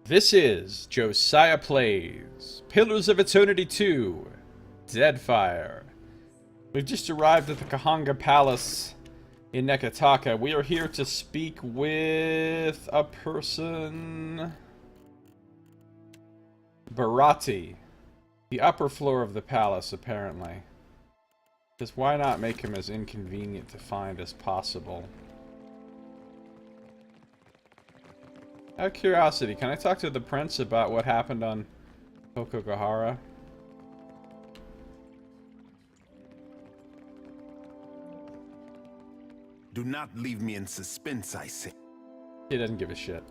This is Josiah Plays Pillars of Eternity 2 Deadfire. We've just arrived at the Kahanga Palace in Neketaka. We are here to speak with a person. Barati. The upper floor of the palace, apparently. Because why not make him as inconvenient to find as possible? Out of curiosity, can I talk to the prince about what happened on Tokogahara? Do not leave me in suspense, I say. He doesn't give a shit.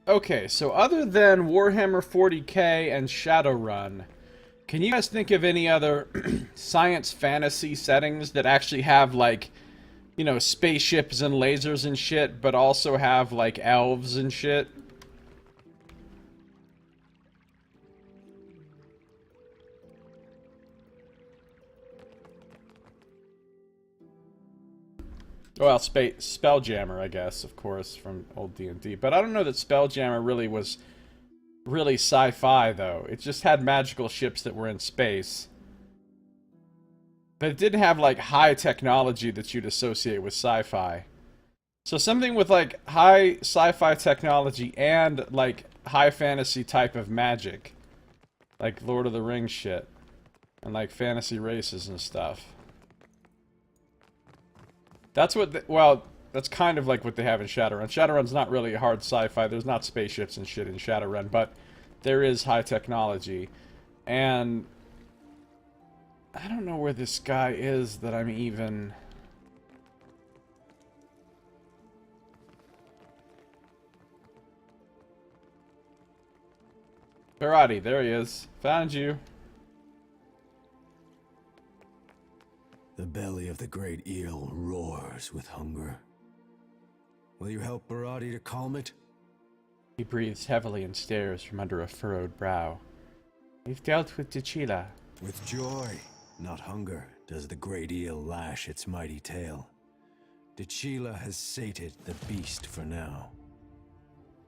Okay, so other than Warhammer 40k and Shadowrun, can you guys think of any other science fantasy settings that actually have, like, you know, spaceships and lasers and shit, but also have, like, elves and shit? Well, Spelljammer, I guess, of course, from old D&D. But I don't know that Spelljammer really was really sci-fi, though. It just had magical ships that were in space. But it didn't have, like, high technology that you'd associate with sci-fi. So something with, like, high sci-fi technology and, like, high fantasy type of magic. Like Lord of the Rings shit. And, like, fantasy races and stuff. That's what, well, that's kind of like what they have in Shadowrun. Shadowrun's not really hard sci-fi. There's not spaceships and shit in Shadowrun, but there is high technology. And I don't know where this guy is that I'm even... Barati, there he is. Found you. The belly of the great eel roars with hunger. Will you help Barati to calm it? He breathes heavily and stares from under a furrowed brow. We've dealt with T'Chila. With joy, not hunger, does the great eel lash its mighty tail. T'Chila has sated the beast for now.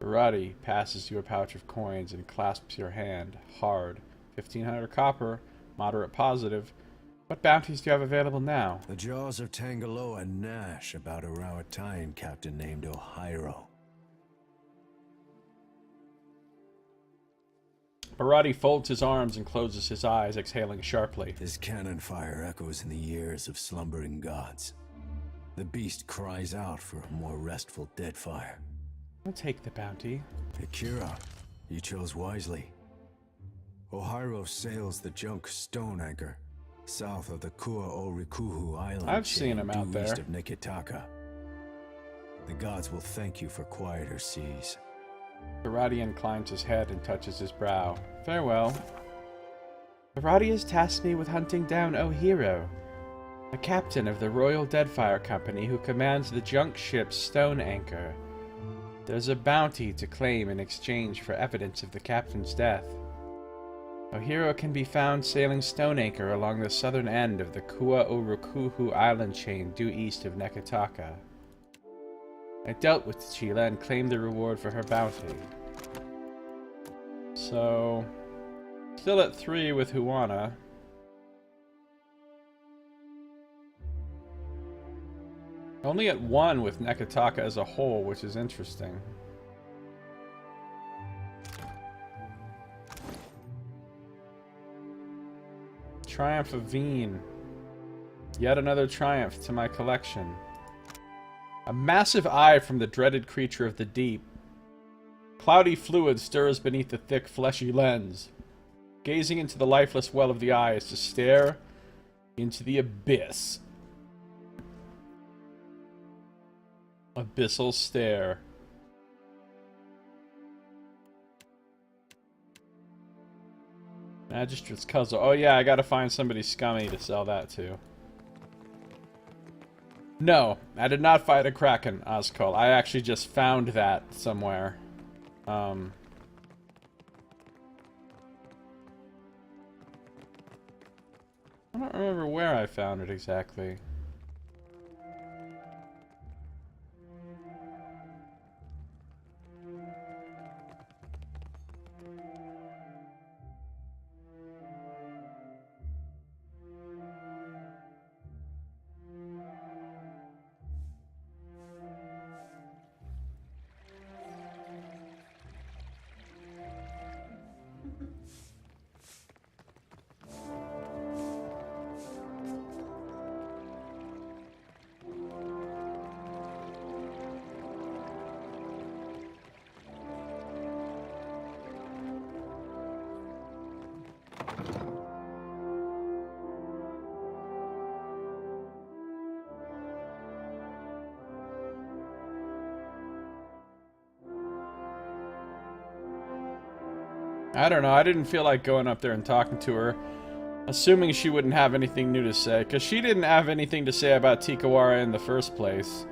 Barati passes you a pouch of coins and clasps your hand, hard. 1,500 copper, moderate positive. What bounties do you have available now? The jaws of Tangaloa gnash about a Rawatine captain named Ohiro. Barati folds his arms and closes his eyes, exhaling sharply. His cannon fire echoes in the ears of slumbering gods. The beast cries out for a more restful Deadfire. I'll take the bounty. Akira, you chose wisely. Ohiro sails the junk Stone Anchor, south of the Kua-o-Rikuhu island. I've seen him out there. East of Neketaka. The gods will thank you for quieter seas. Barati inclines his head and touches his brow. Farewell. Barati has tasked me with hunting down Ohiro, a captain of the Royal Deadfire Company who commands the junk ship Stone Anchor. There's a bounty to claim in exchange for evidence of the captain's death. Ohiro can be found sailing Stone Anchor along the southern end of the Kua-o-Rikuhu island chain due east of Neketaka. I dealt with T'Chila and claimed the reward for her bounty. So, still at 3 with Huana. Only at 1 with Neketaka as a whole, which is interesting. Triumph of Veen. Yet another triumph to my collection. A massive eye from the dreaded creature of the deep. Cloudy fluid stirs beneath the thick, fleshy lens. Gazing into the lifeless well of the eye is to stare into the abyss. Abyssal stare. Magistrate's Cudgel. Oh yeah, I gotta find somebody scummy to sell that to. No, I did not fight a Kraken, Ozkol. I actually just found that somewhere. I don't remember where I found it exactly. I don't know, I didn't feel like going up there and talking to her, assuming she wouldn't have anything new to say, because she didn't have anything to say about Tikawara in the first place.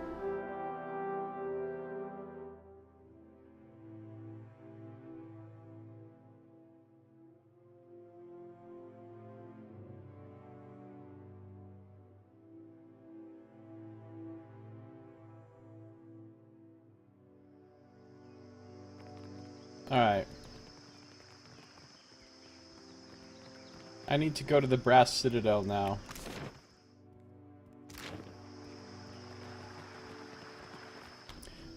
Alright. I need to go to the Brass Citadel now.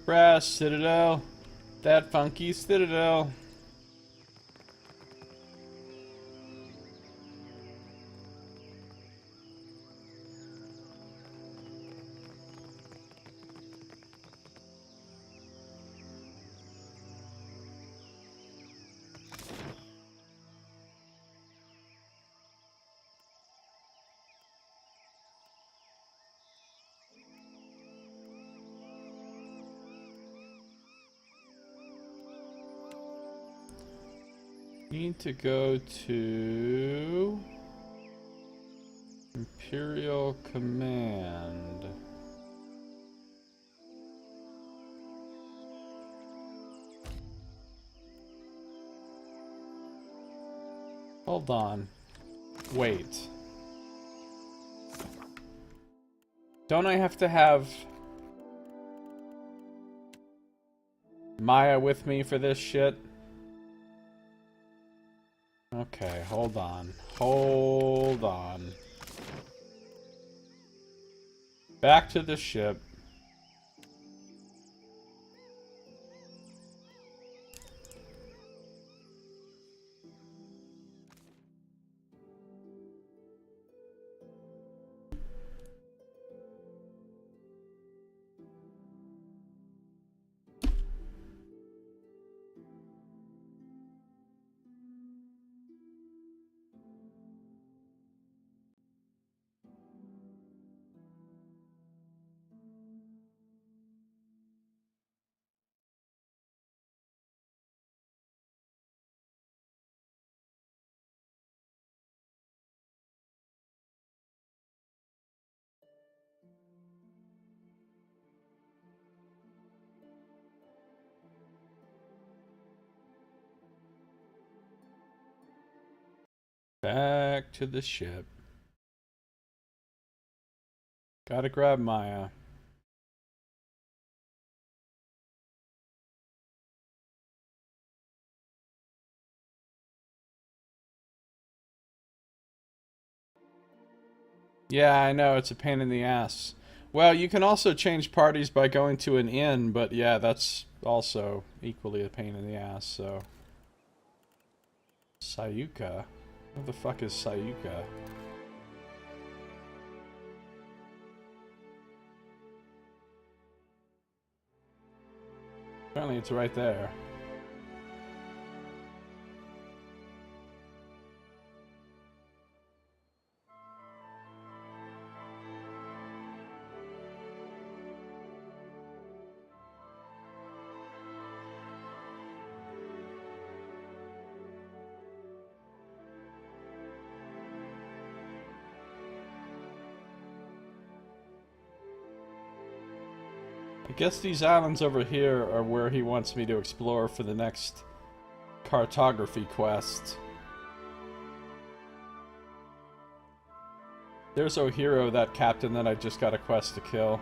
Brass Citadel. That funky Citadel. Need to go to Imperial Command. Hold on. Wait. Don't I have to have Maya with me for this shit? Okay, hold on. Hold on. Back to the ship. Back to the ship. Gotta grab Maya. Yeah, I know, it's a pain in the ass. Well, you can also change parties by going to an inn, but yeah, that's also equally a pain in the ass, so... Sayuka? What the fuck is Sayuka? Apparently it's right there. I guess these islands over here are where he wants me to explore for the next cartography quest. There's O'Hero, that captain that I just got a quest to kill.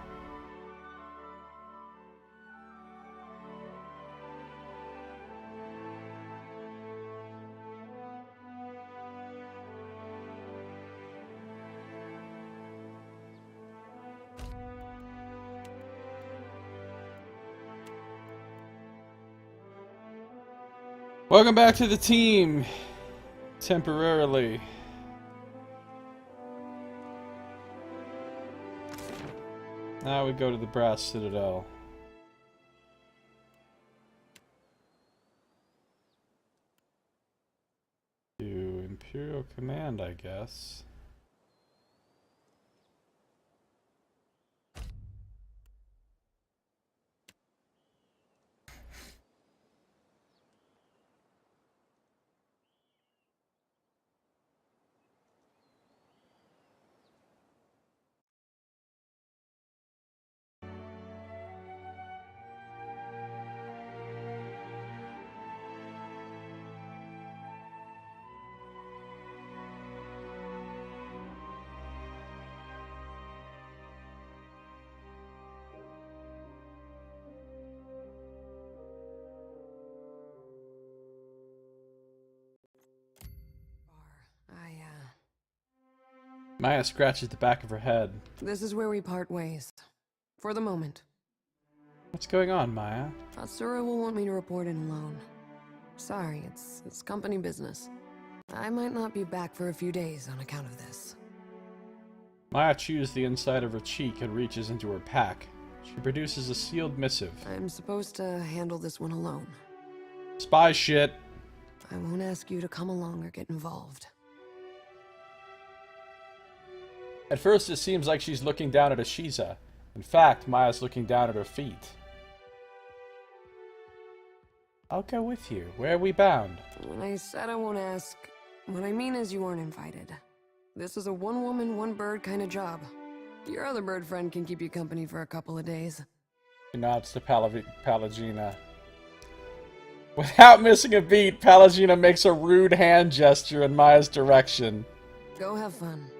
Welcome back to the team. Temporarily. Now we go to the Brass Citadel. To Imperial Command, I guess. Maya scratches the back of her head. This is where we part ways. For the moment. What's going on, Maya? Asura will want me to report in alone. Sorry, it's company business. I might not be back for a few days on account of this. Maya chews the inside of her cheek and reaches into her pack. She produces a sealed missive. I'm supposed to handle this one alone. Spy shit. I won't ask you to come along or get involved. At first it seems like she's looking down at Ashiza. In fact, Maya's looking down at her feet. I'll go with you. Where are we bound? When I said I won't ask, what I mean is you aren't invited. This is a one-woman, one-bird kind of job. Your other bird friend can keep you company for a couple of days. She nods to Palagina. Without missing a beat, Palagina makes a rude hand gesture in Maya's direction. Go have fun.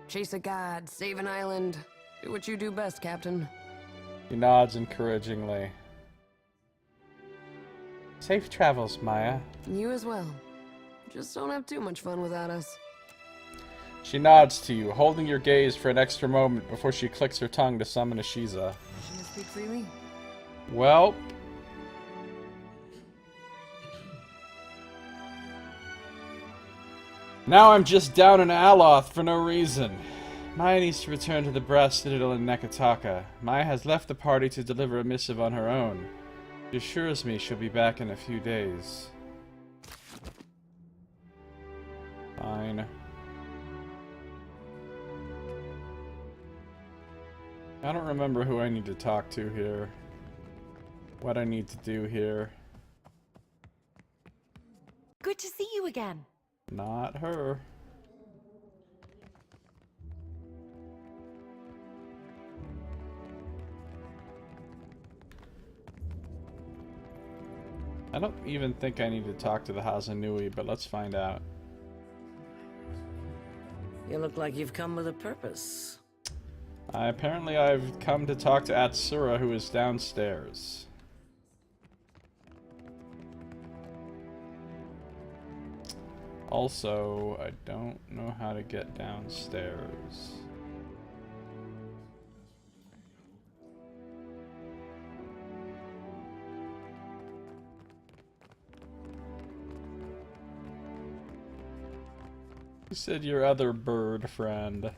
Chase a god, save an island. Do what you do best, Captain. He nods encouragingly. Safe travels, Maya. You as well. Just don't have too much fun without us. She nods to you, holding your gaze for an extra moment before she clicks her tongue to summon Ashiza. Can I speak freely? Well... now I'm just down in Aloth for no reason. Maya needs to return to the Brass Citadel in Nekataka. Maya has left the party to deliver a missive on her own. She assures me she'll be back in a few days. Fine. I don't remember who I need to talk to here. What I need to do here. Good to see you again. Not her. I don't even think I need to talk to the Hazanui, but let's find out. You look like you've come with a purpose. Apparently I've come to talk to Atsura, who is downstairs. Also, I don't know how to get downstairs. You said your other bird friend.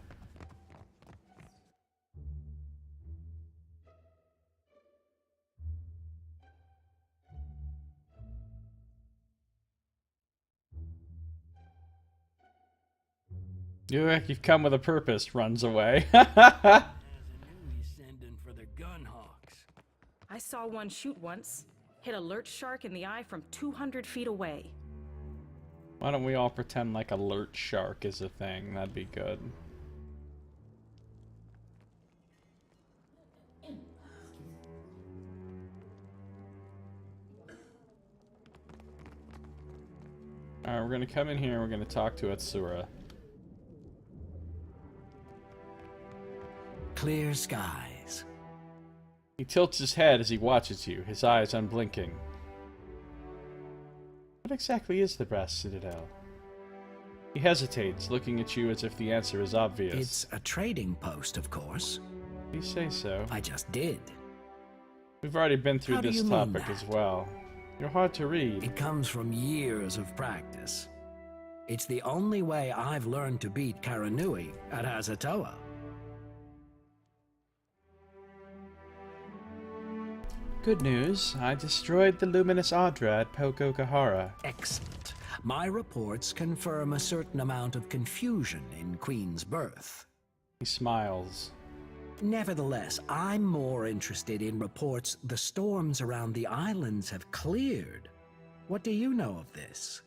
You look like you've come with a purpose, runs away. I saw one shoot once. Hit a lurch shark in the eye from 200 feet away. Why don't we all pretend like a lurch shark is a thing? That'd be good. Alright, we're gonna come in here and we're gonna talk to Atsura. Clear skies. He tilts his head as he watches you, his eyes unblinking. What exactly is the Brass Citadel? He hesitates, looking at you as if the answer is obvious. It's a trading post, of course. You say so. I just did. We've already been through How do this you mean topic that? as well. You're hard to read. It comes from years of practice. It's the only way I've learned to beat Karanui at Azatoa. Good news. I destroyed the luminous Adra at Pokokahara. Excellent. My reports confirm a certain amount of confusion in Queen's birth. He smiles. Nevertheless, I'm more interested in reports the storms around the islands have cleared. What do you know of this?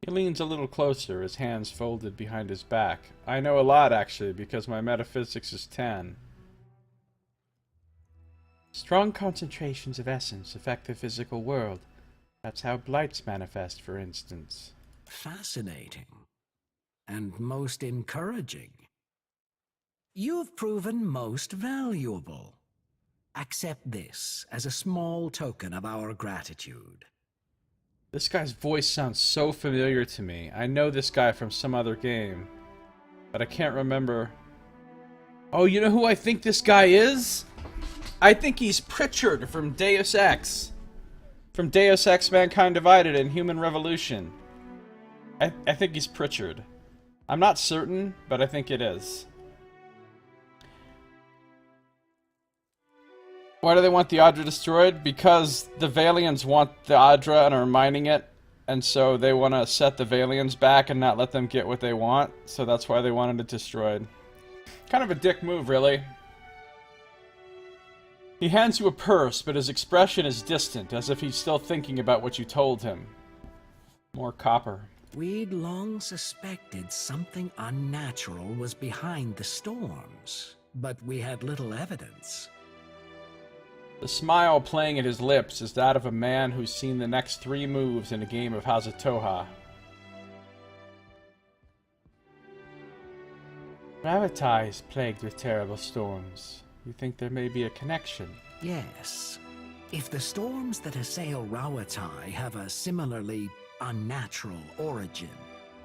He leans a little closer, his hands folded behind his back. I know a lot, actually, because my metaphysics is 10. Strong concentrations of essence affect the physical world. That's how blights manifest, for instance. Fascinating. And most encouraging. You've proven most valuable. Accept this as a small token of our gratitude. This guy's voice sounds so familiar to me. I know this guy from some other game, but I can't remember. Oh, you know who I think this guy is? I think he's Pritchard from Deus Ex. From Deus Ex Mankind Divided and Human Revolution. I think he's Pritchard. I'm not certain, but I think it is. Why do they want the Adra destroyed? Because the Valians want the Adra and are mining it, and so they want to set the Valians back and not let them get what they want, so that's why they wanted it destroyed. Kind of a dick move, really. He hands you a purse, but his expression is distant, as if he's still thinking about what you told him. More copper. We'd long suspected something unnatural was behind the storms, but we had little evidence. The smile playing at his lips is that of a man who's seen the next 3 moves in a game of Hazatoha. Ravatai is plagued with terrible storms. You think there may be a connection? Yes. If the storms that assail Rawatai have a similarly unnatural origin,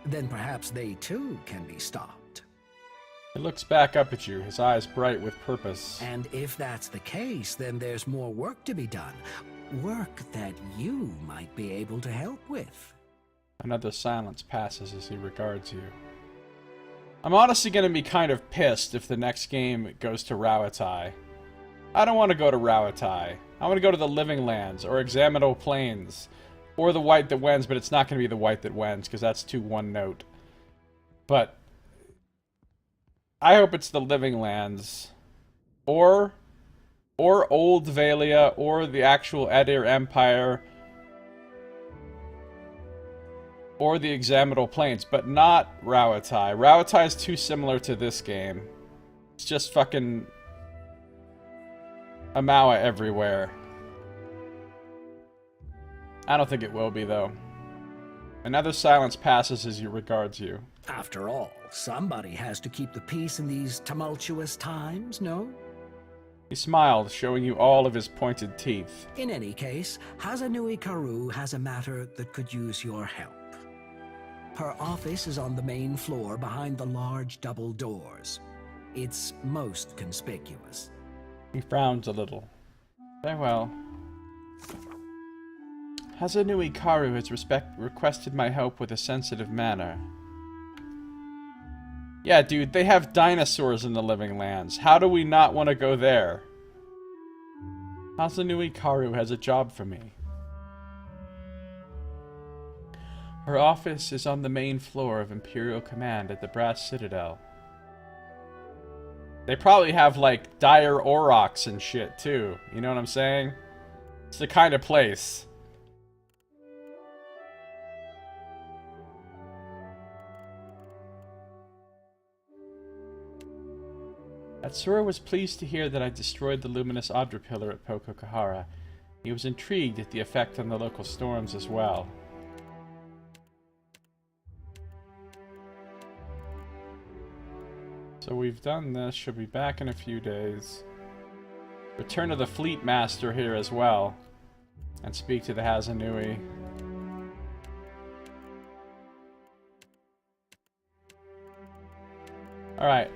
then perhaps they too can be stopped. He looks back up at you, his eyes bright with purpose. And if that's the case, then there's more work to be done. Work that you might be able to help with. Another silence passes as he regards you. I'm honestly going to be kind of pissed if the next game goes to Rawatai. I don't want to go to Rawatai. I want to go to the Living Lands, or Examinable Plains, or the White That Wends, but it's not going to be the White That Wends, because that's too one-note. But I hope it's the Living Lands, or Old Valia, or the actual Edir Empire, or the Examinable Plains, but not Rawatai. Rawatai is too similar to this game. It's just fucking Amawa everywhere. I don't think it will be, though. Another silence passes as he regards you. After all, somebody has to keep the peace in these tumultuous times, no? He smiled, showing you all of his pointed teeth. In any case, Hazanui Karu has a matter that could use your help. Her office is on the main floor behind the large double doors. It's most conspicuous. He frowns a little. Very well. Hazanui Karu has requested my help with a sensitive matter. Yeah, dude, they have dinosaurs in the Living Lands. How do we not want to go there? Hazanui Karu has a job for me. Her office is on the main floor of Imperial Command at the Brass Citadel. They probably have, like, dire aurochs and shit, too. You know what I'm saying? It's the kind of place. Atsura was pleased to hear that I destroyed the luminous Adra pillar at Pokokahara. He was intrigued at the effect on the local storms as well. So we've done this. She'll be back in a few days. Return to the Fleet Master here as well. And speak to the Hazanui. Alright.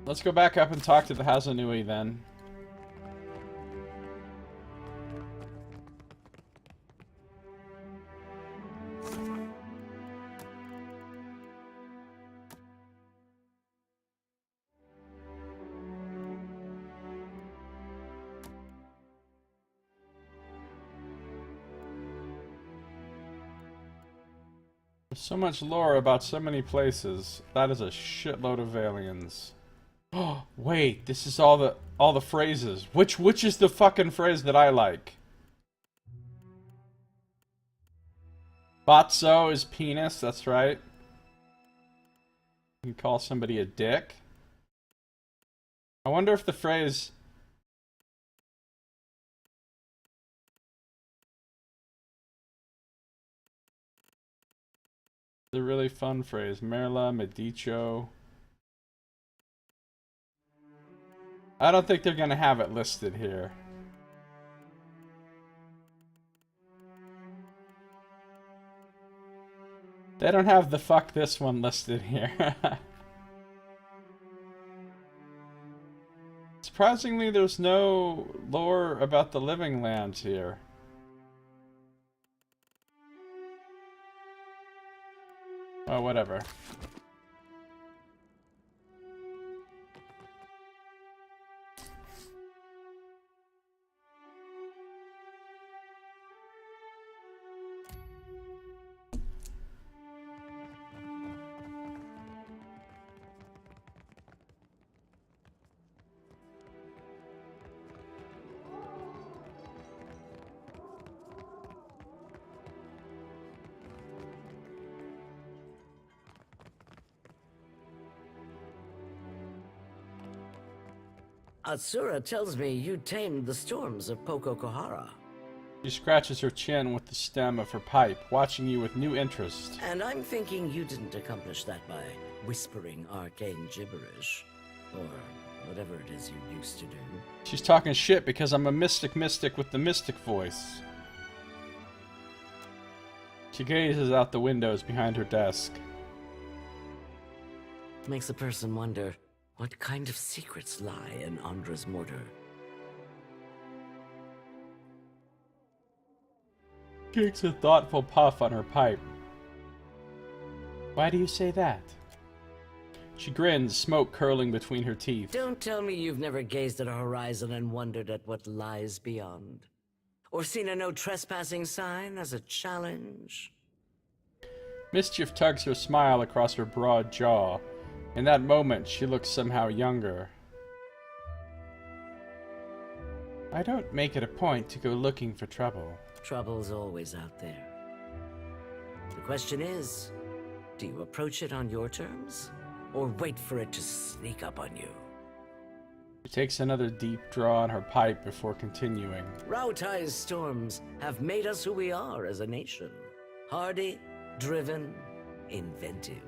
Let's go back up and talk to the Hazanui then. There's so much lore about so many places. That is a shitload of aliens. Oh, wait, this is all the phrases. Which is the fucking phrase that I like? Batso is penis, that's right. You can call somebody a dick. I wonder if the phrase... The really fun phrase. Merla, Medicho. I don't think they're gonna have it listed here. They don't have the fuck this one listed here. Surprisingly, there's no lore about the living lands here. Oh, whatever. Atsura tells me you tamed the storms of Poko Kohara. She scratches her chin with the stem of her pipe, watching you with new interest. And I'm thinking you didn't accomplish that by whispering arcane gibberish. Or whatever it is you used to do. She's talking shit because I'm a mystic with the mystic voice. She gazes out the windows behind her desk. Makes a person wonder what kind of secrets lie in Andra's mortar. Takes a thoughtful puff on her pipe. Why do you say that? She grins, smoke curling between her teeth. Don't tell me you've never gazed at a horizon and wondered at what lies beyond. Or seen a no trespassing sign as a challenge. Mischief tugs her smile across her broad jaw. In that moment, she looks somehow younger. I don't make it a point to go looking for trouble. Trouble's always out there. The question is, do you approach it on your terms? Or wait for it to sneak up on you? She takes another deep draw on her pipe before continuing. Rautai's storms have made us who we are as a nation. Hardy, driven, inventive.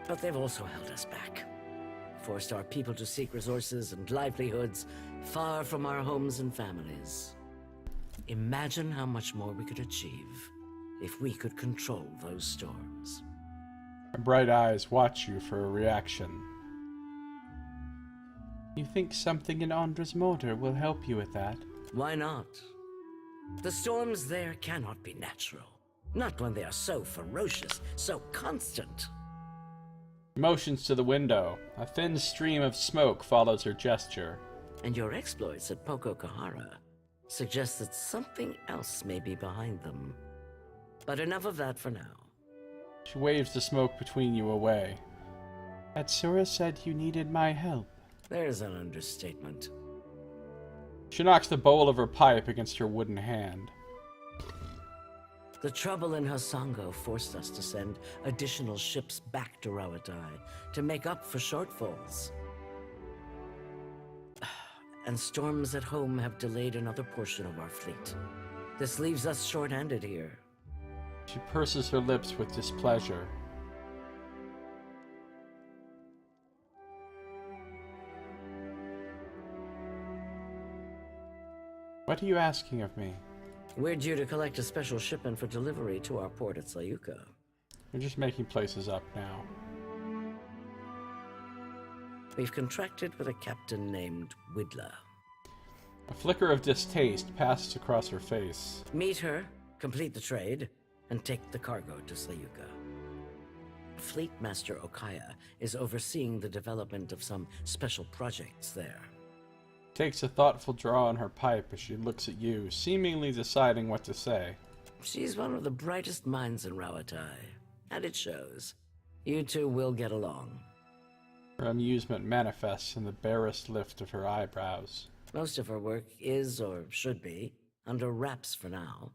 But they've also held us back. Forced our people to seek resources and livelihoods far from our homes and families. Imagine how much more we could achieve if we could control those storms. Her bright eyes watch you for a reaction. You think something in Andra's mortar will help you with that? Why not? The storms there cannot be natural. Not when they are so ferocious, so constant. Motions to the window. A thin stream of smoke follows her gesture. And your exploits at Poko Kohara suggest that something else may be behind them. But enough of that for now. She waves the smoke between you away. Atsura said you needed my help. There's an understatement. She knocks the bowl of her pipe against her wooden hand. The trouble in Hasango forced us to send additional ships back to Rawatai to make up for shortfalls. And storms at home have delayed another portion of our fleet. This leaves us short-handed here. She purses her lips with displeasure. What are you asking of me? We're due to collect a special shipment for delivery to our port at Sayuka. You're just making places up now. We've contracted with a captain named Widla. A flicker of distaste passes across her face. Meet her, complete the trade, and take the cargo to Sayuka. Fleet Master Okaya is overseeing the development of some special projects there. Takes a thoughtful draw on her pipe as she looks at you, seemingly deciding what to say. She's one of the brightest minds in Rawatai, and it shows. You two will get along. Her amusement manifests in the barest lift of her eyebrows. Most of her work is, or should be, under wraps for now.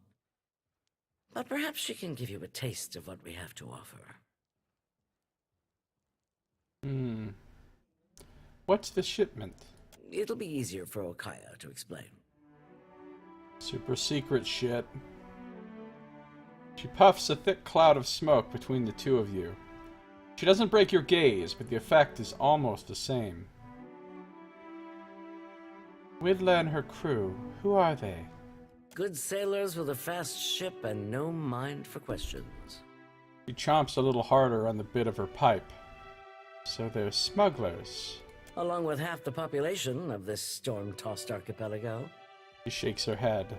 But perhaps she can give you a taste of what we have to offer. What's the shipment? It'll be easier for Okaya to explain. Super secret shit. She puffs a thick cloud of smoke between the two of you. She doesn't break your gaze, but the effect is almost the same. Widla and her crew, who are they? Good sailors with a fast ship and no mind for questions. She chomps a little harder on the bit of her pipe. So they're smugglers. Along with half the population of this storm-tossed archipelago. She shakes her head.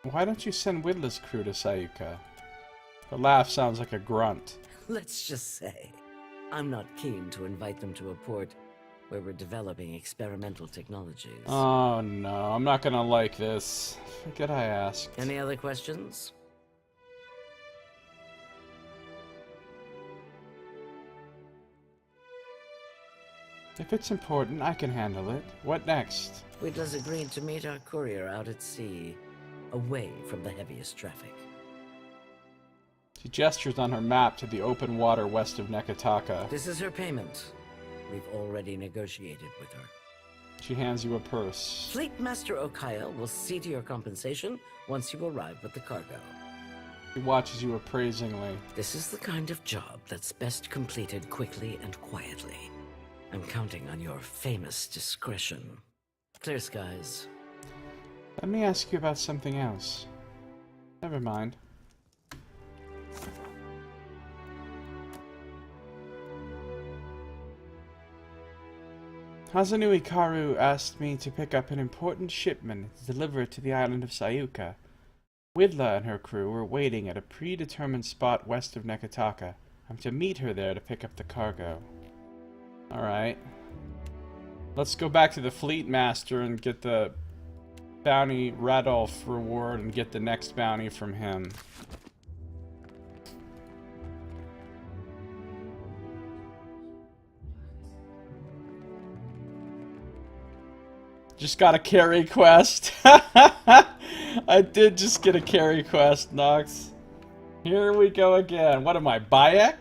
Why don't you send Widla's crew to Sayuka? Her laugh sounds like a grunt. Let's just say, I'm not keen to invite them to a port where we're developing experimental technologies. Oh no, I'm not gonna like this. Forget I asked. Any other questions? If it's important, I can handle it. What next? Widla's agreed to meet our courier out at sea, away from the heaviest traffic. She gestures on her map to the open water west of Nekataka. This is her payment. We've already negotiated with her. She hands you a purse. Fleet Master Okaya will see to your compensation once you arrive with the cargo. She watches you appraisingly. This is the kind of job that's best completed quickly and quietly. I'm counting on your famous discretion. Clear skies. Let me ask you about something else. Never mind. Hazanu Ikaru asked me to pick up an important shipment to deliver it to the island of Sayuka. Widla and her crew were waiting at a predetermined spot west of Nekataka. I'm to meet her there to pick up the cargo. Alright. Let's go back to the Fleet Master and get the bounty Radolf reward and get the next bounty from him. Just got a carry quest. I did just get a carry quest, Nox. Here we go again. What am I, Bayek?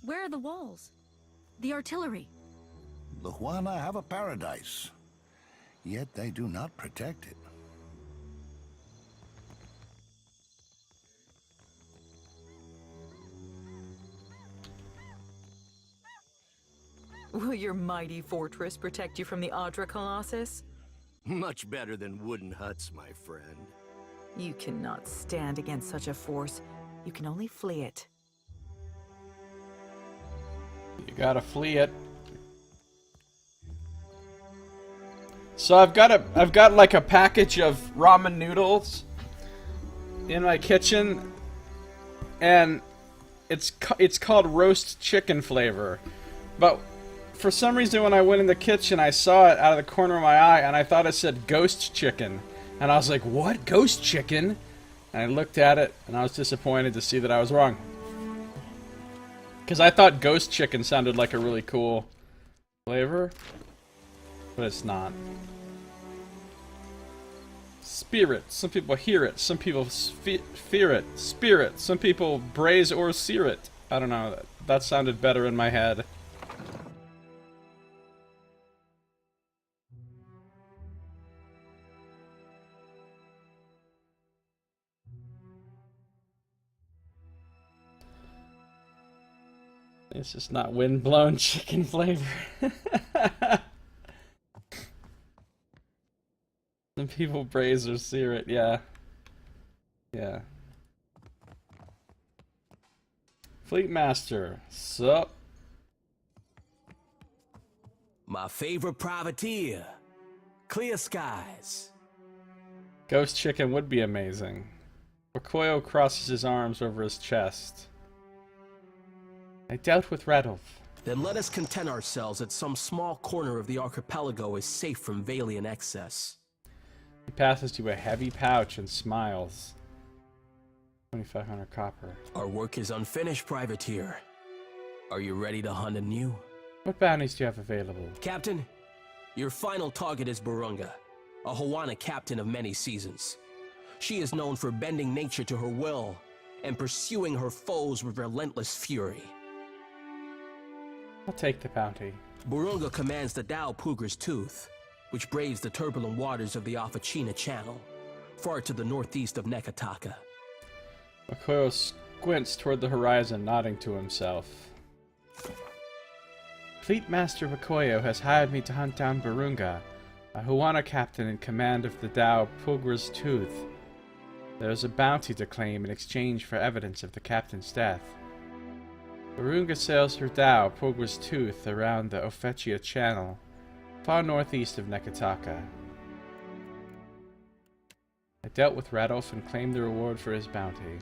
Where are the walls? The artillery? The Juana have a paradise, yet they do not protect it. Will your mighty fortress protect you from the Audra Colossus? Much better than wooden huts, my friend. You cannot stand against such a force. You can only flee it. You gotta flee it. So I've got like a package of ramen noodles in my kitchen, and it's called roast chicken flavor, but for some reason when I went in the kitchen, I saw it out of the corner of my eye, and I thought it said ghost chicken. And I was like, what? Ghost chicken? And I looked at it, and I was disappointed to see that I was wrong. Because I thought ghost chicken sounded like a really cool flavor. But it's not. Spirit. Some people hear it. Some people fear it. Spirit. Some people braise or sear it. I don't know. That sounded better in my head. It's just not wind-blown chicken flavor. Some people braise or sear it, yeah. Yeah. Fleet Master, sup? My favorite privateer. Clear skies. Ghost chicken would be amazing. Okoyo crosses his arms over his chest. I dealt with Radolf. Then let us content ourselves that some small corner of the archipelago is safe from Valian excess. He passes you a heavy pouch and smiles. 2,500 copper. Our work is unfinished, privateer. Are you ready to hunt anew? What bounties do you have available? Captain, your final target is Burunga, a Hawana captain of many seasons. She is known for bending nature to her will and pursuing her foes with relentless fury. I'll take the bounty. Burunga commands the Dao Puger's Tooth, which braves the turbulent waters of the Afachina Channel, far to the northeast of Nekataka. Okoyo squints toward the horizon, nodding to himself. Fleet Master Okoyo has hired me to hunt down Burunga, a Hawana captain in command of the Dao Puger's Tooth. There is a bounty to claim in exchange for evidence of the captain's death. Burunga sails her Dao, Puger's Tooth, around the Ofechia Channel, far northeast of Nekataka. I dealt with Radolf and claimed the reward for his bounty.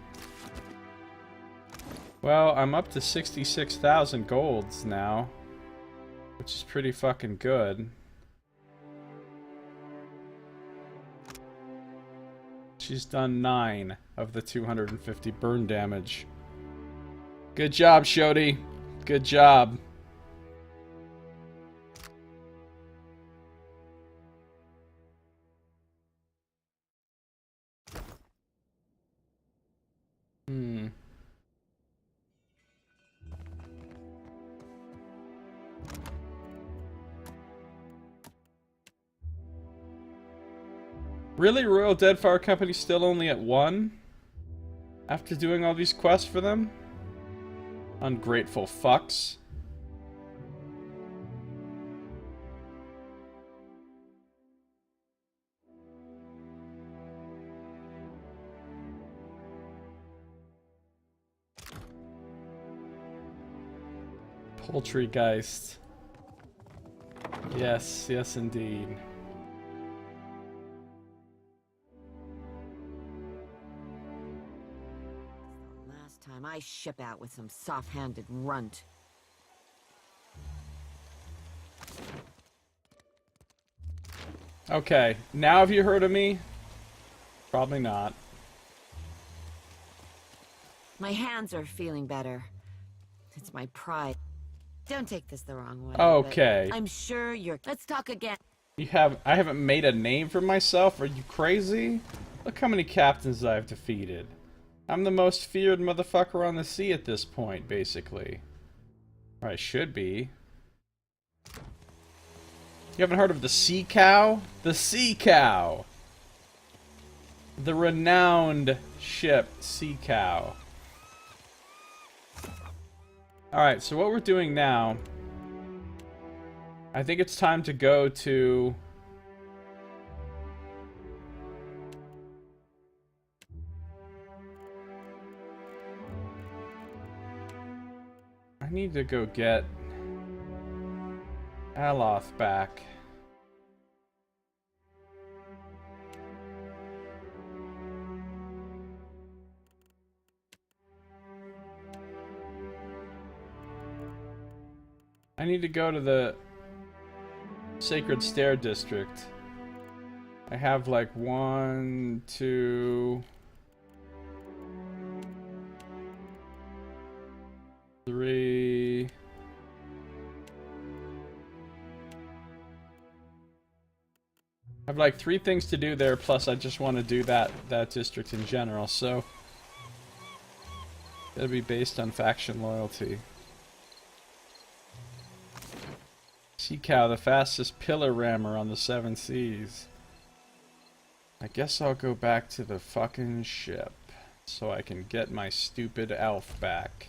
Well, I'm up to 66,000 golds now, which is pretty fucking good. She's done 9 of the 250 burn damage. Good job, Shodi. Good job. Really? Royal Deadfire Company still only at 1? After doing all these quests for them? Ungrateful fucks. Poultrygeist. Yes, yes indeed. I ship out with some soft-handed runt. Okay, now have you heard of me? Probably not. My hands are feeling better. It's my pride. Don't take this the wrong way. Okay. I'm sure you're... Let's talk again. I haven't made a name for myself? Are you crazy? Look how many captains I've defeated. I'm the most feared motherfucker on the sea at this point, basically. Or I should be. You haven't heard of the Sea Cow? The Sea Cow! The renowned ship Sea Cow. Alright, so what we're doing now... I think it's time to go to... I need to go get Aloth back. I need to go to the Sacred Stair District. I have like 1, 2, 3. I have like 3 things to do there, plus I just want to do that district in general, so it'll be based on faction loyalty. Sea Cow, the fastest pillar rammer on the 7 seas. I guess I'll go back to the fucking ship so I can get my stupid elf back.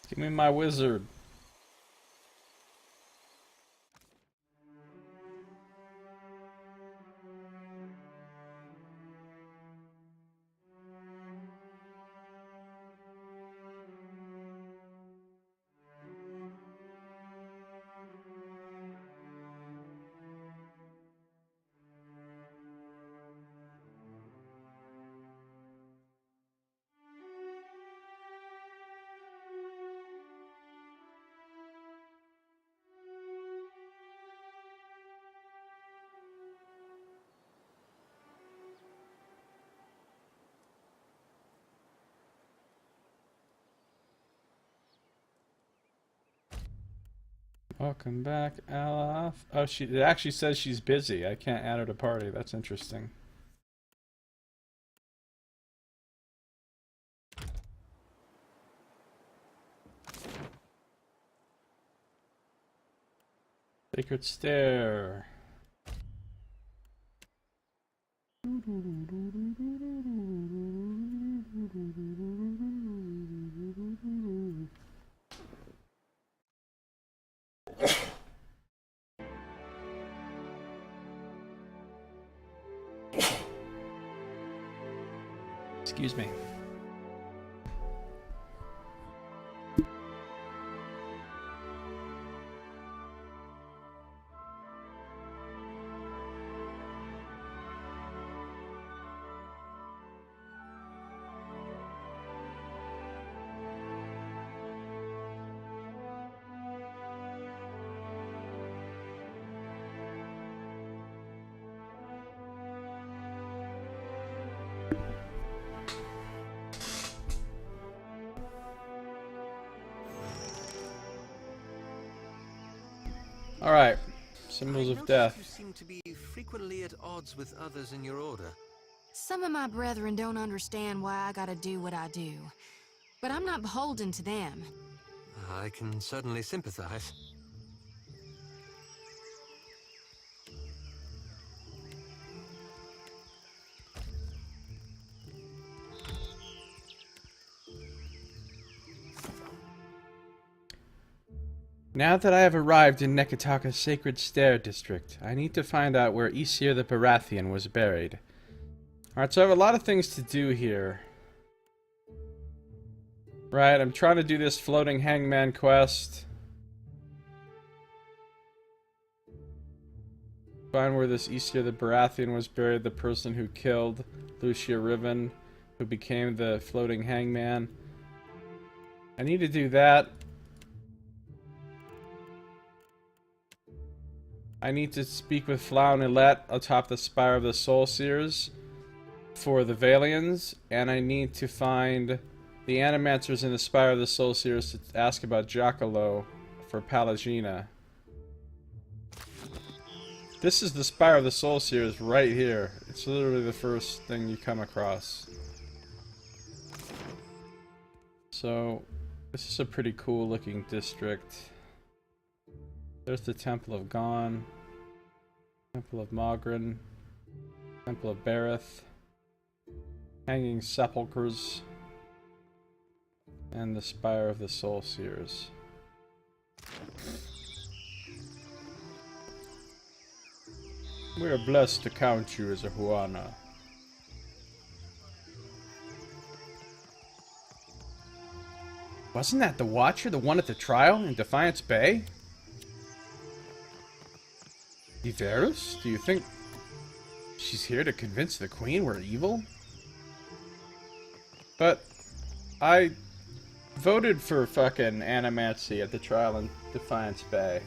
Give me my wizard. Welcome back, Alaf. Oh, it actually says she's busy. I can't add her to party. That's interesting. Sacred Stair. Excuse me. Alright, symbols of death. You seem to be frequently at odds with others in your order. Some of my brethren don't understand why I gotta do what I do, but I'm not beholden to them. I can certainly sympathize. Now that I have arrived in Nekataka's Sacred Stair District, I need to find out where Aesir the Baratheon was buried. Alright, so I have a lot of things to do here. Right, I'm trying to do this floating hangman quest. Find where this Aesir the Baratheon was buried, the person who killed Lucia Riven, who became the floating hangman. I need to do that. I need to speak with Flown Illet atop the Spire of the Soul Seers for the Valians, and I need to find the Animancers in the Spire of the Soul Seers to ask about Giacollo for Palagina. This is the Spire of the Soul Seers right here. It's literally the first thing you come across. So, this is a pretty cool looking district. There's the Temple of Gon, Temple of Mogren, Temple of Bareth, Hanging Sepulchres, and the Spire of the Soul Seers. We are blessed to count you as a Huana. Wasn't that the Watcher, the one at the trial in Defiance Bay? Iverus? Do you think she's here to convince the Queen we're evil? But I voted for fucking Animancy at the trial in Defiance Bay.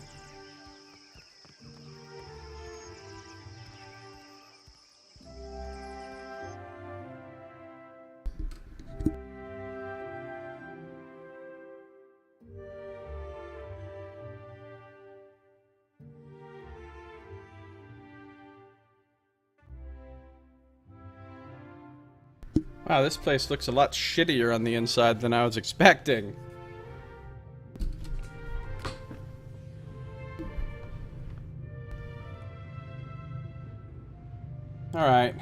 Wow, this place looks a lot shittier on the inside than I was expecting. Alright,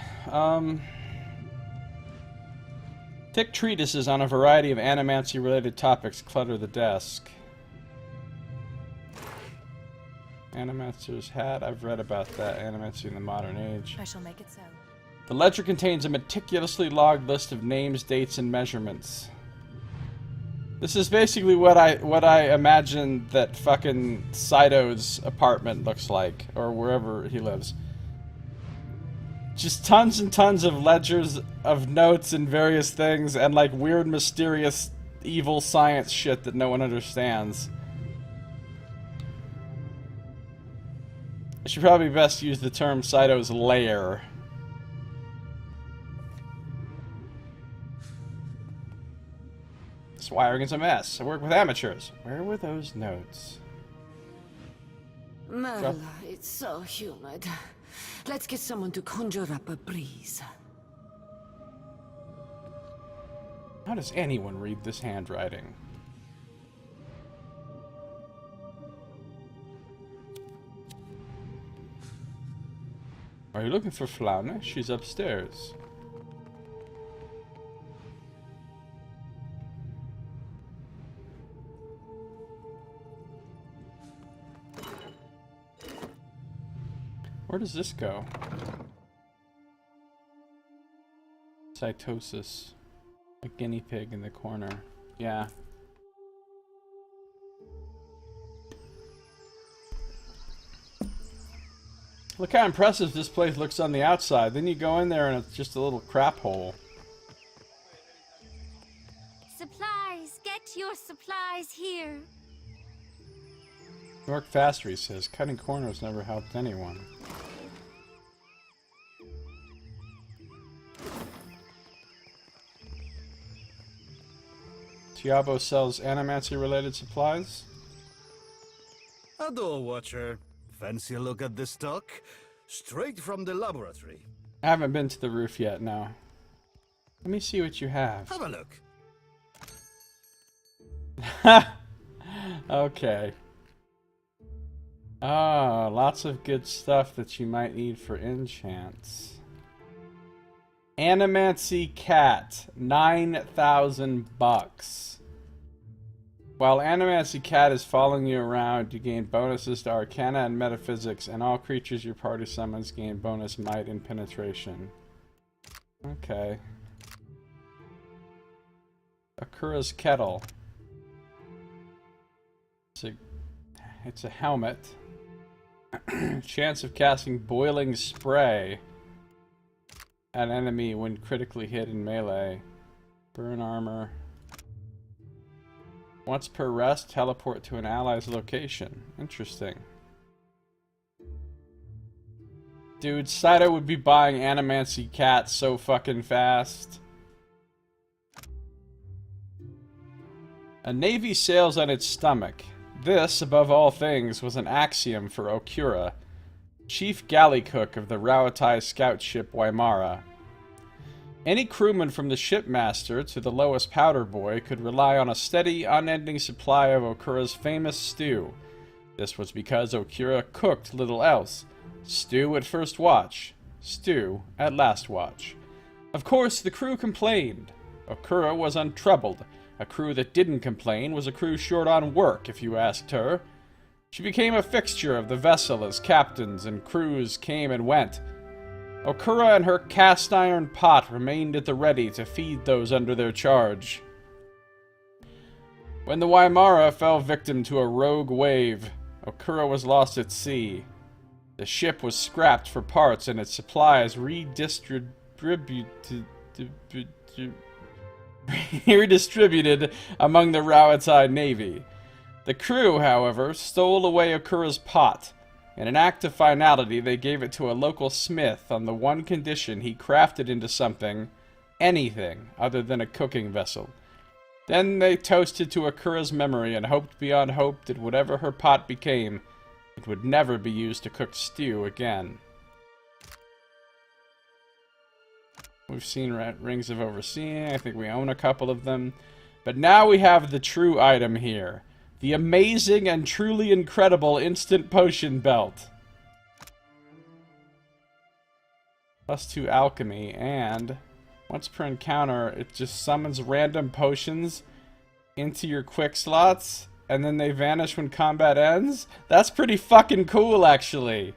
thick treatises on a variety of Animancy-related topics clutter the desk. Animancer's hat, I've read about that. Animancy in the modern age. I shall make it so. The ledger contains a meticulously logged list of names, dates, and measurements. This is basically what I imagine that fucking Saito's apartment looks like, or wherever he lives. Just tons and tons of ledgers of notes and various things, and like weird, mysterious, evil science shit that no one understands. I should probably best use the term Saito's lair. This wiring's a mess. I work with amateurs. Where were those notes? Marla, it's so humid. Let's get someone to conjure up a breeze. How does anyone read this handwriting? Are you looking for Flauna? She's upstairs. Where does this go? Cytosis. A guinea pig in the corner. Yeah. Look how impressive this place looks on the outside. Then you go in there and it's just a little crap hole. Supplies! Get your supplies here! Work faster, he says. Cutting corners never helped anyone. Tiabo sells Animancy-related supplies? A door watcher. Fancy a look at this stock? Straight from the laboratory. I haven't been to the roof yet, no. Let me see what you have. Have a look. Okay. Oh, lots of good stuff that you might need for enchants. Animancy Cat, 9,000 bucks. While Animancy Cat is following you around, you gain bonuses to Arcana and Metaphysics, and all creatures your party summons gain bonus Might and Penetration. Okay. Akura's Kettle. It's a helmet. Chance of casting Boiling Spray at enemy when critically hit in melee. Burn armor. Once per rest, teleport to an ally's location. Interesting. Dude, Saito would be buying Animancy Cat so fucking fast. A navy sails on its stomach. This, above all things, was an axiom for Okura, chief galley cook of the Rauatai scout ship Waimara. Any crewman from the shipmaster to the lowest powder boy could rely on a steady, unending supply of Okura's famous stew. This was because Okura cooked little else. Stew at first watch, stew at last watch. Of course, the crew complained. Okura was untroubled. A crew that didn't complain was a crew short on work, if you asked her. She became a fixture of the vessel as captains and crews came and went. Okura and her cast-iron pot remained at the ready to feed those under their charge. When the Waimara fell victim to a rogue wave, Okura was lost at sea. The ship was scrapped for parts and its supplies redistributed. redistributed among the Rowitide Navy. The crew, however, stole away Okura's pot. In an act of finality, they gave it to a local smith on the one condition he crafted into something, anything, other than a cooking vessel. Then they toasted to Okura's memory and hoped beyond hope that whatever her pot became, it would never be used to cook stew again. We've seen Rings of Overseeing. I think we own a couple of them. But now we have the true item here. The amazing and truly incredible instant potion belt. +2 alchemy, and once per encounter, it just summons random potions into your quick slots, and then they vanish when combat ends? That's pretty fucking cool, actually.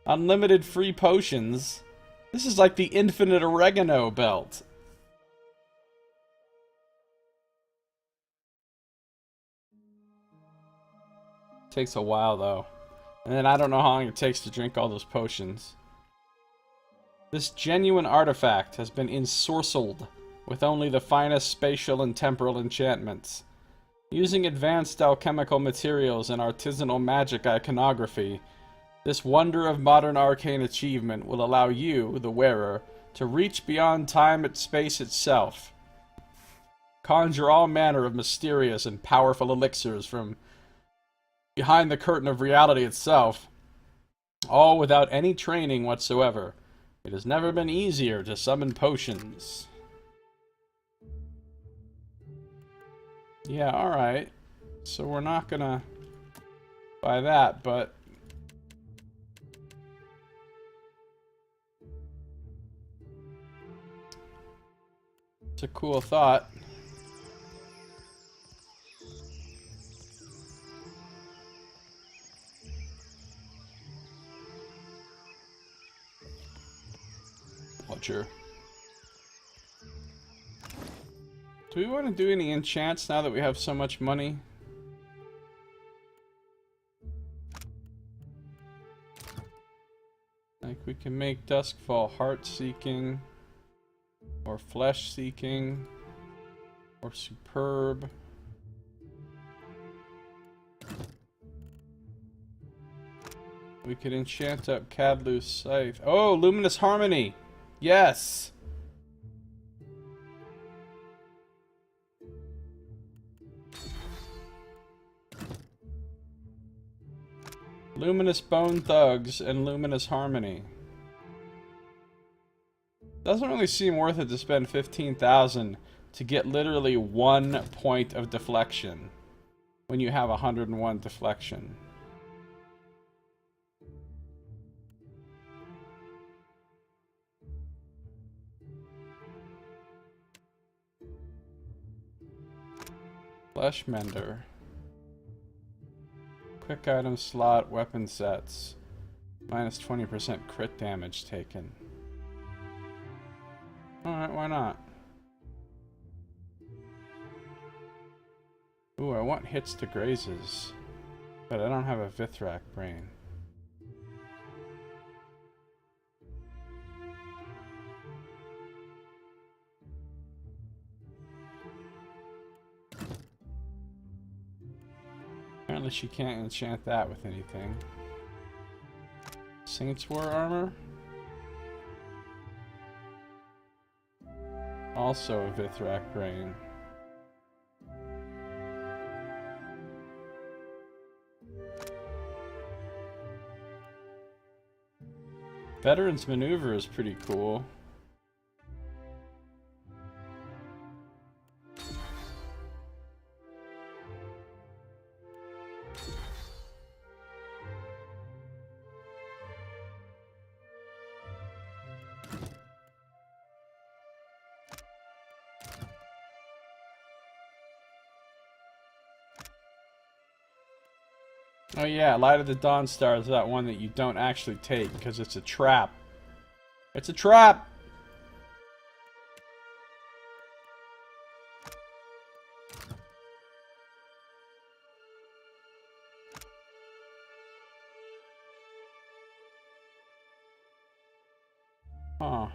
Unlimited free potions. This is like the infinite oregano belt. Takes a while, though. And then I don't know how long it takes to drink all those potions. This genuine artifact has been ensorcelled with only the finest spatial and temporal enchantments. Using advanced alchemical materials and artisanal magic iconography, this wonder of modern arcane achievement will allow you, the wearer, to reach beyond time and space itself. Conjure all manner of mysterious and powerful elixirs from behind the curtain of reality itself, all without any training whatsoever. It has never been easier to summon potions. Yeah, alright. So we're not gonna buy that, but it's a cool thought. Sure. Do we want to do any enchants now that we have so much money? Like we can make Duskfall heart-seeking, or flesh-seeking, or superb. We could enchant up Cadlu's Scythe. Oh, Luminous Harmony! Yes! Luminous Bone Thugs and Luminous Harmony. Doesn't really seem worth it to spend 15,000 to get literally 1 point of deflection when you have 101 deflection. Flesh Mender. Quick item slot, weapon sets. Minus 20% crit damage taken. Alright, why not? Ooh, I want hits to grazes. But I don't have a Vithrak brain. Apparently she can't enchant that with anything. Saints War armor? Also a Vithrak brain. Veteran's Maneuver is pretty cool. Oh yeah, Light of the Dawn Star is that one that you don't actually take because it's a trap. It's a trap! Huh.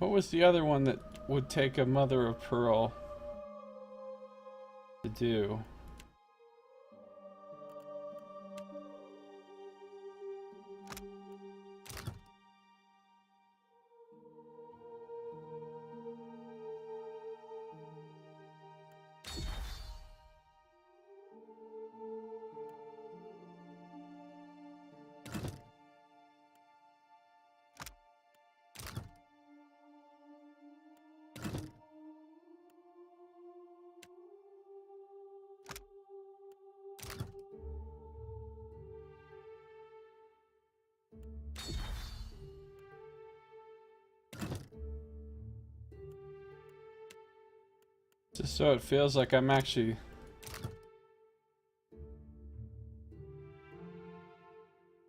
What was the other one that would take a mother of pearl to do? Just so it feels like I'm actually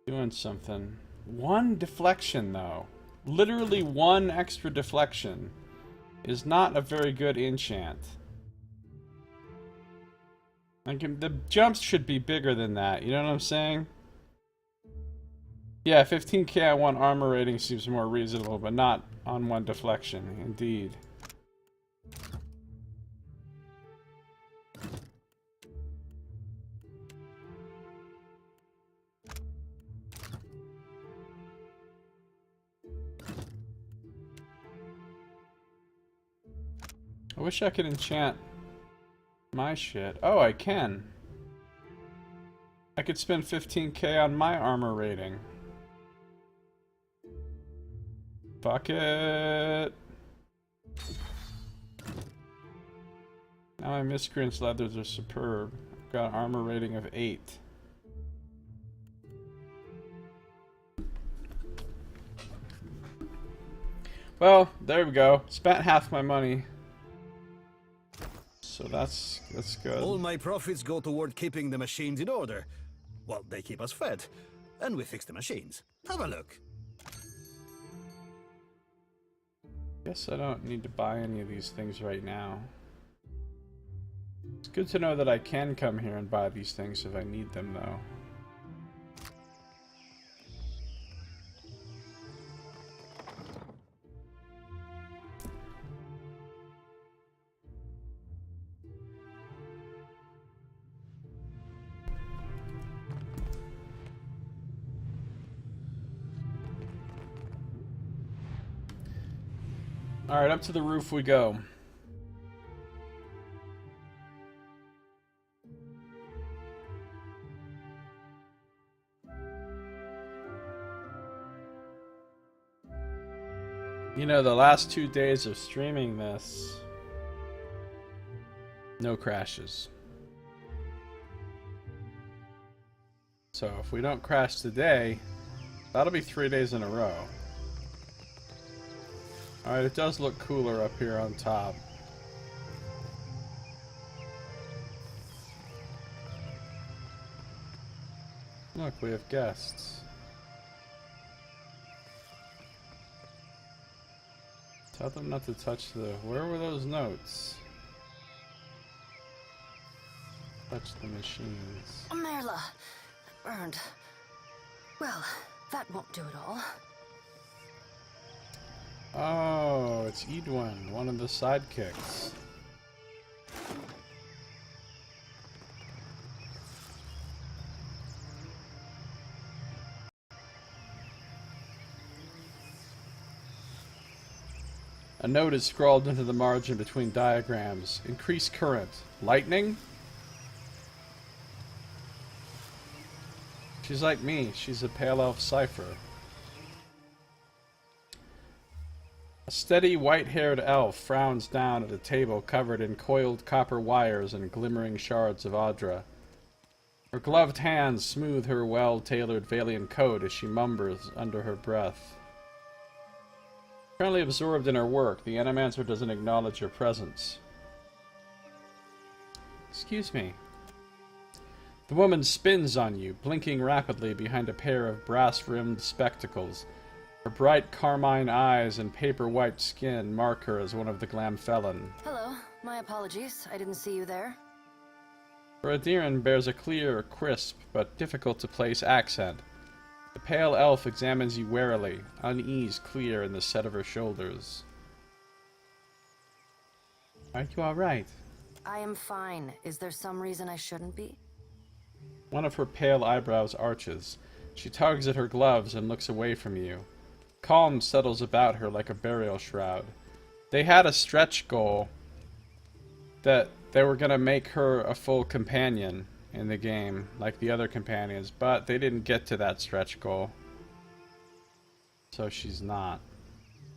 doing something. One deflection, though. Literally one extra deflection is not a very good enchant. Like, the jumps should be bigger than that, you know what I'm saying? Yeah, 15k on one armor rating seems more reasonable, but not on one deflection, indeed. I wish I could enchant my shit. Oh, I can. I could spend 15k on my armor rating. Fuck it. Now my miscreant's leathers are superb. I've got an armor rating of 8. Well, there we go. Spent half my money. So that's good. All my profits go toward keeping the machines in order. Well, they keep us fed. And we fix the machines. Have a look. Guess I don't need to buy any of these things right now. It's good to know that I can come here and buy these things if I need them, though. Alright, up to the roof we go. You know, the last 2 days of streaming this, no crashes. So if we don't crash today, that'll be 3 days in a row. Alright, it does look cooler up here on top. Look, we have guests. Tell them not to touch the... Where were those notes? Touch the machines. Merla, burned. Well, that won't do it all. Oh, it's Icewind, one of the sidekicks. A note is scrawled into the margin between diagrams. Increase current. Lightning? She's like me. She's a pale elf cipher. A steady, white-haired elf frowns down at a table covered in coiled copper wires and glimmering shards of Audra. Her gloved hands smooth her well-tailored Valian coat as she mumbers under her breath. Currently absorbed in her work, the Animancer doesn't acknowledge her presence. Excuse me. The woman spins on you, blinking rapidly behind a pair of brass-rimmed spectacles. Her bright carmine eyes and paper-white skin mark her as one of the Glamfelon. Hello, my apologies. I didn't see you there. Her Adiran bears a clear, crisp, but difficult-to-place accent. The pale elf examines you warily, unease clear in the set of her shoulders. Are you alright? I am fine. Is there some reason I shouldn't be? One of her pale eyebrows arches. She tugs at her gloves and looks away from you. Calm settles about her like a burial shroud. They had a stretch goal that they were gonna make her a full companion in the game, like the other companions, but they didn't get to that stretch goal. So she's not.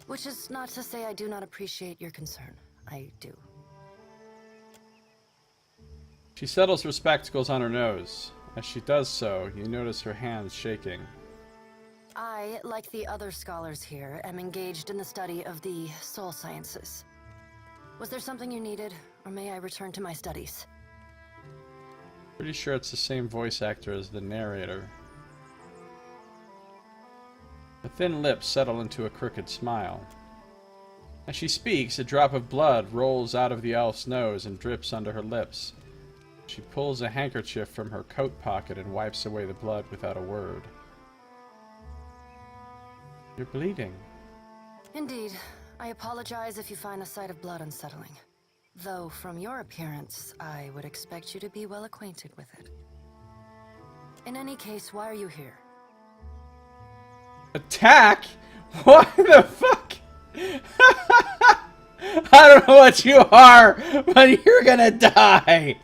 Which is not to say I do not appreciate your concern. I do. She settles her spectacles on her nose. As she does so, you notice her hands shaking. I, like the other scholars here, am engaged in the study of the soul sciences. Was there something you needed, or may I return to my studies? Pretty sure it's the same voice actor as the narrator. The thin lips settle into a crooked smile. As she speaks, a drop of blood rolls out of the elf's nose and drips onto her lips. She pulls a handkerchief from her coat pocket and wipes away the blood without a word. You're bleeding. Indeed. I apologize if you find the sight of blood unsettling. Though, from your appearance, I would expect you to be well acquainted with it. In any case, why are you here? Attack? What the fuck? I don't know what you are, but you're gonna die!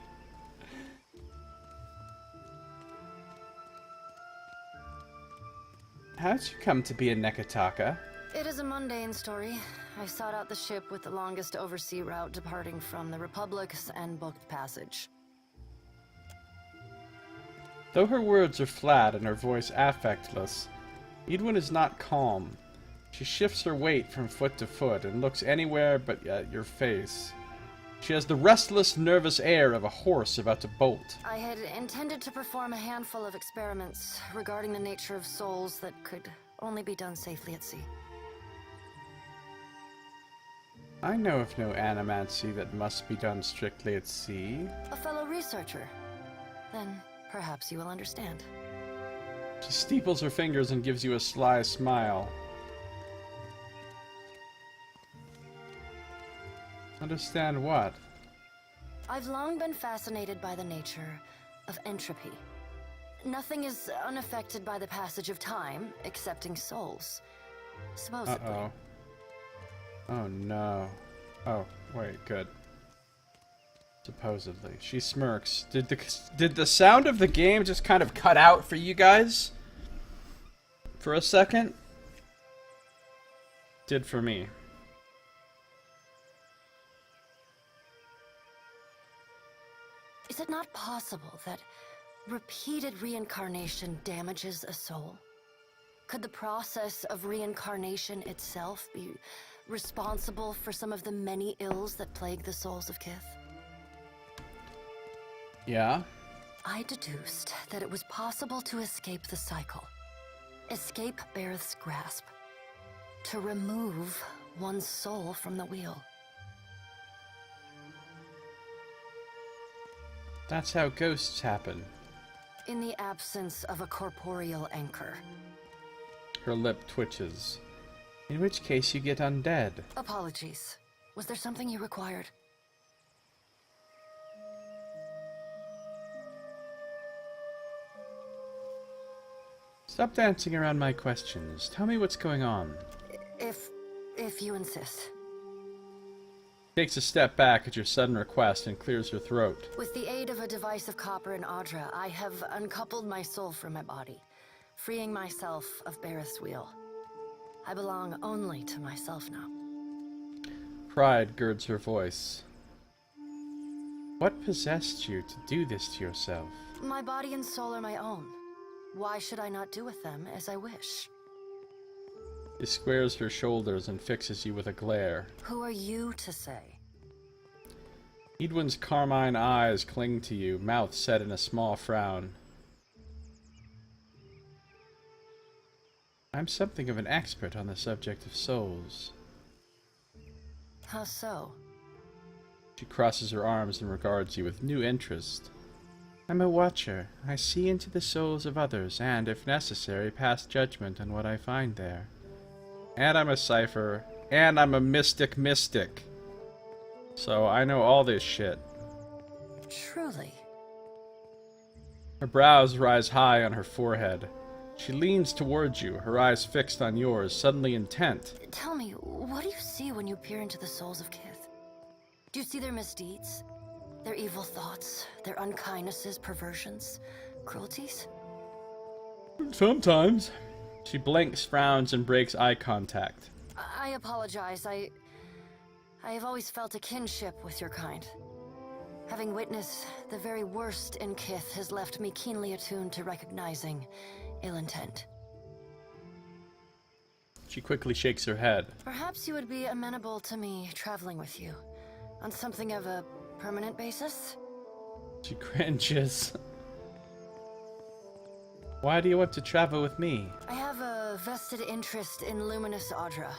How'd you come to be a Nekataka? It is a mundane story. I sought out the ship with the longest oversea route departing from the Republics and booked passage. Though her words are flat and her voice affectless, Edwin is not calm. She shifts her weight from foot to foot and looks anywhere but at your face. She has the restless, nervous air of a horse about to bolt. I had intended to perform a handful of experiments regarding the nature of souls that could only be done safely at sea. I know of no animancy that must be done strictly at sea. A fellow researcher. Then perhaps you will understand. She steeples her fingers and gives you a sly smile. Understand what? I've long been fascinated by the nature of entropy. Nothing is unaffected by the passage of time, excepting souls. Supposedly. Uh-oh. Oh no. Oh, wait, good. Supposedly. She smirks. Did the sound of the game just kind of cut out for you guys? For a second? Did for me. Is it not possible that repeated reincarnation damages a soul? Could the process of reincarnation itself be responsible for some of the many ills that plague the souls of Kith? Yeah? I deduced that it was possible to escape the cycle. Escape Bareth's grasp. To remove one's soul from the wheel. That's how ghosts happen. In the absence of a corporeal anchor. Her lip twitches. In which case you get undead. Apologies. Was there something you required? Stop dancing around my questions. Tell me what's going on. If you insist. Takes a step back at your sudden request and clears her throat. With the aid of a device of copper and Audra, I have uncoupled my soul from my body, freeing myself of Bareth's wheel. I belong only to myself now. Pride girds her voice. What possessed you to do this to yourself? My body and soul are my own. Why should I not do with them as I wish? She squares her shoulders and fixes you with a glare. Who are you to say? Edwin's carmine eyes cling to you, mouth set in a small frown. I'm something of an expert on the subject of souls. How so? She crosses her arms and regards you with new interest. I'm a watcher. I see into the souls of others and, if necessary, pass judgment on what I find there. And I'm a cipher. And I'm a mystic. So I know all this shit. Truly. Her brows rise high on her forehead. She leans towards you, her eyes fixed on yours, suddenly intent. Tell me, what do you see when you peer into the souls of Kith? Do you see their misdeeds? Their evil thoughts? Their unkindnesses, perversions, cruelties? Sometimes. She blinks, frowns, and breaks eye contact. I apologize. I have always felt a kinship with your kind. Having witnessed the very worst in Kith has left me keenly attuned to recognizing ill intent. She quickly shakes her head. Perhaps you would be amenable to me traveling with you, on something of a permanent basis? She cringes. Why do you want to travel with me? I have a vested interest in Luminous Audra,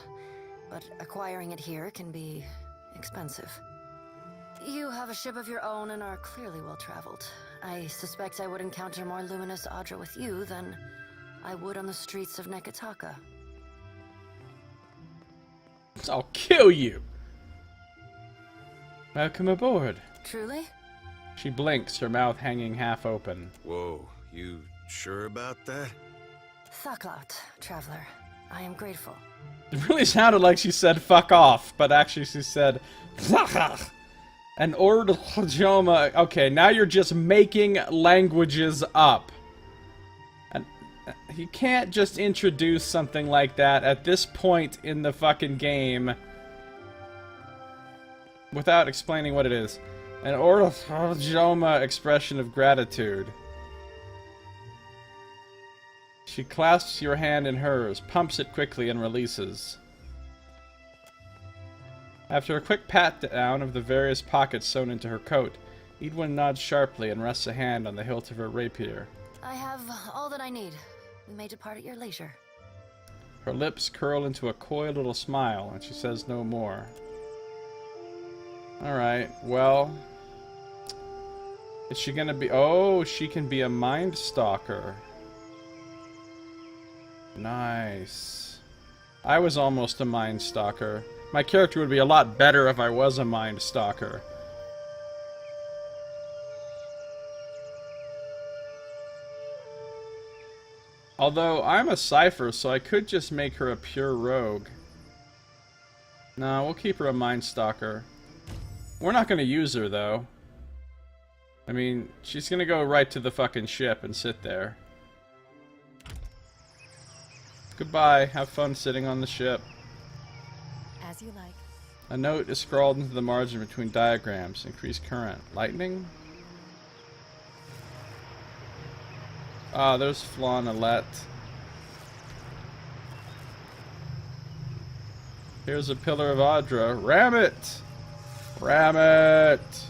but acquiring it here can be expensive. You have a ship of your own and are clearly well-traveled. I suspect I would encounter more Luminous Audra with you than I would on the streets of Nekataka. I'll kill you! Welcome aboard. Truly? She blinks, her mouth hanging half open. Whoa, you sure about that? Thaklat, traveler. I am grateful. It really sounded like she said fuck off, but actually she said Thaklat. And Ordjoma. Okay, now you're just making languages up. And you can't just introduce something like that at this point in the fucking game without explaining what it is. An Ordjoma expression of gratitude. She clasps your hand in hers, pumps it quickly, and releases. After a quick pat-down of the various pockets sewn into her coat, Edwin nods sharply and rests a hand on the hilt of her rapier. I have all that I need. We may depart at your leisure. Her lips curl into a coy little smile, and she says no more. Alright, well... Is she gonna be... Oh, she can be a mind stalker. Nice. I was almost a mind stalker. My character would be a lot better if I was a mind stalker. Although, I'm a Cipher, so I could just make her a pure rogue. No, we'll keep her a mind stalker. We're not gonna use her, though. I mean, she's gonna go right to the fucking ship and sit there. Goodbye. Have fun sitting on the ship. As you like. A note is scrawled into the margin between diagrams. Increase current. Lightning? Ah, there's Flaunalette. Here's a pillar of Audra. Ram it! Ram it!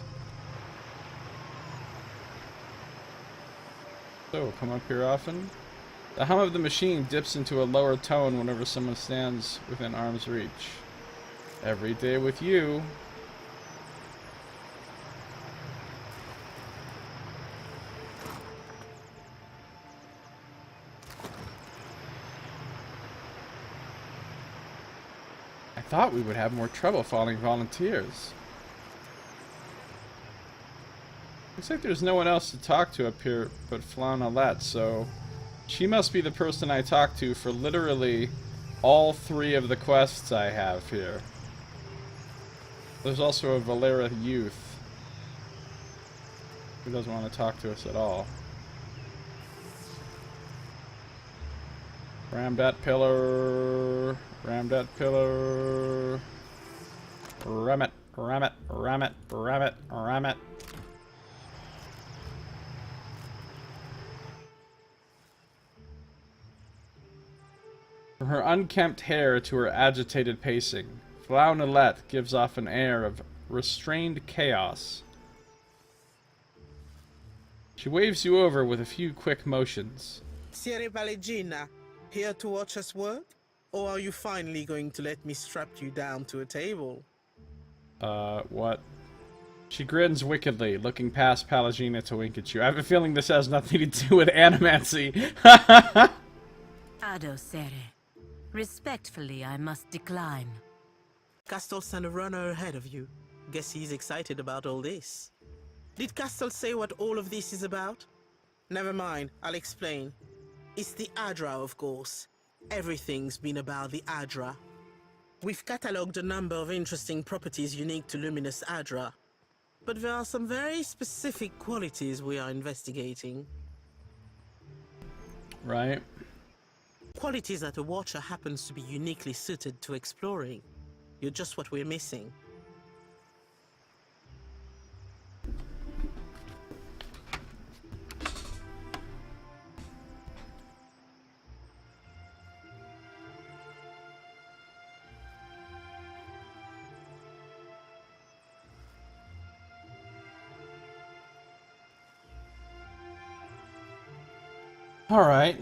So, come up here often? The hum of the machine dips into a lower tone whenever someone stands within arm's reach. Every day with you. I thought we would have more trouble finding volunteers. Looks like there's no one else to talk to up here but Flaunalette, so she must be the person I talk to for literally all 3 of the quests I have here. There's also a Valera youth who doesn't want to talk to us at all. Ram that pillar. Ram that pillar. Ram it, ram it, ram it, ram it, ram it. From her unkempt hair to her agitated pacing, Flaunalette gives off an air of restrained chaos. She waves you over with a few quick motions. Sierra Valegina, here to watch us work? Or are you finally going to let me strap you down to a table? What? She grins wickedly, looking past Palagina to wink at you. I have a feeling this has nothing to do with animancy. Ado Sere. Respectfully, I must decline. Castor sent a runner ahead of you. Guess he's excited about all this. Did Castle say what all of this is about? Never mind, I'll explain. It's the Adra, of course. Everything's been about the Adra. We've catalogued a number of interesting properties unique to Luminous Adra, but there are some very specific qualities we are investigating. Right. Qualities that a Watcher happens to be uniquely suited to exploring. You're just what we're missing. All right.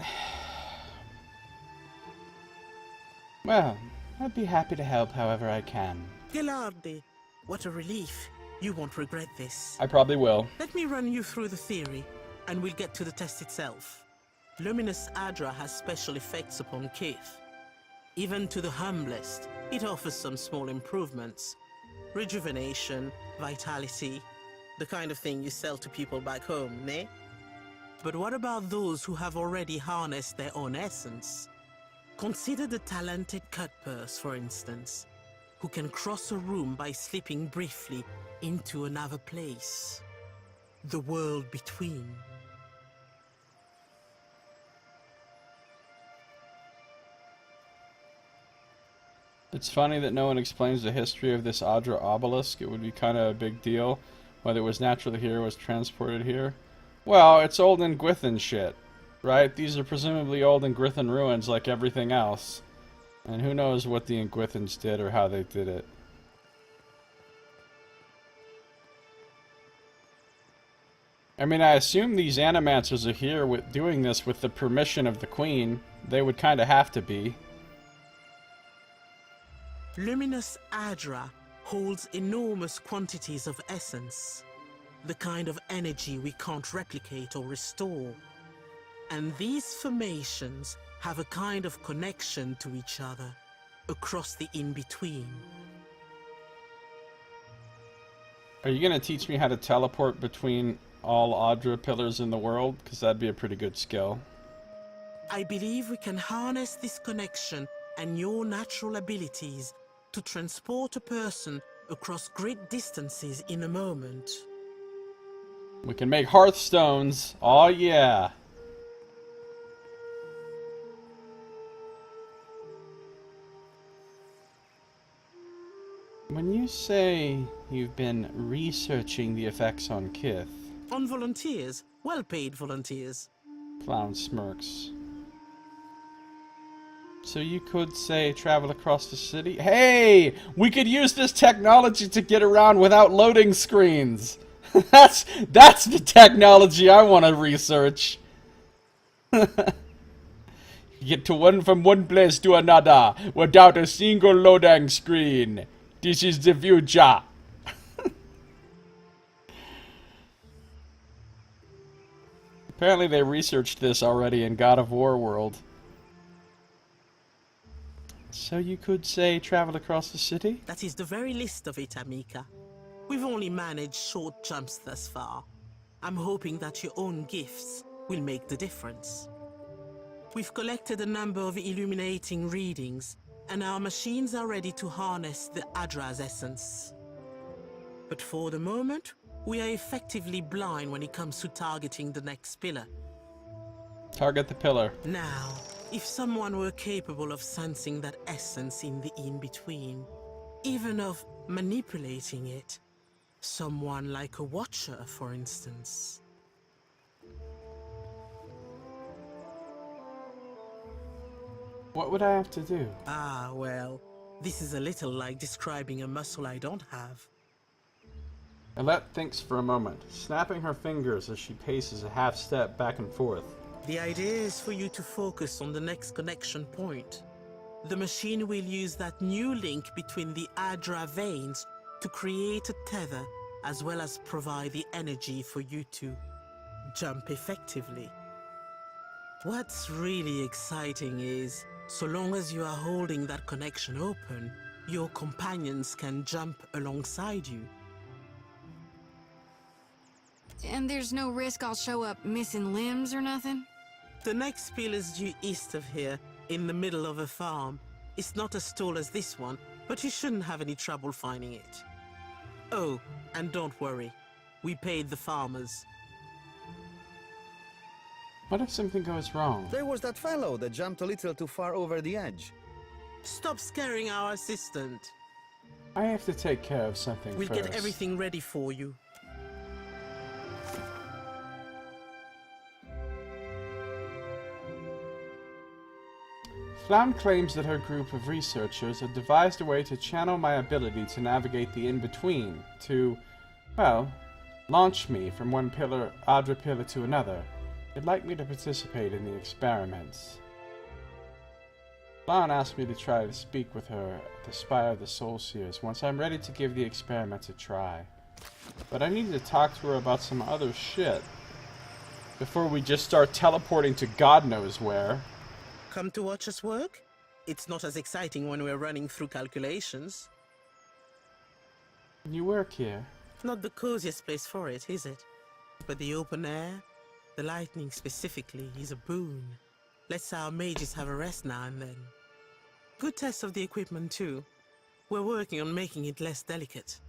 Well, I'd be happy to help however I can. Gilardi, what a relief. You won't regret this. I probably will. Let me run you through the theory, and we'll get to the test itself. Luminous Adra has special effects upon Kith. Even to the humblest, it offers some small improvements. Rejuvenation, vitality, the kind of thing you sell to people back home, ne? But what about those who have already harnessed their own essence? Consider the talented cut purse, for instance, who can cross a room by slipping briefly into another place. The world between. It's funny that no one explains the history of this Adra obelisk. It would be kind of a big deal, whether it was naturally here or was transported here. Well, it's old Ingwithan shit, right? These are presumably old Ingwithan ruins like everything else. And who knows what the Ingwithans did or how they did it. I mean, I assume these animancers are here doing this with the permission of the Queen. They would kind of have to be. Luminous Adra holds enormous quantities of essence. The kind of energy we can't replicate or restore. And these formations have a kind of connection to each other across the in-between. Are you going to teach me how to teleport between all Adra pillars in the world? Because that'd be a pretty good skill. I believe we can harness this connection and your natural abilities to transport a person across great distances in a moment. We can make hearthstones. Oh yeah. When you say you've been researching the effects on Kith... On volunteers. Well-paid volunteers. Clown smirks. So you could say travel across the city? Hey! We could use this technology to get around without loading screens! That's the technology I want to research. Get from one place to another without a single loading screen. This is the future. Apparently they researched this already in God of War world. So you could say travel across the city? That is the very least of it, Amica. We've only managed short jumps thus far. I'm hoping that your own gifts will make the difference. We've collected a number of illuminating readings, and our machines are ready to harness the Adra's essence. But for the moment, we are effectively blind when it comes to targeting the next pillar. Target the pillar. Now, if someone were capable of sensing that essence in the in-between, even of manipulating it, someone like a Watcher, for instance. What would I have to do? Ah, well, this is a little like describing a muscle I don't have. Alette thinks for a moment, snapping her fingers as she paces a half step back and forth. The idea is for you to focus on the next connection point. The machine will use that new link between the Adra veins to create a tether, as well as provide the energy for you to jump effectively. What's really exciting is, so long as you are holding that connection open, Your companions can jump alongside you. And there's no risk I'll show up missing limbs or nothing? The next spiel is due east of here, in the middle of a farm. It's not as tall as this one, but you shouldn't have any trouble finding it. Oh, and don't worry. We paid the farmers. What if something goes wrong? There was that fellow that jumped a little too far over the edge. Stop scaring our assistant. I have to take care of something We'll first. get everything ready for you. Flam claims that her group of researchers have devised a way to channel my ability to navigate the in-between, to, well, launch me from one Adra pillar to another. They'd like me to participate in the experiments. Flan asked me to try to speak with her at the Spire of the Soul Seers once I'm ready to give the experiments a try. But I need to talk to her about some other shit before we just start teleporting to God knows where. Come to watch us work? It's not as exciting when we're running through calculations. You work here? Not the coziest place for it, is it? But the open air, the lightning specifically, is a boon. Lets our mages have a rest now and then. Good test of the equipment too. We're working on making it less delicate.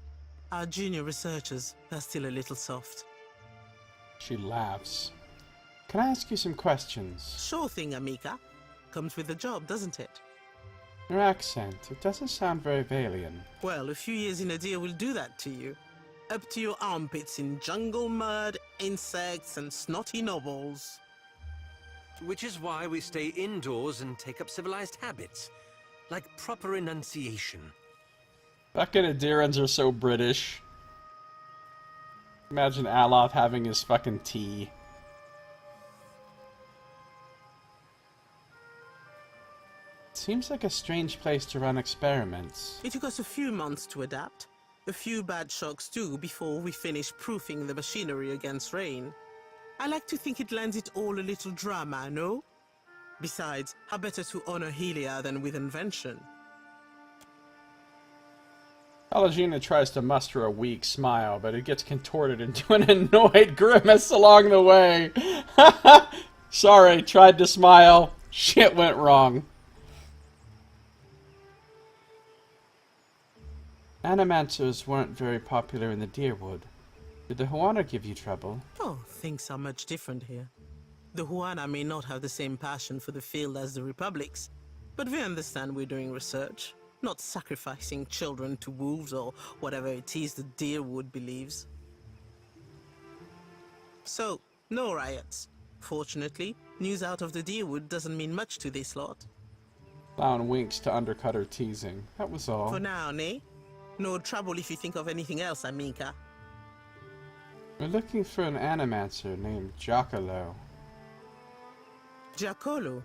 Our junior researchers are still a little soft. She laughs. Can I ask you some questions? Sure thing, Amica. Comes with the job, doesn't it? Your accent, it doesn't sound very Valian. Well, a few years in a deer will do that to you. Up to your armpits in jungle mud, insects, and snotty nobles. Which is why we stay indoors and take up civilized habits. Like proper enunciation. Fucking Adirans are so British. Imagine Aloth having his fucking tea. Seems like a strange place to run experiments. It took us a few months to adapt. A few bad shocks too before we finished proofing the machinery against rain. I like to think it lends it all a little drama, no? Besides, how better to honor Helia than with invention? Alagina tries to muster a weak smile, but it gets contorted into an annoyed grimace along the way. Sorry, tried to smile. Shit went wrong. Animancers weren't very popular in the Deerwood. Did the Huana give you trouble? Oh, things are much different here. The Huana may not have the same passion for the field as the Republics, but we understand we're doing research, not sacrificing children to wolves or whatever it is the Deerwood believes. So, no riots. Fortunately, news out of the Deerwood doesn't mean much to this lot. Clown winks to undercut her teasing. That was all. For now, nay? No trouble if you think of anything else, Amica. We're looking for an animancer named Giacomo. Giacomo?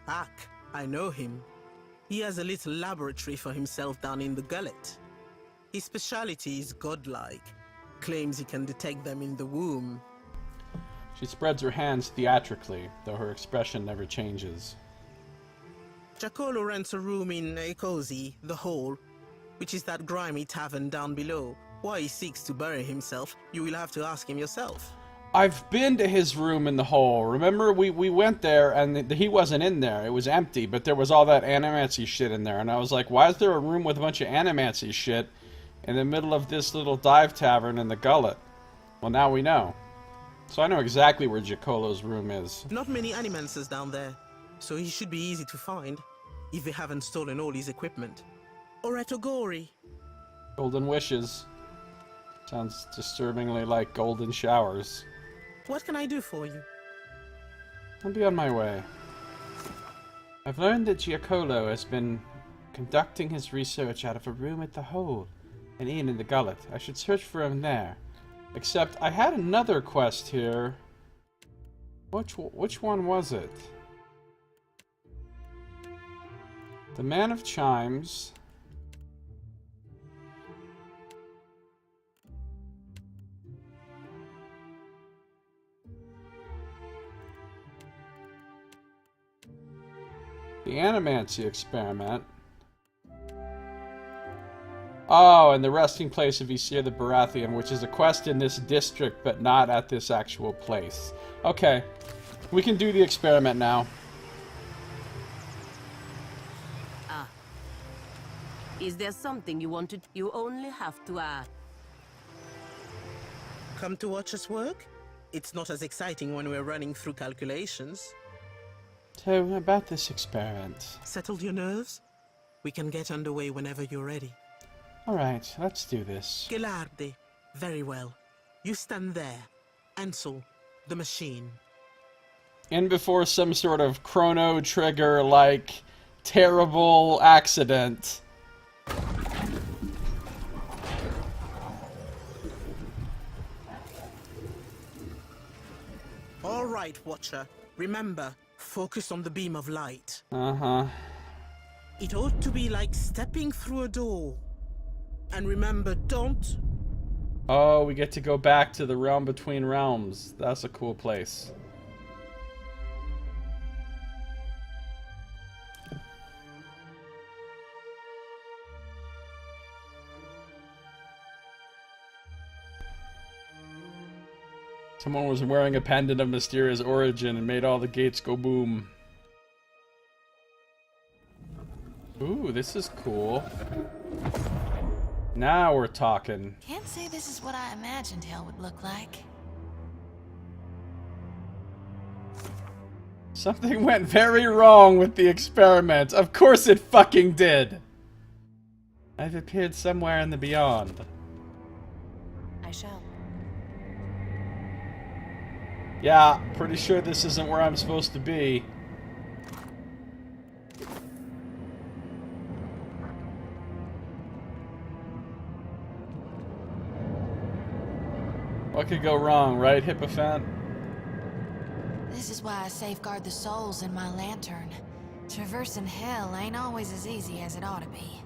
Ak, I know him. He has a little laboratory for himself down in the gullet. His specialty is godlike. Claims he can detect them in the womb. She spreads her hands theatrically, though her expression never changes. Giacomo rents a room in Eothas, the Hole, which is that grimy tavern down below. Why he seeks to bury himself, you will have to ask him yourself. I've been to his room in the hole. Remember, we went there, and he wasn't in there. It was empty, but there was all that animancy shit in there. And I was like, why is there a room with a bunch of animancy shit in the middle of this little dive tavern in the gullet? Well, now we know. So I know exactly where Giacolo's room is. Not many animancers down there, so he should be easy to find, if they haven't stolen all his equipment. Or at Ogori. Golden wishes. Sounds disturbingly like golden showers. What can I do for you? I'll be on my way. I've learned that Giacomo has been conducting his research out of a room at the Hole, an inn in the Gullet. I should search for him there. Except, I had another quest here. Which one was it? The Man of Chimes. The Animancy Experiment. Oh, and the resting place of Aesir the Baratheon, which is a quest in this district, but not at this actual place. Okay. We can do the experiment now. Ah. Is there something you wanted? You only have to ask. Come to watch us work? It's not as exciting when we're running through calculations. So, about this experiment. Settled your nerves? We can get underway whenever you're ready. Alright, let's do this. Gelarde. Very well. You stand there. Ansel, the machine. In before some sort of chrono trigger, like, terrible accident. All right, Watcher. Remember, focus on the beam of light. Uh-huh. It ought to be like stepping through a door. And remember, don't... Oh, we get to go back to the realm between realms. That's a cool place. Someone was wearing a pendant of mysterious origin and made all the gates go boom. Ooh, this is cool. Now we're talking. Can't say this is what I imagined hell would look like. Something went very wrong with the experiment. Of course it fucking did. I've appeared somewhere in the beyond. I shall. Yeah, pretty sure this isn't where I'm supposed to be. What could go wrong, right, Hierophant? This is why I safeguard the souls in my lantern. Traversing hell ain't always as easy as it ought to be.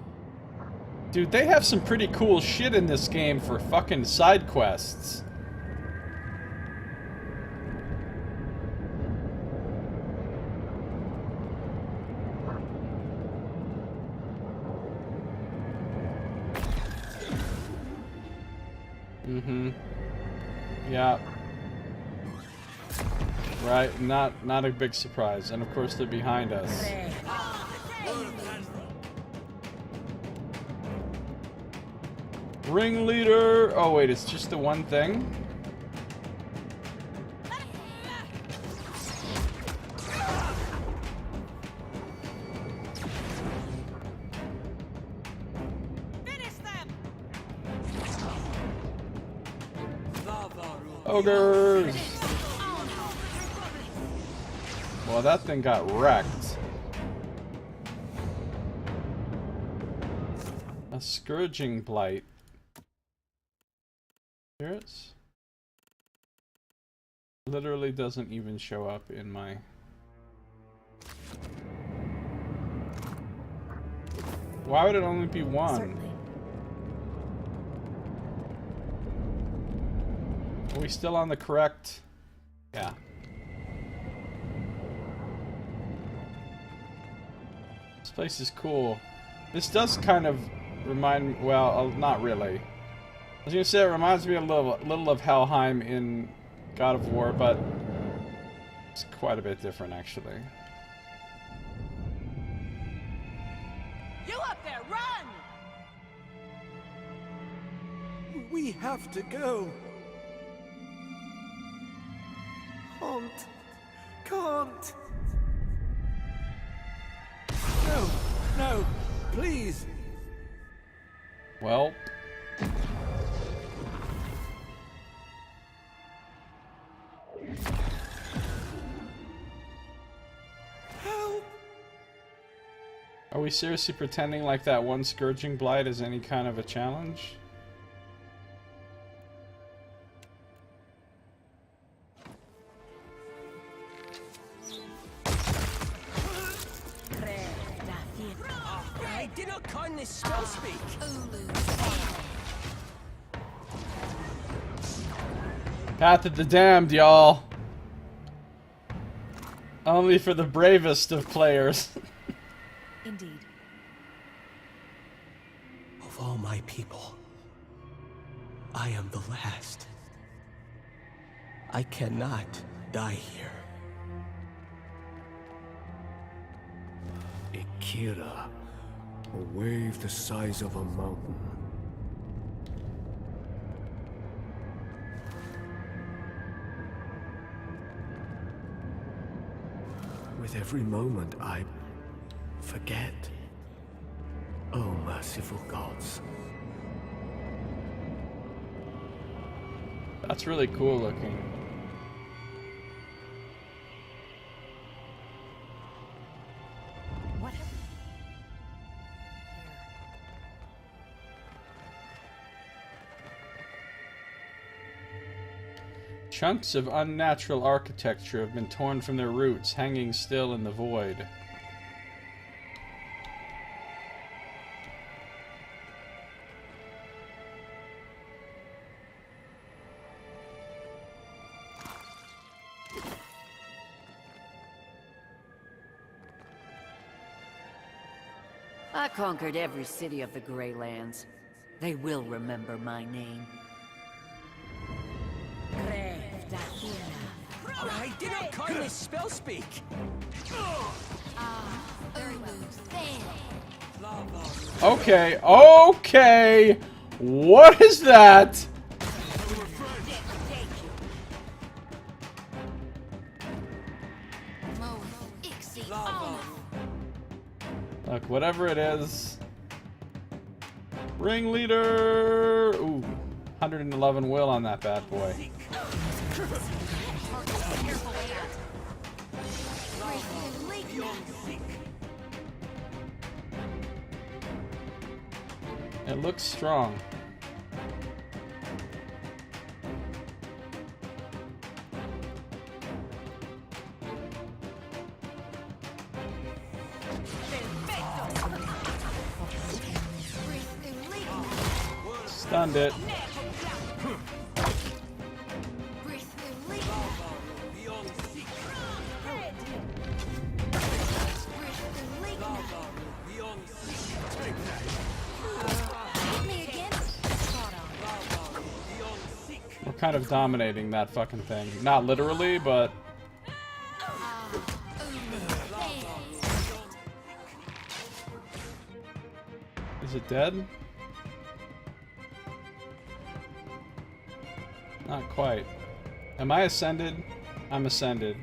Dude, they have some pretty cool shit in this game for fucking side quests. Mm-hmm. Yeah. Right, not a big surprise. And of course they're behind us. Ringleader! Oh wait, it's just the one thing? Ogres! Well, that thing got wrecked. A scourging blight. Spirits? Literally doesn't even show up in my... Why would it only be one? Certainly. Are we still on the correct... Yeah. This place is cool. This does kind of remind... Well, not really. I was gonna say it reminds me a little of Helheim in God of War, but it's quite a bit different, actually. You up there, run! We have to go. Can't. No, no, please. Well. Help. Are we seriously pretending like that one Scourging Blight is any kind of a challenge? I did not kindness spell speak. Path of the Damned, y'all. Only for the bravest of players. Indeed. Of all my people. I am the last. I cannot die here. Ikira, a wave the size of a mountain. With every moment I forget. Oh, merciful gods. That's really cool looking. What? Chunks of unnatural architecture have been torn from their roots, hanging still in the void. I conquered every city of the Greylands. They will remember my name. I did not kindly spell speak. Okay, okay! What is that? Look, whatever it is. Ringleader! Ooh, 111 will on that bad boy. It looks strong. Stunned it. We're kind of dominating that fucking thing. Not literally, but... Is it dead? Not quite. Am I ascended? I'm ascended.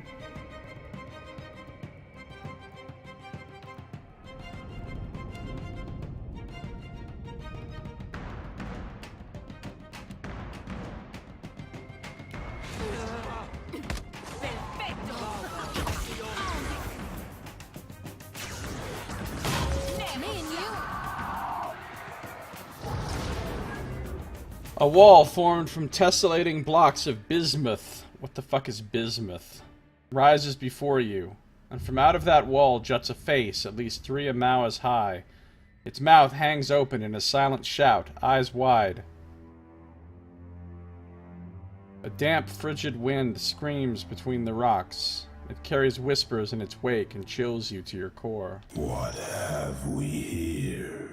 A wall formed from tessellating blocks of bismuth. What the fuck is bismuth? Rises before you, and from out of that wall juts a face at least 3 amauas high. Its mouth hangs open in a silent shout, eyes wide. A damp, frigid wind screams between the rocks. It carries whispers in its wake and chills you to your core. What have we here?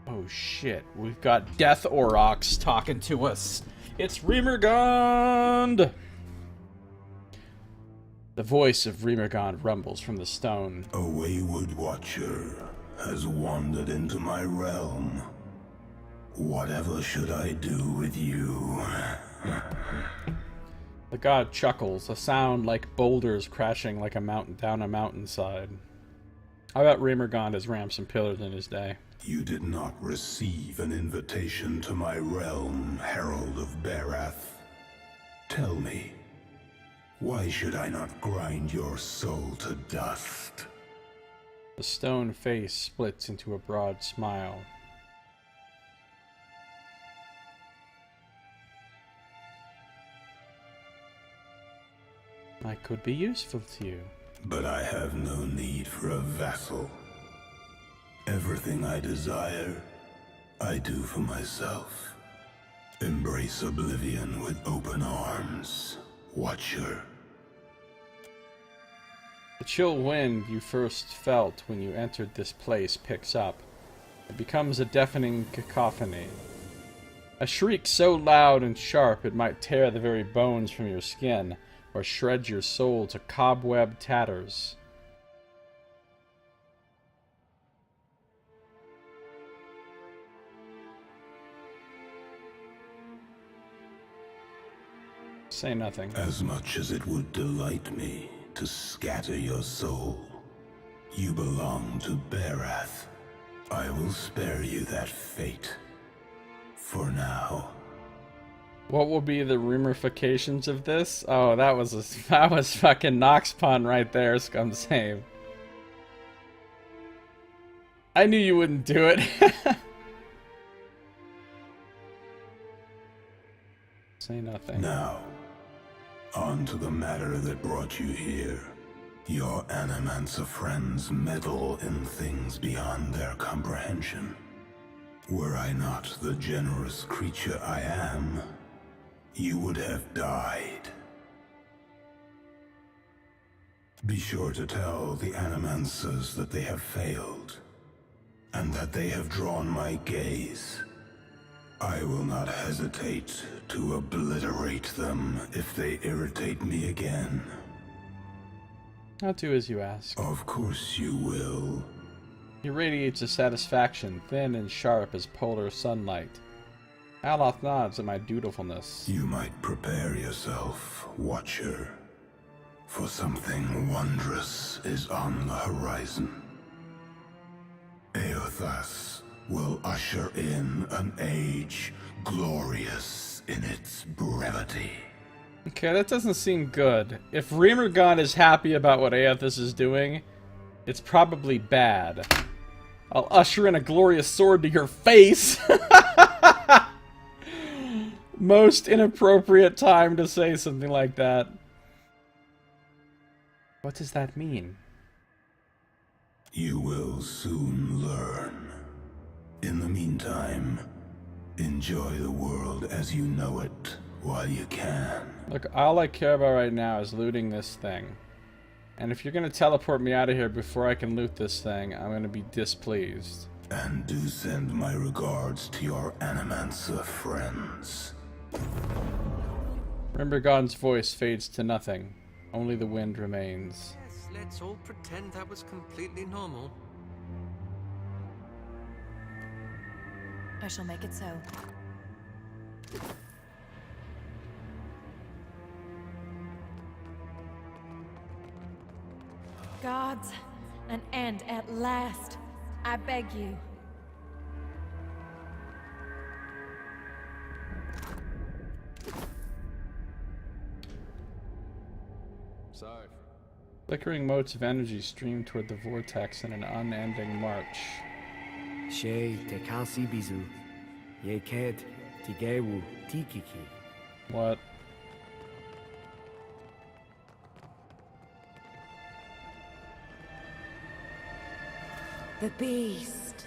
Oh shit, we've got Death Aurochs talking to us. It's Remergond! The voice of Remergond rumbles from the stone. A wayward watcher has wandered into my realm. Whatever should I do with you? The god chuckles, a sound like boulders crashing like a mountain down a mountainside. I bet Remergond has rammed some pillars in his day. You did not receive an invitation to my realm, Herald of Barath. Tell me, why should I not grind your soul to dust? The stone face splits into a broad smile. I could be useful to you. But I have no need for a vassal. Everything I desire, I do for myself. Embrace oblivion with open arms, Watcher. The chill wind you first felt when you entered this place picks up. It becomes a deafening cacophony. A shriek so loud and sharp it might tear the very bones from your skin, or shred your soul to cobweb tatters. Say nothing. As much as it would delight me to scatter your soul, you belong to Barath. I will spare you that fate. For now. What will be the ramifications of this? Oh, that was fucking Nox pun right there, Scum Save. I knew you wouldn't do it. Say nothing. Now, on to the matter that brought you here. Your Animancer friends meddle in things beyond their comprehension. Were I not the generous creature I am, you would have died. Be sure to tell the Animancers that they have failed, and that they have drawn my gaze. I will not hesitate to obliterate them if they irritate me again. I'll do as you ask. Of course you will. He radiates a satisfaction, thin and sharp as polar sunlight. Aloth nods at my dutifulness. You might prepare yourself, Watcher, for something wondrous is on the horizon. Eothas will usher in an age glorious in its brevity. Okay, that doesn't seem good. If Remergon is happy about what Eothas is doing, it's probably bad. I'll usher in a glorious sword to your face! Most inappropriate time to say something like that. What does that mean? You will soon learn. In the meantime, enjoy the world as you know it while you can. Look, all I care about right now is looting this thing. And if you're gonna teleport me out of here before I can loot this thing, I'm gonna be displeased. And do send my regards to your Animancer friends. Rimbergon's voice fades to nothing. Only the wind remains. Yes, let's all pretend that was completely normal. I shall make it so. Gods, an end at last. I beg you. Sorry. Flickering motes of energy stream toward the vortex in an unending march. She te kalsi bizu. Ye ked tigewu tikiki. What? The beast.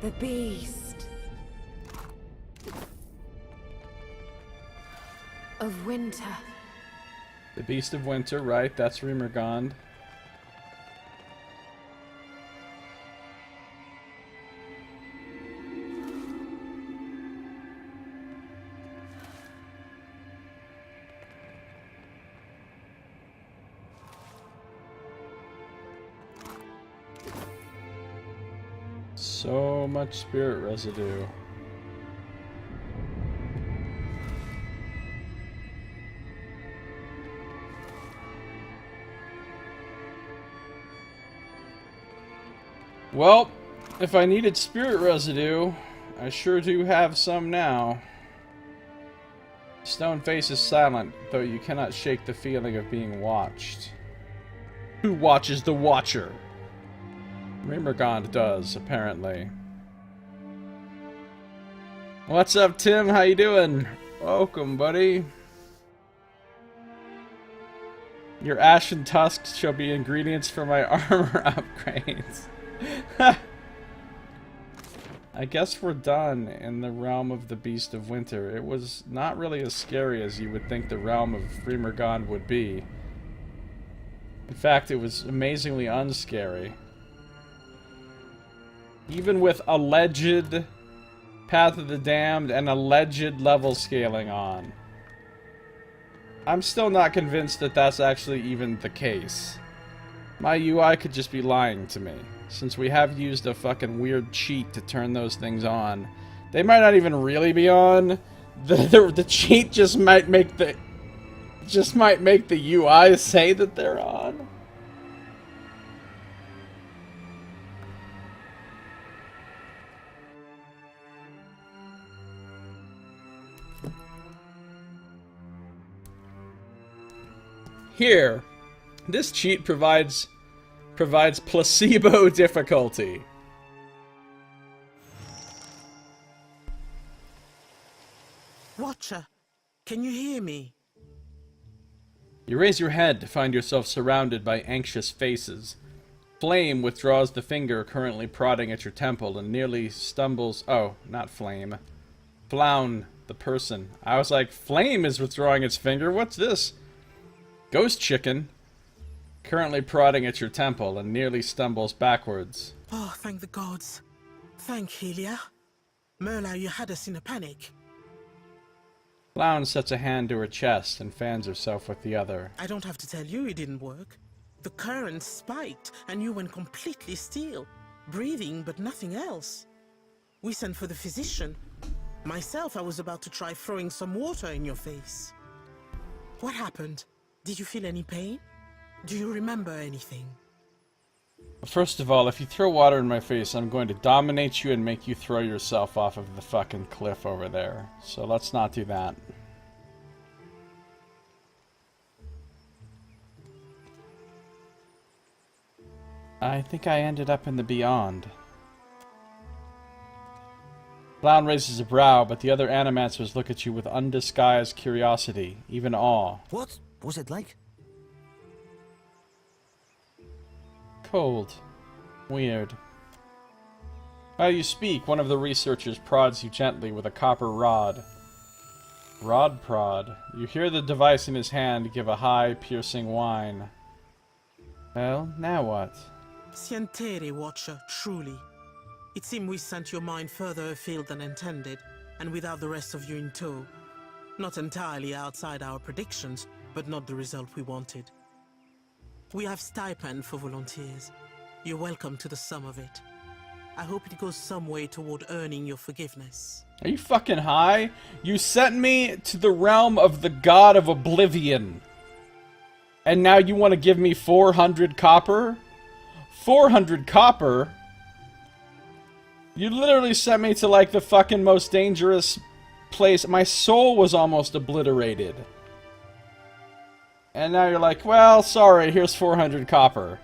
The beast of winter. The beast of winter, right? That's Remergond. So much spirit residue. Well, if I needed spirit residue, I sure do have some now. Stone face is silent, though you cannot shake the feeling of being watched. Who watches the Watcher? Remergond does, apparently. What's up, Tim? How you doing? Welcome, buddy. Your ashen tusks shall be ingredients for my armor upgrades. I guess we're done in the realm of the Beast of Winter. It was not really as scary as you would think the realm of Fremergond would be. In fact, it was amazingly unscary. Even with alleged Path of the Damned and alleged level scaling on. I'm still not convinced that that's actually even the case. My UI could just be lying to me, since we have used a fucking weird cheat to turn those things on. They might not even really be on. The cheat just might make the UI say that they're on. Here, this cheat provides placebo difficulty. Watcher, can you hear me? You raise your head to find yourself surrounded by anxious faces. Flame withdraws the finger currently prodding at your temple and nearly stumbles... Oh, not Flame. Flown, the person. I was like, Flame is withdrawing its finger? What's this? Ghost Chicken, currently prodding at your temple and nearly stumbles backwards. Oh, thank the gods. Thank Helia. Merla, you had us in a panic. Clown sets a hand to her chest and fans herself with the other. I don't have to tell you it didn't work. The current spiked and you went completely still. Breathing, but nothing else. We sent for the physician. Myself, I was about to try throwing some water in your face. What happened? Did you feel any pain? Do you remember anything? First of all, if you throw water in my face, I'm going to dominate you and make you throw yourself off of the fucking cliff over there. So let's not do that. I think I ended up in the beyond. Clown raises a brow, but the other animancers look at you with undisguised curiosity, even awe. What was it like? Cold. Weird. While you speak, one of the researchers prods you gently with a copper rod. Rod prod. You hear the device in his hand give a high, piercing whine. Well, now what? Sientere, Watcher, truly. It seemed we sent your mind further afield than intended, and without the rest of you in tow. Not entirely outside our predictions, but not the result we wanted. We have stipend for volunteers. You're welcome to the sum of it. I hope it goes some way toward earning your forgiveness. Are you fucking high? You sent me to the realm of the god of oblivion. And now you want to give me 400 copper? 400 copper? You literally sent me to like the fucking most dangerous place. My soul was almost obliterated. And now you're like, well, sorry, here's 400 copper.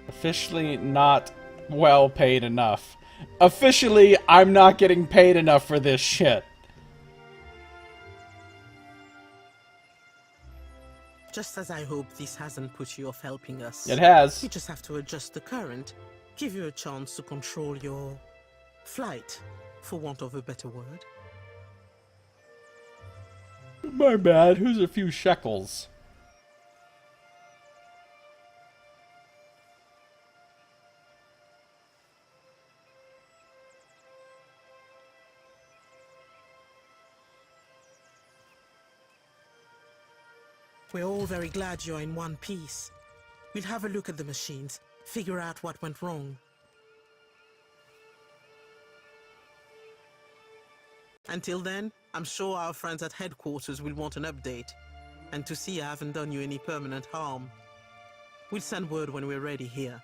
Officially not well paid enough. Officially, I'm not getting paid enough for this shit. Just as I hope this hasn't put you off helping us. It has. You just have to adjust the current, give you a chance to control your flight, for want of a better word. My bad, here's a few shekels. We're all very glad you're in one piece. We'll have a look at the machines, figure out what went wrong. Until then, I'm sure our friends at headquarters will want an update, and to see I haven't done you any permanent harm. We'll send word when we're ready here.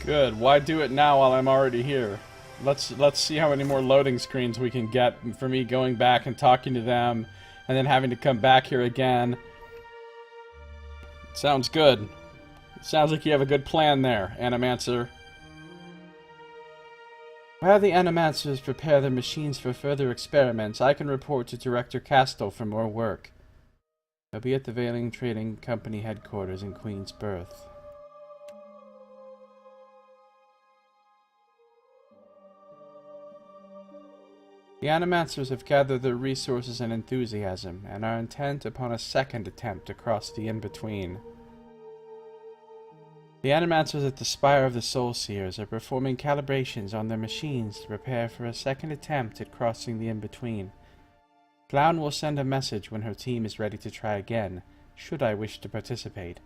Good. Why do it now while I'm already here? Let's see how many more loading screens we can get for me going back and talking to them, and then having to come back here again. Sounds good. Sounds like you have a good plan there, Animancer. While the Animancers prepare their machines for further experiments, I can report to Director Castle for more work. I'll be at the Veiling Trading Company headquarters in Queen's Birth. The Animancers have gathered their resources and enthusiasm, and are intent upon a second attempt to cross the in-between. The Animancers at the Spire of the Soul Seers are performing calibrations on their machines to prepare for a second attempt at crossing the in-between. Clown will send a message when her team is ready to try again, should I wish to participate.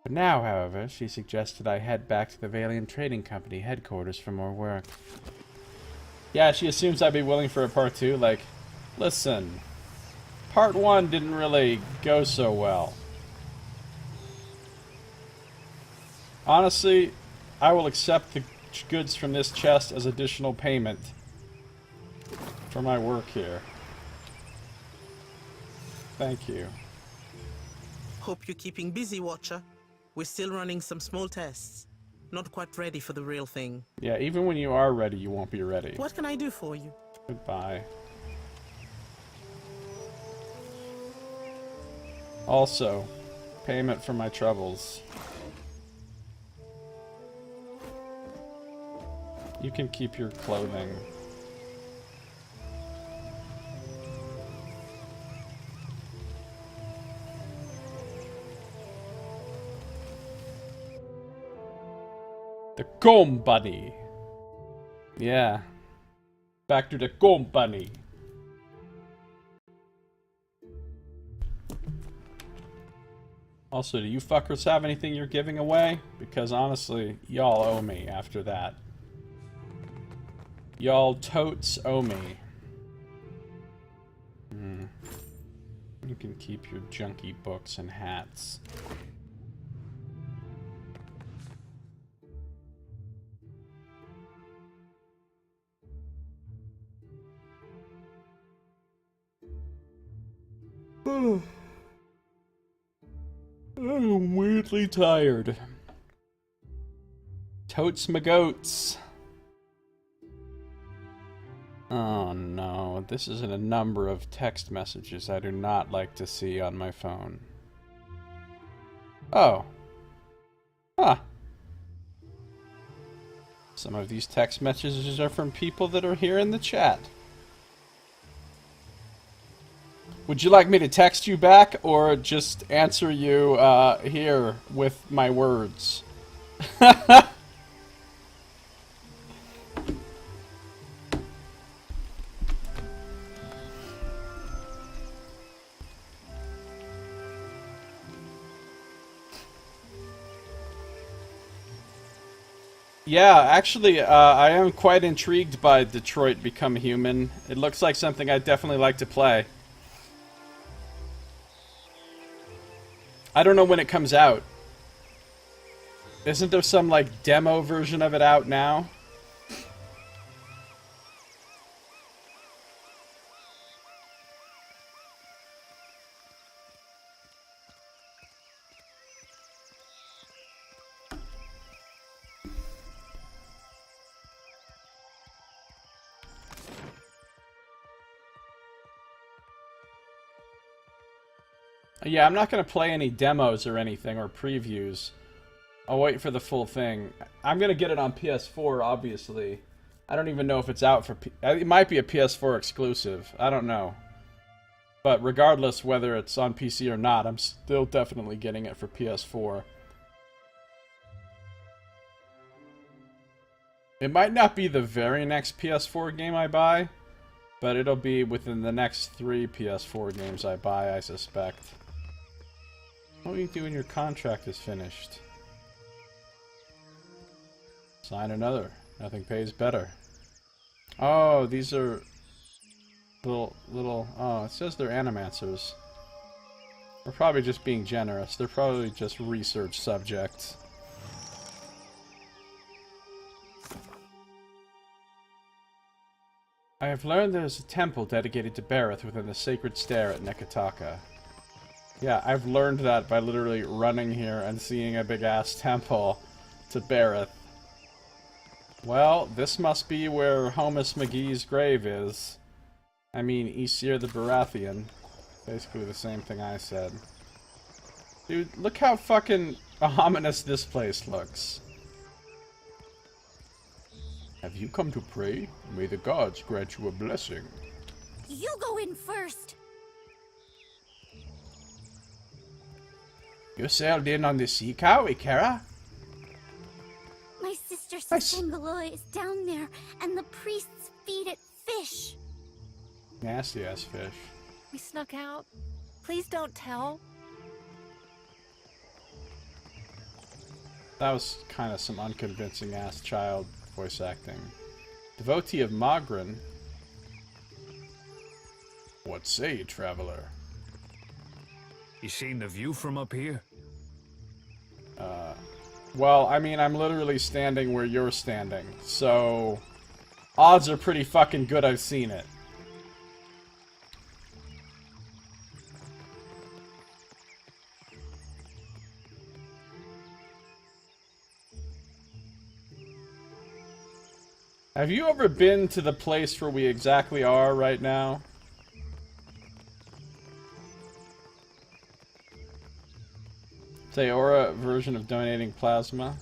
For now, however, she suggested I head back to the Valiant Trading Company headquarters for more work. Yeah, she assumes I'd be willing for a part 2, like, listen, part 1 didn't really go so well. Honestly, I will accept the goods from this chest as additional payment for my work here. Thank you. Hope you're keeping busy, Watcher. We're still running some small tests. Not quite ready for the real thing. Yeah, even when you are ready, you won't be ready. What can I do for you? Goodbye. Also, payment for my troubles. You can keep your clothing. The company. Yeah. Back to the company. Also, do you fuckers have anything you're giving away? Because honestly, y'all owe me after that. Y'all totes owe me. You can keep your junky books and hats. I'm weirdly tired. Totes my goats. Oh no, this is in a number of text messages I do not like to see on my phone. Oh. Huh. Some of these text messages are from people that are here in the chat. Would you like me to text you back, or just answer you here with my words? Yeah, actually, I am quite intrigued by Detroit Become Human. It looks like something I'd definitely like to play. I don't know when it comes out. Isn't there some, like, demo version of it out now? Yeah, I'm not going to play any demos or anything, or previews. I'll wait for the full thing. I'm going to get it on PS4, obviously. I don't even know if it's out for... It might be a PS4 exclusive. I don't know. But regardless whether it's on PC or not, I'm still definitely getting it for PS4. It might not be the very next PS4 game I buy, but it'll be within the next 3 PS4 games I buy, I suspect. What will you do when your contract is finished? Sign another. Nothing pays better. Oh, these are little... Oh, it says they're animancers. We're probably just being generous. They're probably just research subjects. I have learned there is a temple dedicated to Bareth within the sacred stair at Nekataka. Yeah, I've learned that by literally running here and seeing a big-ass temple to Bareth. Well, this must be where Homus McGee's grave is. I mean, Aesir the Baratheon. Basically the same thing I said. Dude, look how fucking ominous this place looks. Have you come to pray? May the gods grant you a blessing. You go in first. You sailed in on the sea cow, Ikara? My sister Sasangaloy is down there, and the priests feed it fish. Nasty ass fish. We snuck out. Please don't tell. That was kind of some unconvincing ass child voice acting. Devotee of Magrin. What say you, traveler? You seen the view from up here? Well, I mean, I'm literally standing where you're standing, so odds are pretty fucking good I've seen it. Have you ever been to the place where we exactly are right now? Theora version of donating plasma.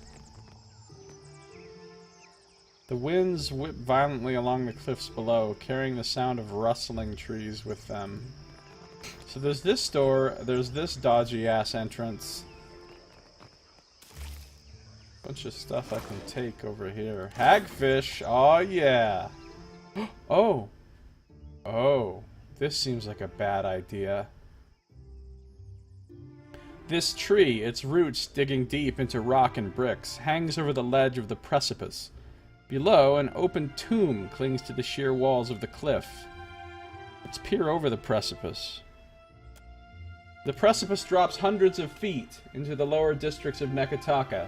The winds whip violently along the cliffs below, carrying the sound of rustling trees with them. So there's this door, there's this dodgy ass entrance. Bunch of stuff I can take over here. Hagfish, oh yeah. Oh. Oh, this seems like a bad idea. This tree, its roots digging deep into rock and bricks, hangs over the ledge of the precipice. Below, an open tomb clings to the sheer walls of the cliff. Let's peer over the precipice. The precipice drops hundreds of feet into the lower districts of Nekataka.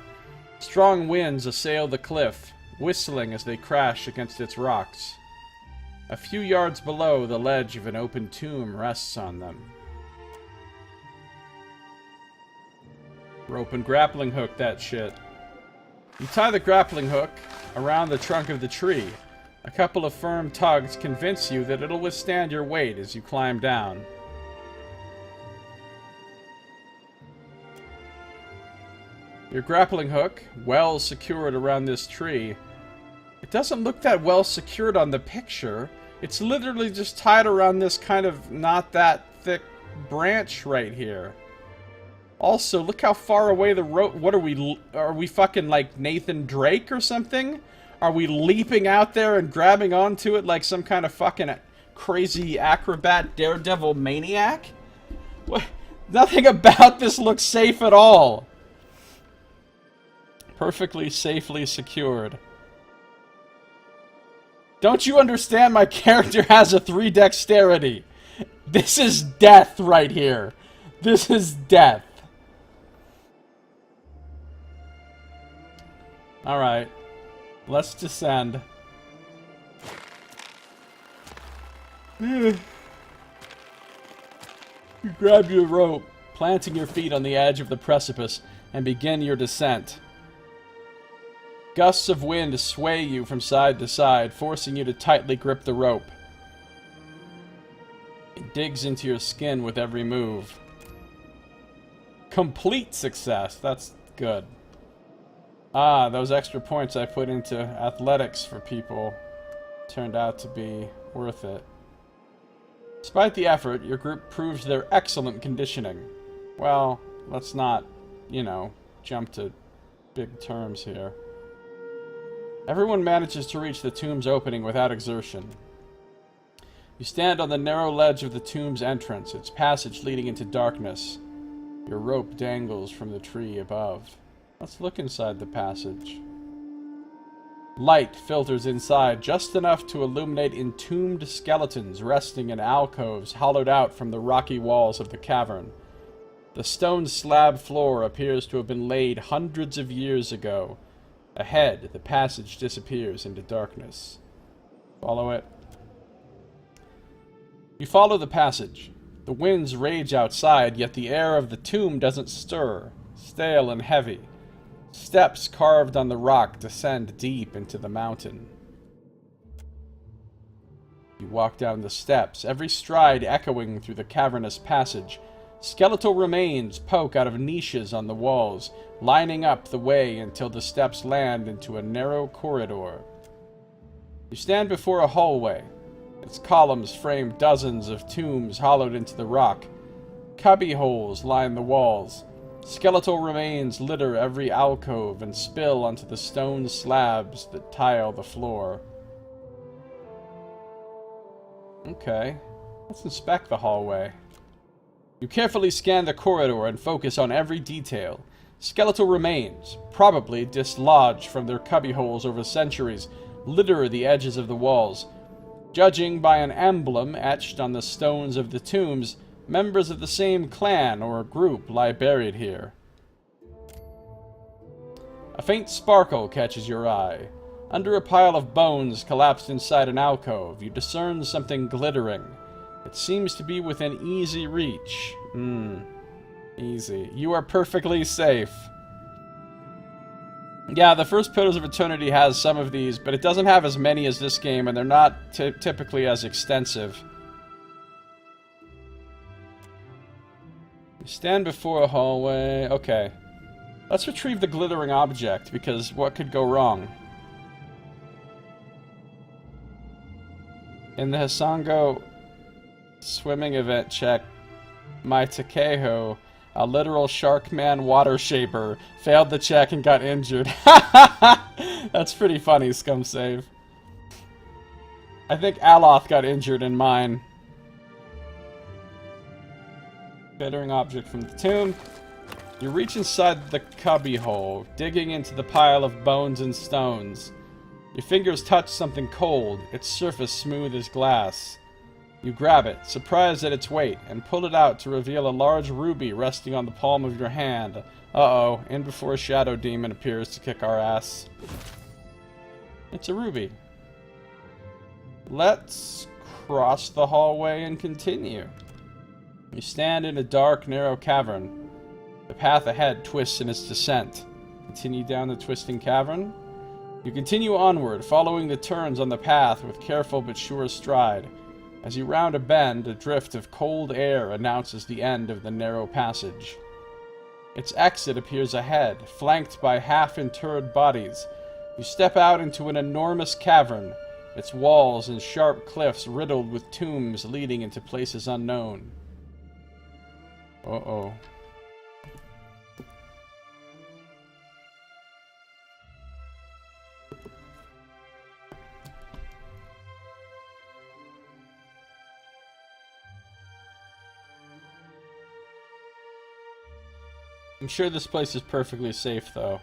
Strong winds assail the cliff, whistling as they crash against its rocks. A few yards below, the ledge of an open tomb rests on them. Rope and grappling hook that shit. You tie the grappling hook around the trunk of the tree. A couple of firm tugs convince you that it'll withstand your weight as you climb down. Your grappling hook, well secured around this tree. It doesn't look that well secured on the picture. It's literally just tied around this kind of not that thick branch right here. Also, look how far away the rope... What are we fucking like Nathan Drake or something? Are we leaping out there and grabbing onto it like some kind of fucking crazy acrobat daredevil maniac? What? Nothing about this looks safe at all. Perfectly safely secured. Don't you understand my character has a 3 dexterity? This is death right here. This is death. Alright. Let's descend. You grab your rope, planting your feet on the edge of the precipice, and begin your descent. Gusts of wind sway you from side to side, forcing you to tightly grip the rope. It digs into your skin with every move. Complete success. That's good. Ah, those extra points I put into athletics for people turned out to be worth it. Despite the effort, your group proves their excellent conditioning. Well, let's not, you know, jump to big terms here. Everyone manages to reach the tomb's opening without exertion. You stand on the narrow ledge of the tomb's entrance, its passage leading into darkness. Your rope dangles from the tree above. Let's look inside the passage. Light filters inside just enough to illuminate entombed skeletons resting in alcoves hollowed out from the rocky walls of the cavern. The stone slab floor appears to have been laid hundreds of years ago. Ahead, the passage disappears into darkness. Follow it. You follow the passage. The winds rage outside, yet the air of the tomb doesn't stir, stale and heavy. Steps carved on the rock descend deep into the mountain. You walk down the steps, every stride echoing through the cavernous passage. Skeletal remains poke out of niches on the walls, lining up the way until the steps land into a narrow corridor. You stand before a hallway. Its columns frame dozens of tombs hollowed into the rock. Cubby holes line the walls. Skeletal remains litter every alcove and spill onto the stone slabs that tile the floor. Okay, let's inspect the hallway. You carefully scan the corridor and focus on every detail. Skeletal remains, probably dislodged from their cubbyholes over centuries, litter the edges of the walls. Judging by an emblem etched on the stones of the tombs, members of the same clan or group lie buried here. A faint sparkle catches your eye. Under a pile of bones collapsed inside an alcove, you discern something glittering. It seems to be within easy reach. Easy. You are perfectly safe. Yeah, the first Pillars of Eternity has some of these, but it doesn't have as many as this game, and they're not typically as extensive. You stand before a hallway. Okay. Let's retrieve the glittering object, because what could go wrong? In the Hisango swimming event check, my Takeho, a literal Sharkman water shaper, failed the check and got injured. That's pretty funny, scum save. I think Aloth got injured in mine. Glittering object from the tomb. You reach inside the cubby hole, digging into the pile of bones and stones. Your fingers touch something cold, its surface smooth as glass. You grab it, surprised at its weight, and pull it out to reveal a large ruby resting on the palm of your hand. Uh-oh, in before a shadow demon appears to kick our ass. It's a ruby. Let's cross the hallway and continue. You stand in a dark, narrow cavern. The path ahead twists in its descent. Continue down the twisting cavern. You continue onward, following the turns on the path with careful but sure stride. As you round a bend, a drift of cold air announces the end of the narrow passage. Its exit appears ahead, flanked by half-interred bodies. You step out into an enormous cavern, its walls and sharp cliffs riddled with tombs leading into places unknown. Uh-oh. I'm sure this place is perfectly safe, though.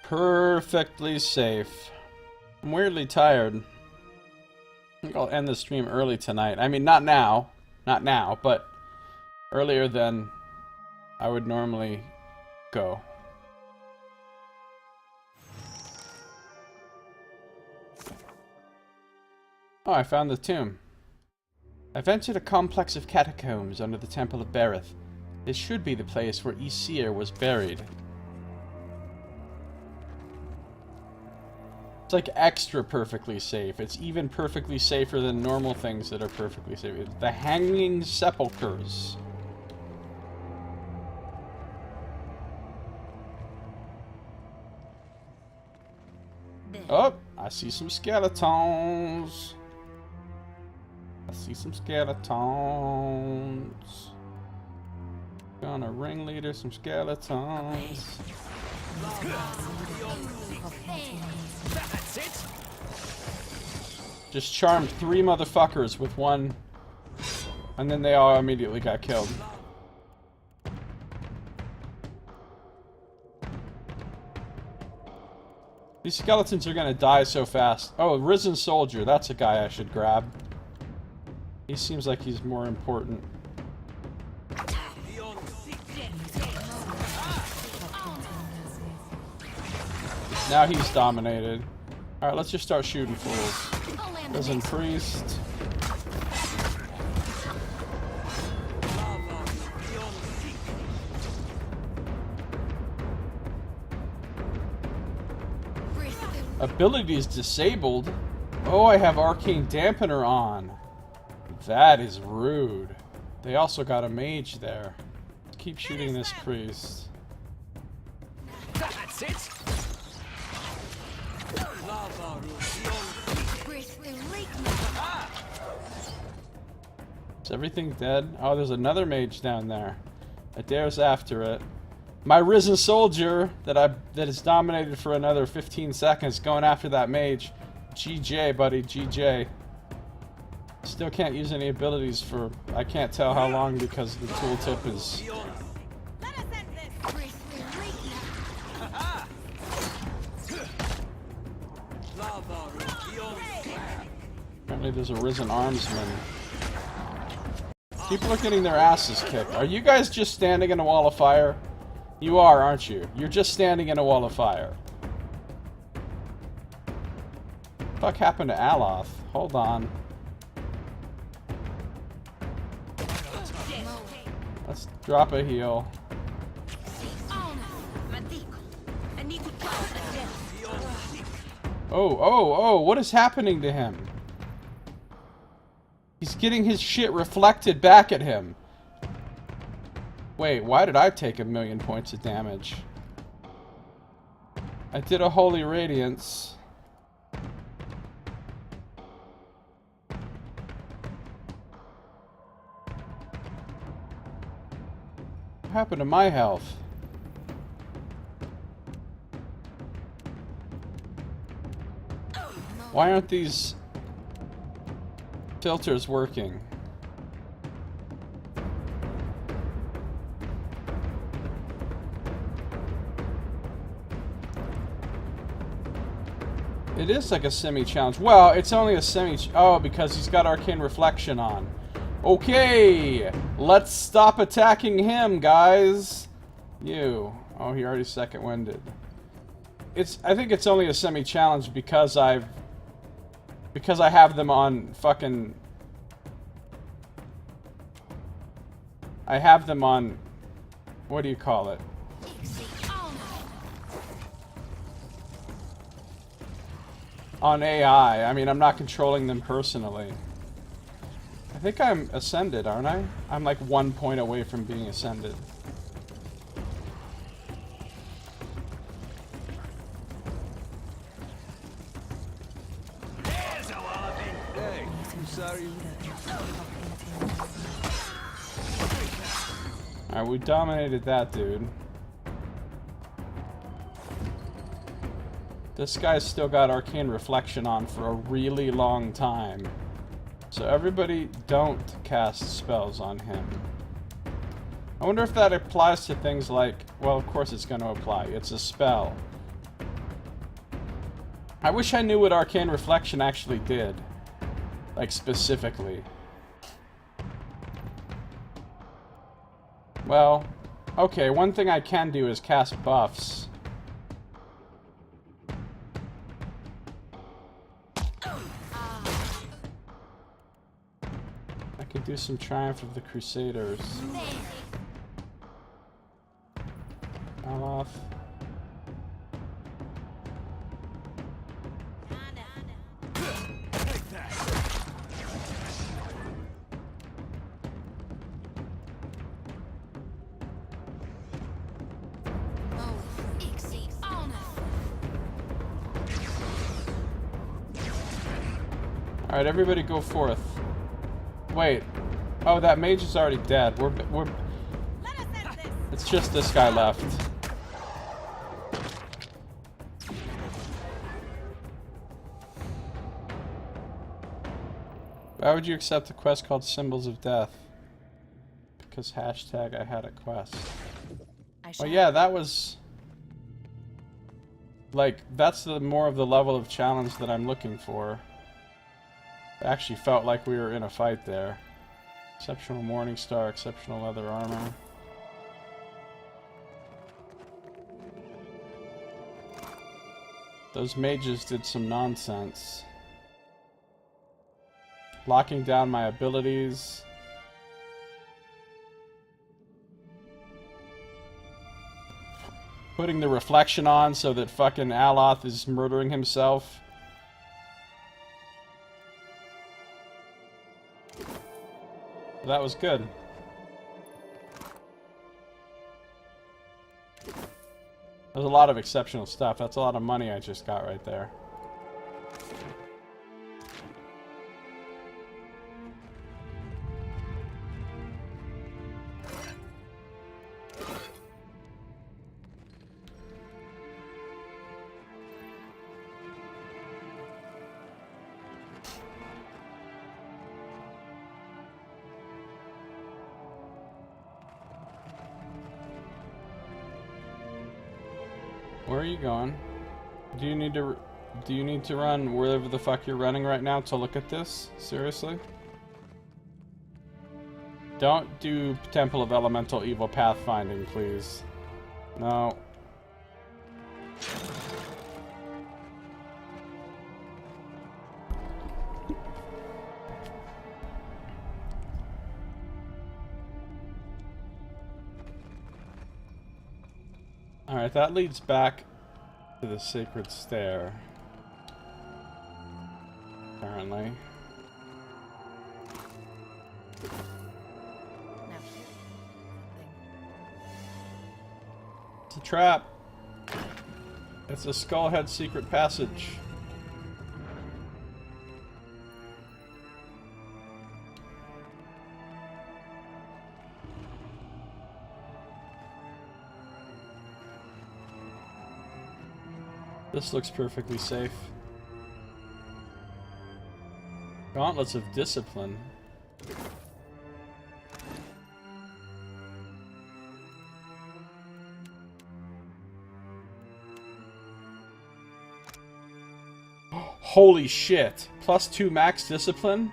Perfectly safe. I'm weirdly tired. I think I'll end the stream early tonight. I mean, not now. Not now, but earlier than I would normally go. Oh, I found the tomb. I've entered a complex of catacombs under the Temple of Berith. This should be the place where Aesir was buried. It's like extra perfectly safe. It's even perfectly safer than normal things that are perfectly safe. It's the Hanging Sepulchres. Oh, I see some skeletons. I see some skeletons. Gonna ringleader some skeletons. That's it. Just charmed 3 motherfuckers with one, and then they all immediately got killed. These skeletons are gonna die so fast. Oh, Risen Soldier. That's a guy I should grab. He seems like he's more important. Now he's dominated. Alright, let's just start shooting fools. Risen Priest. Abilities disabled? Oh, I have Arcane Dampener on. That is rude. They also got a mage there. Let's keep shooting this priest. That's it. Is everything dead? Oh, there's another mage down there. Adair's after it. My risen soldier that is dominated for another 15 seconds going after that mage. GJ, buddy, GJ. Still can't use any abilities for I can't tell how long because the tooltip is. Apparently there's a risen armsman. People are getting their asses kicked. Are you guys just standing in a wall of fire? You are, aren't you? You're just standing in a wall of fire. What the fuck happened to Aloth? Hold on. Let's drop a heal. Oh, what is happening to him? He's getting his shit reflected back at him. Wait, why did I take 1,000,000 points of damage? I did a Holy Radiance. What happened to my health? Why aren't these filters working? It is like a semi-challenge. Well, it's only a oh, because he's got Arcane Reflection on. Okay, let's stop attacking him, guys. You. Oh, he already second-winded. I think it's only a semi-challenge because I have them on fucking... I have them on... What do you call it? On AI. I mean, I'm not controlling them personally. I think I'm Ascended, aren't I? I'm like 1 point away from being Ascended. Alright, we dominated that dude. This guy's still got Arcane Reflection on for a really long time. So everybody don't cast spells on him. I wonder if that applies to things like... Well, of course it's going to apply. It's a spell. I wish I knew what Arcane Reflection actually did. Like, specifically. Well, okay, one thing I can do is cast buffs. I could do some Triumph of the Crusaders. Aloth. Alright, everybody go forth. Wait. Oh, that mage is already dead. We're... It's just this guy left. Why would you accept a quest called Symbols of Death? Because hashtag I had a quest. Well, yeah, that was... Like, that's the more of the level of challenge that I'm looking for. It actually felt like we were in a fight there. Exceptional Morningstar, exceptional leather armor. Those mages did some nonsense. Locking down my abilities. Putting the reflection on so that fucking Aloth is murdering himself. That was good. There's a lot of exceptional stuff. That's a lot of money I just got right there. Where are you going? Do you need to run wherever the fuck you're running right now to look at this? Seriously? Don't do Temple of Elemental Evil pathfinding, please. No. Alright, that leads back to the Sacred Stair. Apparently. It's a trap. It's a Skullhead secret passage. This looks perfectly safe. Gauntlets of Discipline. Holy shit. +2 max discipline?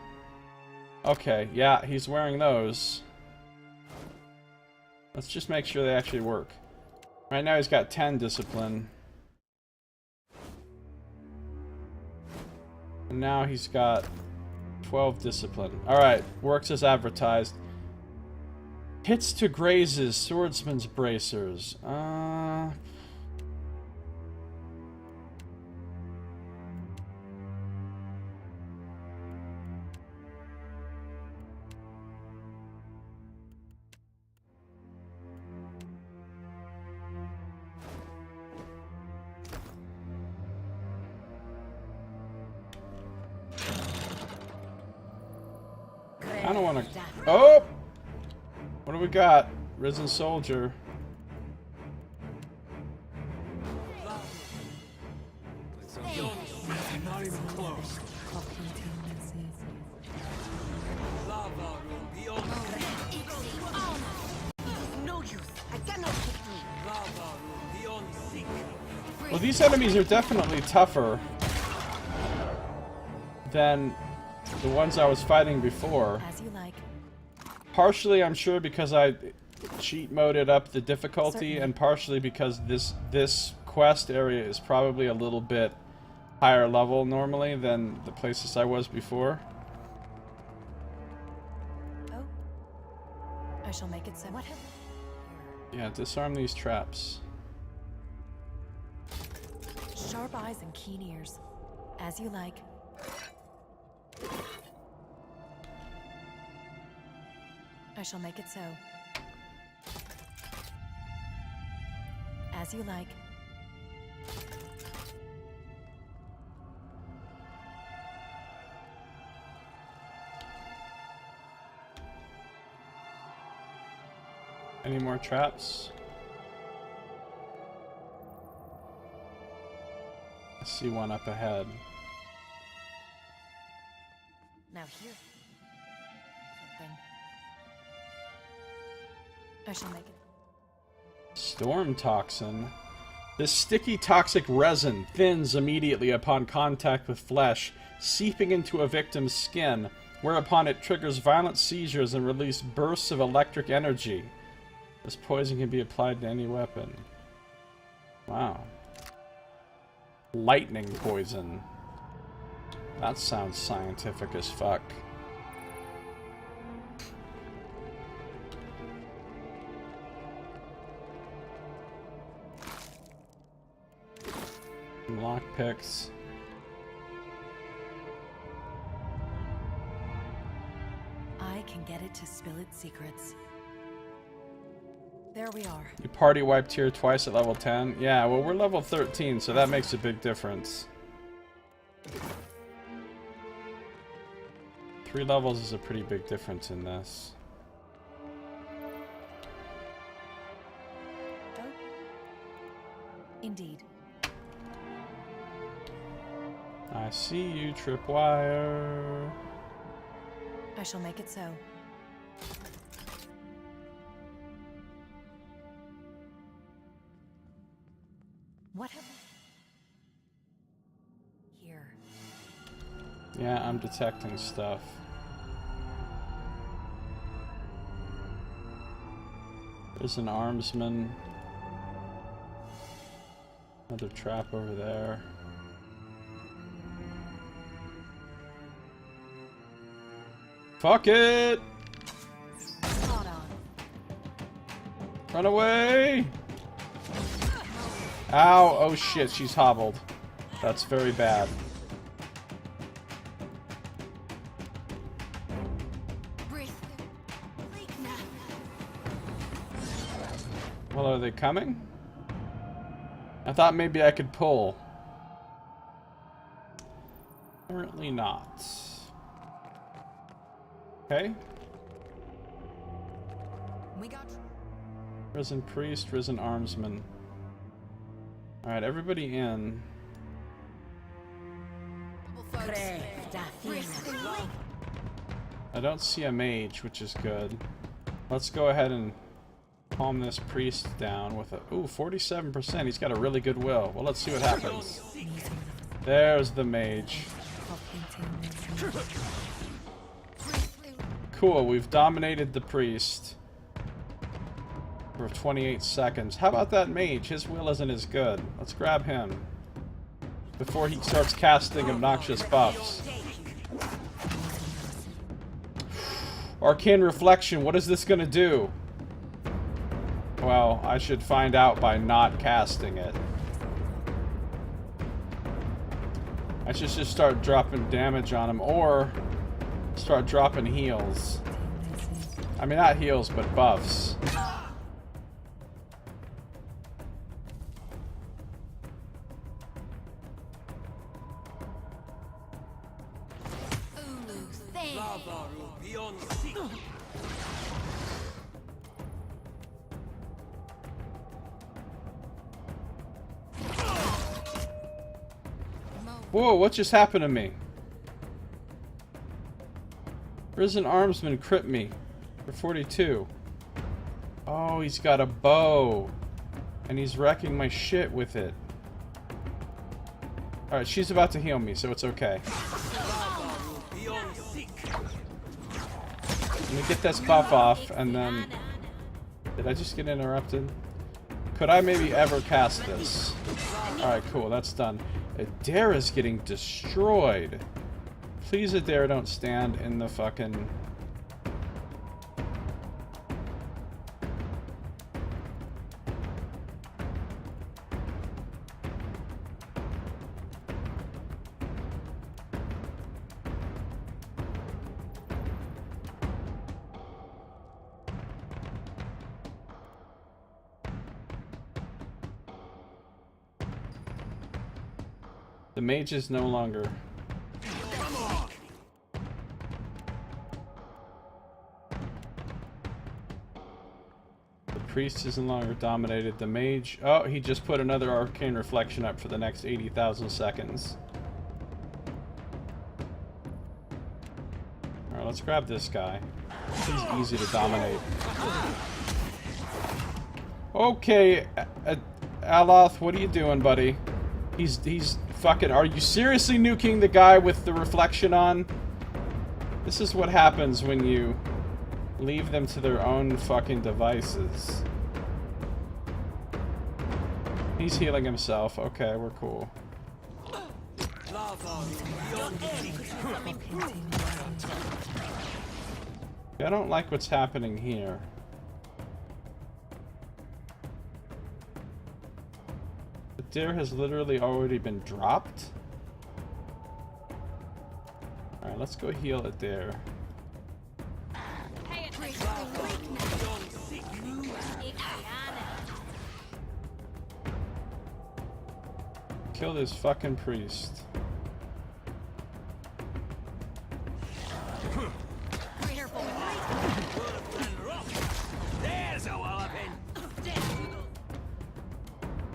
Okay, yeah, he's wearing those. Let's just make sure they actually work. Right now he's got 10 discipline. And now he's got 12 discipline. Alright, works as advertised. Hits to grazes, swordsman's bracers. I don't want to. Oh! What do we got? Risen Soldier. Not even close. Well, these enemies are definitely tougher than the ones I was fighting before. As you like. Partially, I'm sure, because I cheat moded up the difficulty, and partially because this quest area is probably a little bit higher level normally than the places I was before. Oh. I shall make it so. What? Yeah, disarm these traps. Sharp eyes and keen ears. As you like. I shall make it so. As you like. Any more traps? I see one up ahead. Now here. Something. I shall make it. Storm Toxin. This sticky toxic resin thins immediately upon contact with flesh, seeping into a victim's skin, whereupon it triggers violent seizures and releases bursts of electric energy. This poison can be applied to any weapon. Wow. Lightning poison. That sounds scientific as fuck. Lockpicks. I can get it to spill its secrets. There we are. You party wiped here twice at level 10? Yeah, well, we're level 13, so that makes a big difference. 3 levels is a pretty big difference in this. Oh. Indeed. I see you, Tripwire. I shall make it so. What? Yeah, I'm detecting stuff. There's an armsman. Another trap over there. Fuck it! Run away! Ow! Oh shit, she's hobbled. That's very bad. Well, are they coming? I thought maybe I could pull. Apparently not. Okay. Risen priest, risen armsman. Alright, everybody in. I don't see a mage, which is good. Let's go ahead and calm this priest down with a... Ooh, 47%. He's got a really good will. Well, let's see what happens. There's the mage. Cool, we've dominated the priest for 28 seconds. How about that mage? His will isn't as good. Let's grab him before he starts casting obnoxious buffs. Arcane Reflection, what is this gonna do? Well, I should find out by not casting it. I should just start dropping damage on him, or start dropping heals. I mean, not heals, but buffs. Whoa, what just happened to me? Risen Armsman crit me for 42. Oh, he's got a bow. And he's wrecking my shit with it. Alright, she's about to heal me, so it's okay. Let me get this buff off, and then... Did I just get interrupted? Could I maybe ever cast this? Alright, cool, that's done. Adara's getting destroyed. Please, Adara, don't stand in the fucking... The mage is no longer... The priest is no longer dominated. The mage... Oh, he just put another arcane reflection up for the next 80,000 seconds. Alright, let's grab this guy. He's easy to dominate. Okay, Aloth, what are you doing, buddy? He's fucking... Are you seriously nuking the guy with the reflection on? This is what happens when you leave them to their own fucking devices. He's healing himself. Okay, we're cool. I don't like what's happening here. The dare has literally already been dropped. Alright, let's go heal a dare. Kill this fucking priest.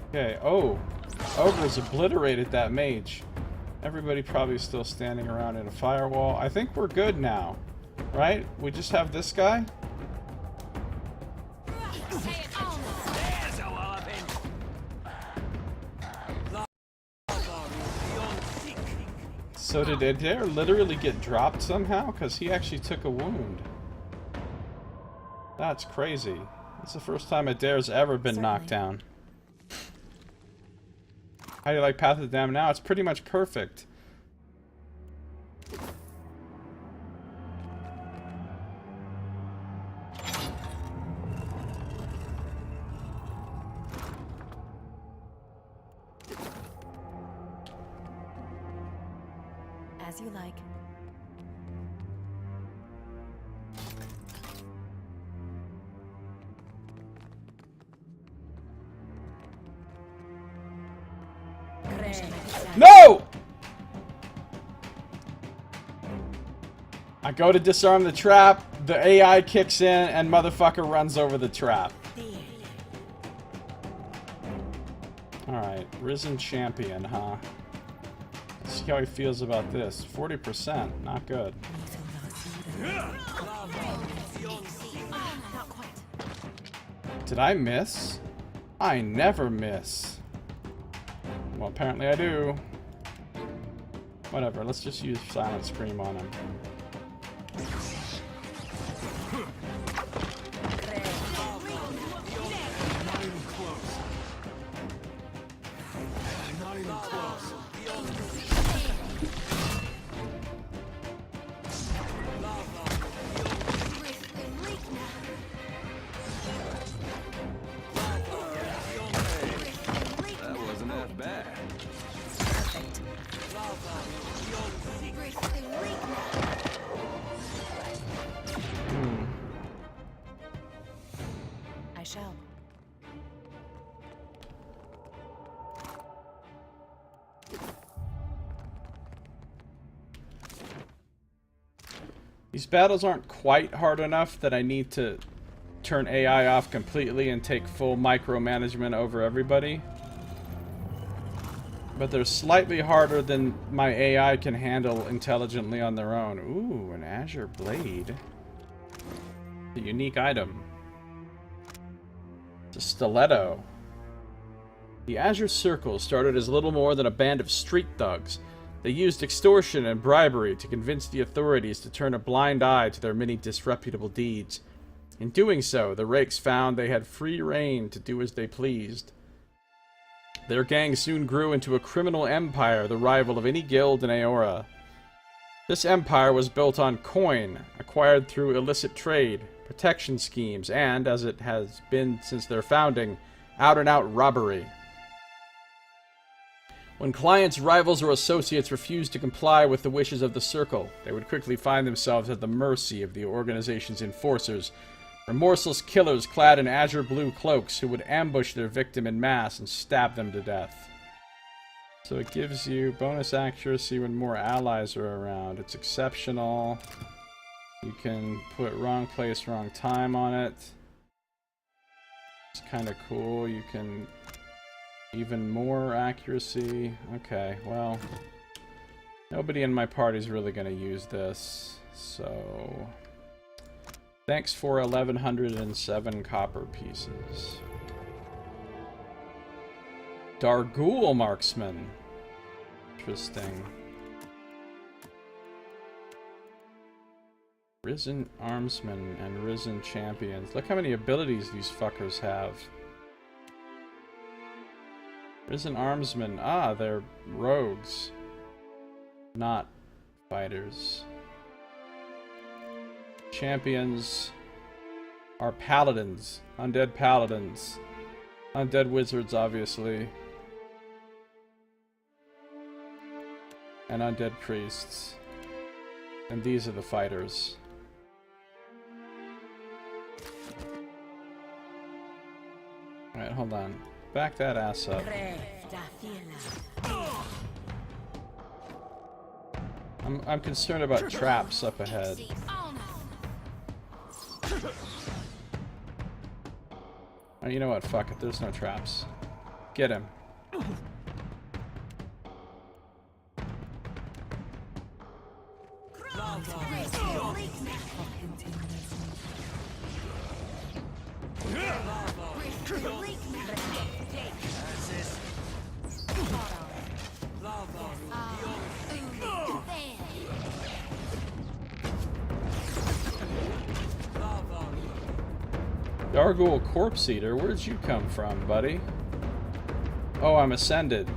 Okay, oh. Ogre's obliterated that mage. Everybody probably still standing around in a firewall. I think we're good now. Right? We just have this guy? So did Adair literally get dropped somehow? Because he actually took a wound. That's crazy. It's the first time Adair's ever been knocked down. How do you like Path of the Damned now? It's pretty much perfect. As you like. No! I go to disarm the trap, the AI kicks in, and motherfucker runs over the trap. Alright, Risen Champion, huh? Let's see how he feels about this. 40%, not good. Did I miss? I never miss. Well, apparently I do. Whatever, let's just use Silent Scream on him. That wasn't that bad. I shall. These battles aren't quite hard enough that I need to turn AI off completely and take full micromanagement over everybody. But they're slightly harder than my AI can handle intelligently on their own. Ooh, an Azure Blade. A unique item. It's a stiletto. The Azure Circle started as little more than a band of street thugs. They used extortion and bribery to convince the authorities to turn a blind eye to their many disreputable deeds. In doing so, the rakes found they had free rein to do as they pleased. Their gang soon grew into a criminal empire, the rival of any guild in Aora. This empire was built on coin, acquired through illicit trade, protection schemes, and, as it has been since their founding, out-and-out robbery. When clients, rivals, or associates refused to comply with the wishes of the Circle, they would quickly find themselves at the mercy of the organization's enforcers, remorseless killers clad in azure blue cloaks who would ambush their victim in mass and stab them to death. So it gives you bonus accuracy when more allies are around. It's exceptional. You can put wrong place, wrong time on it. It's kind of cool. You can even more accuracy. Okay, well, nobody in my party is really going to use this, so thanks for 1,107 copper pieces. Dargul Marksman. Interesting. Risen Armsmen and Risen Champions. Look how many abilities these fuckers have. Risen Armsmen. Ah, they're rogues. Not fighters. Champions are paladins. Undead paladins. Undead wizards, obviously. And undead priests. And these are the fighters. Alright, hold on. Back that ass up. I'm concerned about traps up ahead. Oh, you know what? Fuck it. There's no traps. Get him. Gargoyle Corpse Eater, where'd you come from, buddy? Oh, I'm ascended.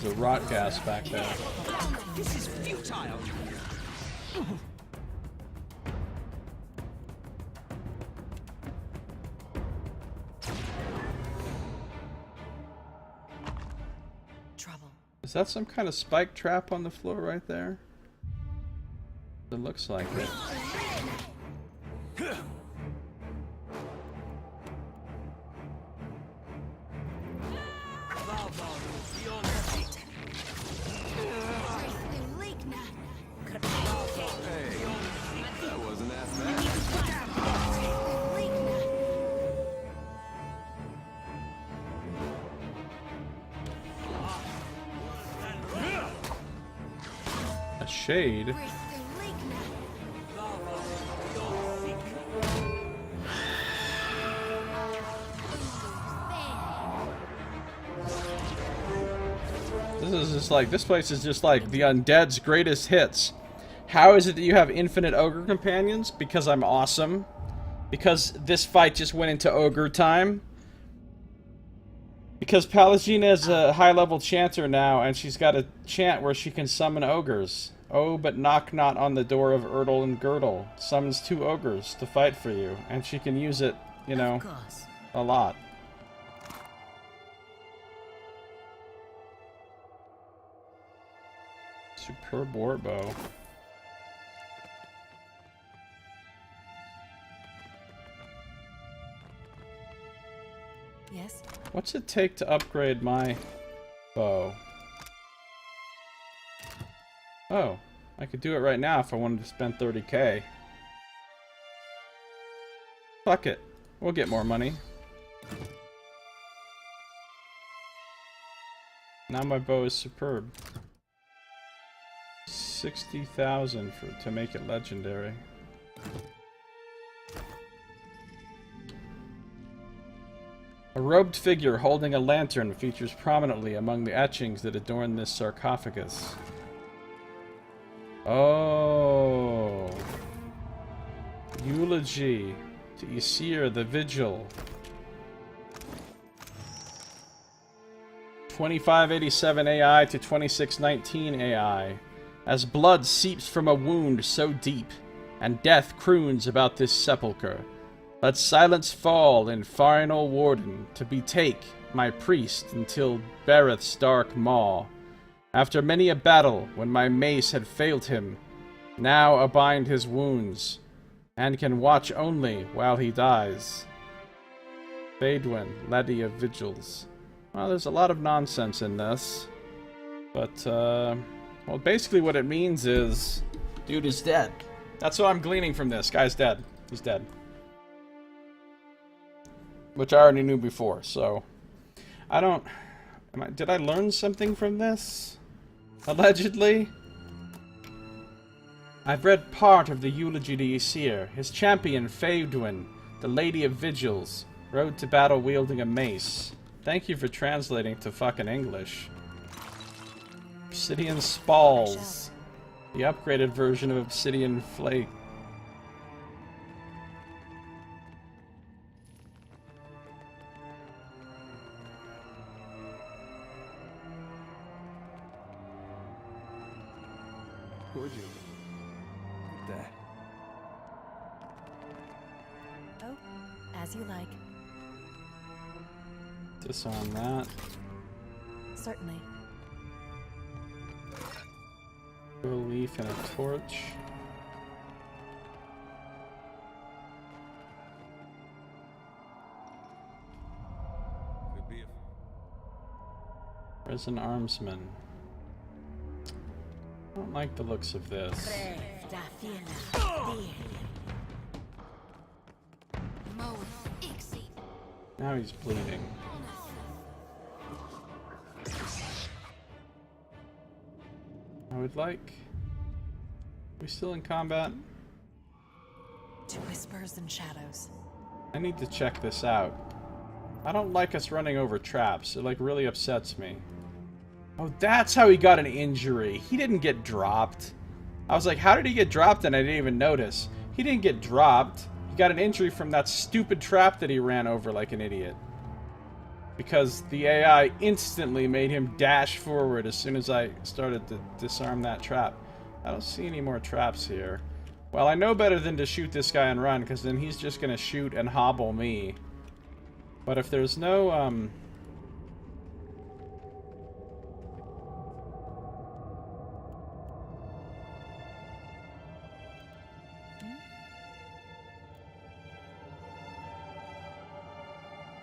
There's a rot gas back there. This is futile. Trouble. Is that some kind of spike trap on the floor right there? It looks like it. Shade. This is just like, this place is just like the undead's greatest hits. How is it that you have infinite ogre companions? Because I'm awesome. Because this fight just went into ogre time. Because Pallegina is a high-level chanter now, and she's got a chant where she can summon ogres. Oh, but knock not on the door of Erdle and Girdle. Summons 2 ogres to fight for you, and she can use it, you know, a lot. Superb warbow. Yes? What's it take to upgrade my bow? Oh, I could do it right now if I wanted to spend 30k. Fuck it. We'll get more money. Now my bow is superb. 60,000 to make it legendary. A robed figure holding a lantern features prominently among the etchings that adorn this sarcophagus. Oh. Eulogy to Ysir the Vigil. 2587 AI to 2619 AI. As blood seeps from a wound so deep, and death croons about this sepulchre, let silence fall in final warden to betake my priest until Bereth's dark maw. After many a battle, when my mace had failed him, now abind his wounds, and can watch only while he dies. Feydwin, Lady of Vigils. Well, there's a lot of nonsense in this, but, well, basically what it means is, dude is dead. That's what I'm gleaning from this. Guy's dead. He's dead. Which I already knew before, so... I don't... did I learn something from this? Allegedly? I've read part of the eulogy to Ysir. His champion, Feydwin, the Lady of Vigils, rode to battle wielding a mace. Thank you for translating to fucking English. Obsidian Spalls. The upgraded version of Obsidian Flake. Would you? That. Oh, as you like. Disarm that. Certainly. A leaf and a torch. Could be a... Where's an armsman? I don't like the looks of this. Now he's bleeding. I would like... Are we still in combat? To whispers and shadows. I need to check this out. I don't like us running over traps. It, like, really upsets me. Oh, that's how he got an injury. He didn't get dropped. I was like, how did he get dropped? And I didn't even notice. He didn't get dropped. He got an injury from that stupid trap that he ran over like an idiot. Because the AI instantly made him dash forward as soon as I started to disarm that trap. I don't see any more traps here. Well, I know better than to shoot this guy and run, because then he's just going to shoot and hobble me. But if there's no,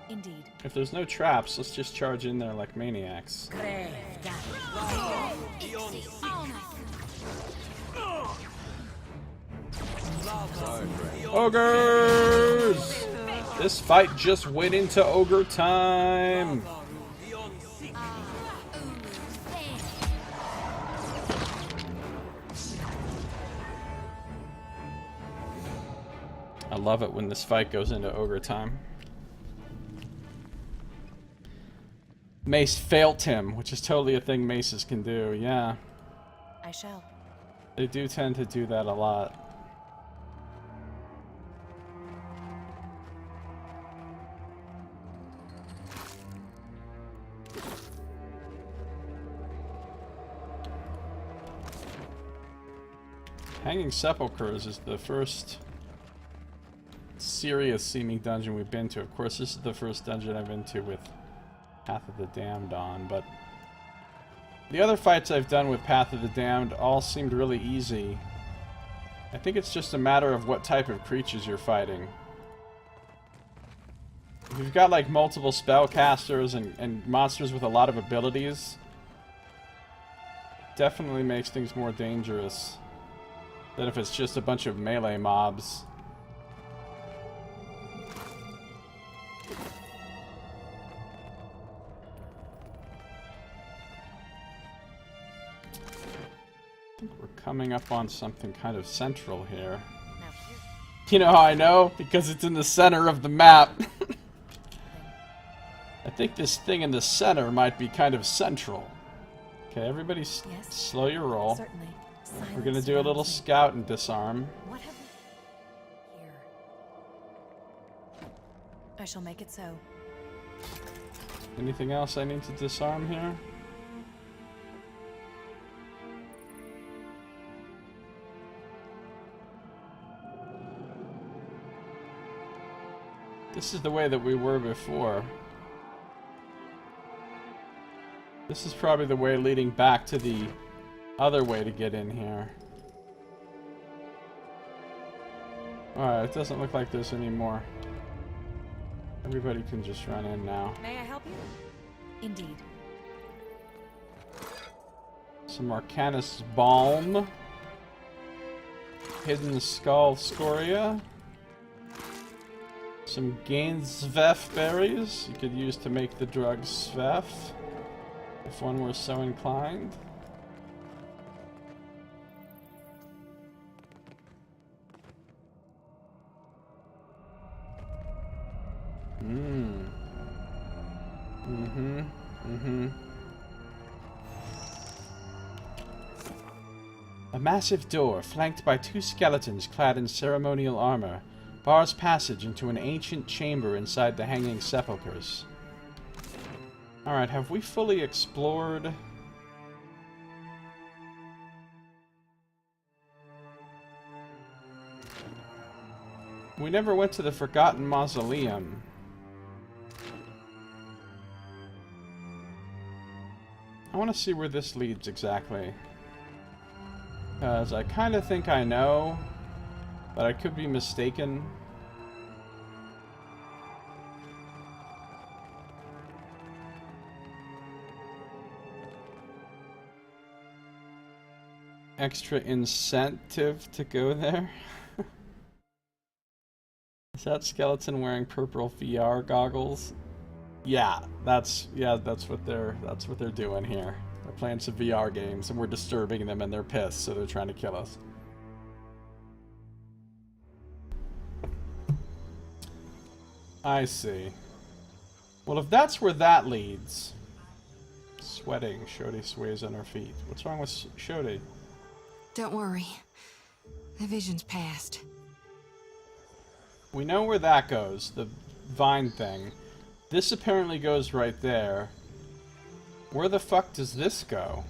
Indeed. if there's no traps, let's just charge in there like maniacs. Ogres! This fight just went into ogre time! I love it when this fight goes into ogre time. Mace failed him, which is totally a thing maces can do, yeah. I shall. They do tend to do that a lot. Hanging Sepulchres is the first serious seeming dungeon we've been to. Of course, this is the first dungeon I've been to with Path of the Damned on, but the other fights I've done with Path of the Damned all seemed really easy. I think it's just a matter of what type of creatures you're fighting. If you've got like multiple spellcasters and monsters with a lot of abilities, definitely makes things more dangerous than if it's just a bunch of melee mobs. I think we're coming up on something kind of central here. You know how I know? Because it's in the center of the map. I think this thing in the center might be kind of central. Okay, everybody slow your roll. Certainly. We're gonna do a little scout and disarm. What have we here? I shall make it so. Anything else I need to disarm here? This is the way that we were before. This is probably the way leading back to the other way to get in here. Alright, it doesn't look like there's any more. Everybody can just run in now. May I help you? Indeed. Some Arcanus Balm. Hidden Skull Scoria. Some Gainsveth berries you could use to make the drug Sveth, if one were so inclined. A massive door, flanked by two skeletons clad in ceremonial armor, bars passage into an ancient chamber inside the Hanging Sepulchres. Alright, have we fully explored? We never went to the Forgotten Mausoleum. I want to see where this leads exactly. Because I kind of think I know, but I could be mistaken. Extra incentive to go there. Is that skeleton wearing purple VR goggles? Yeah, that's what they're doing here. They're playing some VR games and we're disturbing them and they're pissed, so they're trying to kill us. I see. Well, if that's where that leads... Sweating, Shodi sways on her feet. What's wrong with Shodi? Don't worry. The vision's past. We know where that goes, the vine thing. This apparently goes right there. Where the fuck does this go?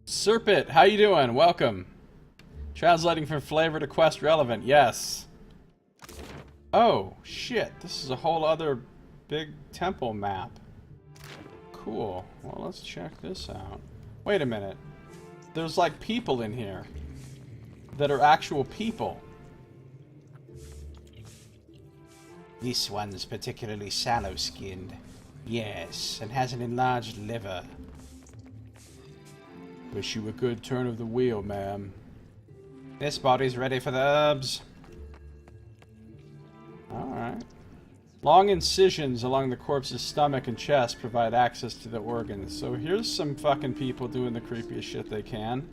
Serpent, how you doing? Welcome. Translating from flavor to quest relevant, yes. Oh, shit. This is a whole other big temple map. Cool. Well, let's check this out. Wait a minute. There's like people in here that are actual people. This one's particularly sallow-skinned. Yes, and has an enlarged liver. Wish you a good turn of the wheel, ma'am. This body's ready for the herbs. Alright. Long incisions along the corpse's stomach and chest provide access to the organs. So here's some fucking people doing the creepiest shit they can.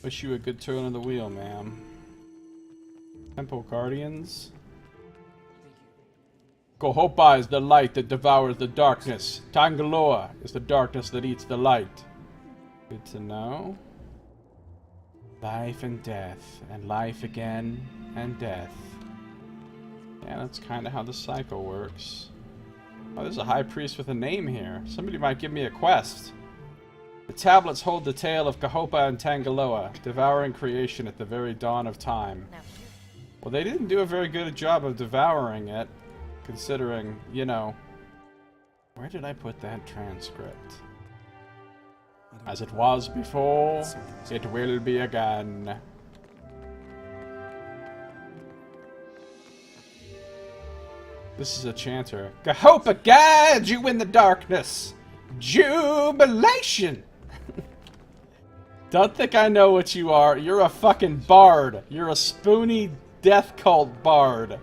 Wish you a good turn of the wheel, ma'am. Temple Guardians. Kohopa is the light that devours the darkness. Tangaloa is the darkness that eats the light. Good to know. Life and death, and life again, and death. Yeah, that's kind of how the cycle works. Oh, there's a high priest with a name here. Somebody might give me a quest. The tablets hold the tale of Kohopa and Tangaloa, devouring creation at the very dawn of time. Well, they didn't do a very good job of devouring it. Considering, you know... Where did I put that transcript? As it was before, it will be again. This is a chanter. Kohopa guides you in the darkness! Jubilation! Don't think I know what you are. You're a fucking bard. You're a spoony death cult bard.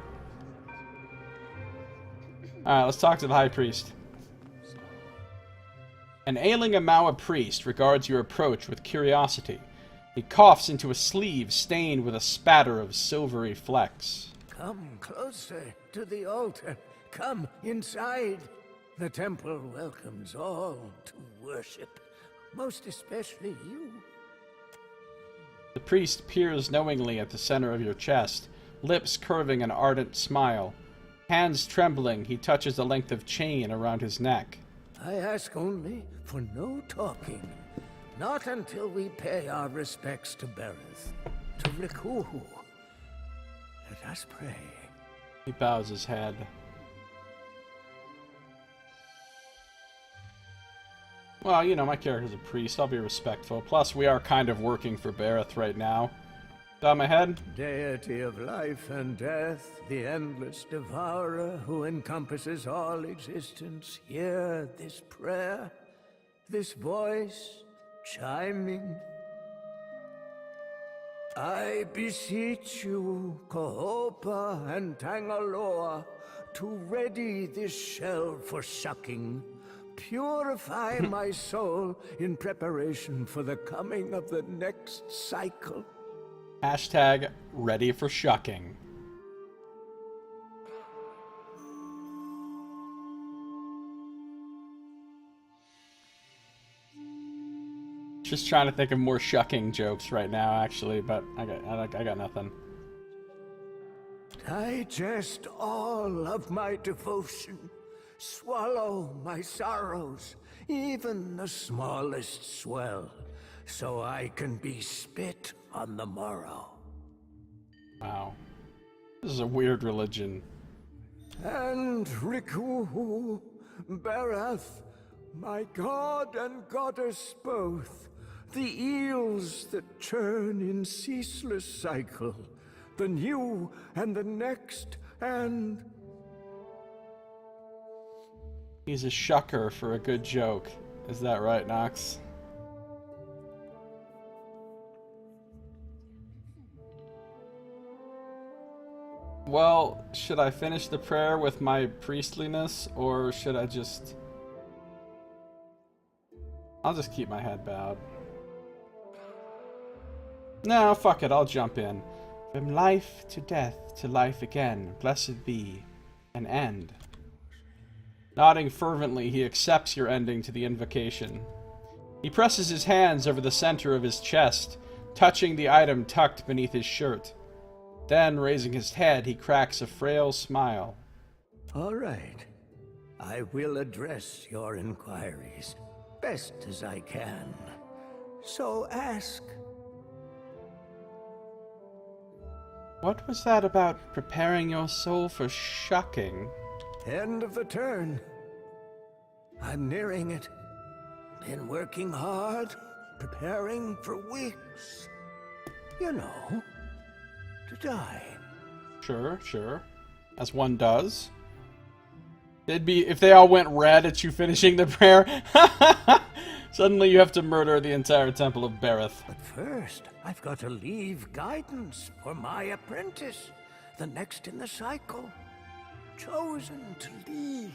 Alright, let's talk to the High Priest. An ailing Amawa priest regards your approach with curiosity. He coughs into a sleeve stained with a spatter of silvery flecks. Come closer to the altar. Come inside. The temple welcomes all to worship, most especially you. The priest peers knowingly at the center of your chest, lips curving an ardent smile. Hands trembling, he touches the length of chain around his neck. I ask only for no talking. Not until we pay our respects to Berith, to Rikuhu. Let us pray. He bows his head. Well, you know, my character's a priest. I'll be respectful. Plus, we are kind of working for Berith right now. Down my head. Deity of life and death, the endless devourer who encompasses all existence, hear this prayer, this voice chiming. I beseech you, Kohopa and Tangaloa, to ready this shell for shucking. Purify my soul in preparation for the coming of the next cycle. Hashtag ready for shucking. Just trying to think of more shucking jokes right now, actually, but I got nothing. Digest all of my devotion. Swallow my sorrows, even the smallest swell, so I can be spit on the morrow. Wow. This is a weird religion. and Riku, Barath, my god and goddess both, the eels that churn in ceaseless cycle, the new and the next, and... He's a shucker for a good joke. Is that right, Nox? Well, should I finish the prayer with my priestliness, or should I just... I'll just keep my head bowed. No, fuck it, I'll jump in. From life to death to life again, blessed be an end. Nodding fervently, he accepts your ending to the invocation. He presses his hands over the center of his chest, touching the item tucked beneath his shirt. Then, raising his head, he cracks a frail smile. All right. I will address your inquiries best as I can. So ask. What was that about preparing your soul for shucking? End of the turn. I'm nearing it. Been working hard, preparing for weeks. You know, to die. Sure, sure. As one does. It'd be if they all went red at you finishing the prayer. Suddenly you have to murder the entire Temple of Barath. But first, I've got to leave guidance for my apprentice, the next in the cycle. Chosen to lead.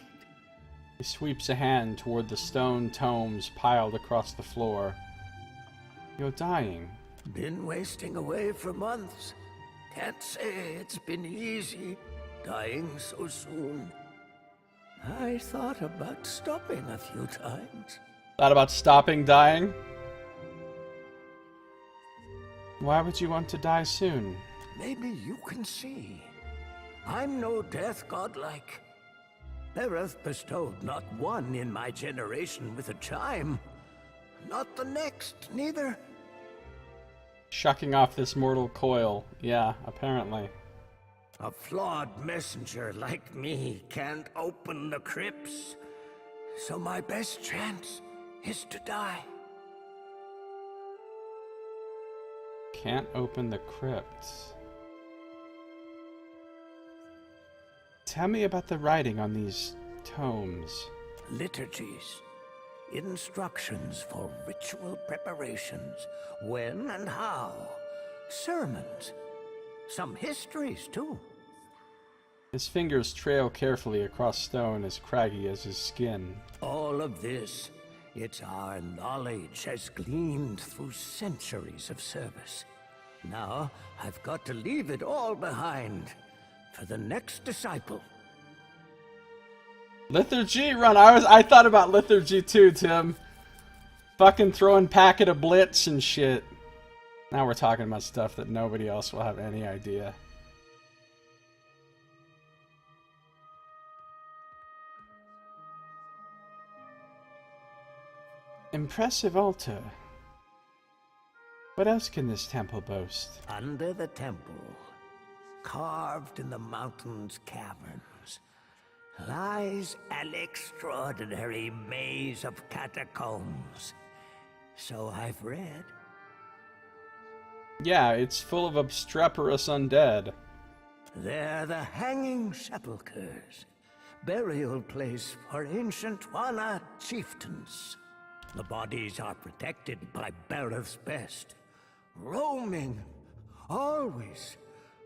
He sweeps a hand toward the stone tomes piled across the floor. You're dying. Been wasting away for months. Can't say it's been easy, dying so soon. I thought about stopping a few times. Thought about stopping dying? Why would you want to die soon? Maybe you can see. I'm no death godlike. Barath bestowed not one in my generation with a chime. Not the next, neither. Shucking off this mortal coil. Yeah, apparently. A flawed messenger like me can't open the crypts. So my best chance is to die. Can't open the crypts. Tell me about the writing on these tomes. Liturgies. Instructions for ritual preparations. When and how. Sermons. Some histories, too. His fingers trail carefully across stone as craggy as his skin. All of this, it's our knowledge has gleaned through centuries of service. Now, I've got to leave it all behind for the next disciple. Liturgy run. I thought about liturgy too, Tim. Fucking throwing packet of blitz and shit. Now we're talking about stuff that nobody else will have any idea. Impressive altar. What else can this temple boast? Under the temple, carved in the mountain's caverns, lies an extraordinary maze of catacombs. So I've read. Yeah, it's full of obstreperous undead. They're the hanging sepulchres, burial place for ancient Wana chieftains. The bodies are protected by Barath's best, roaming, always.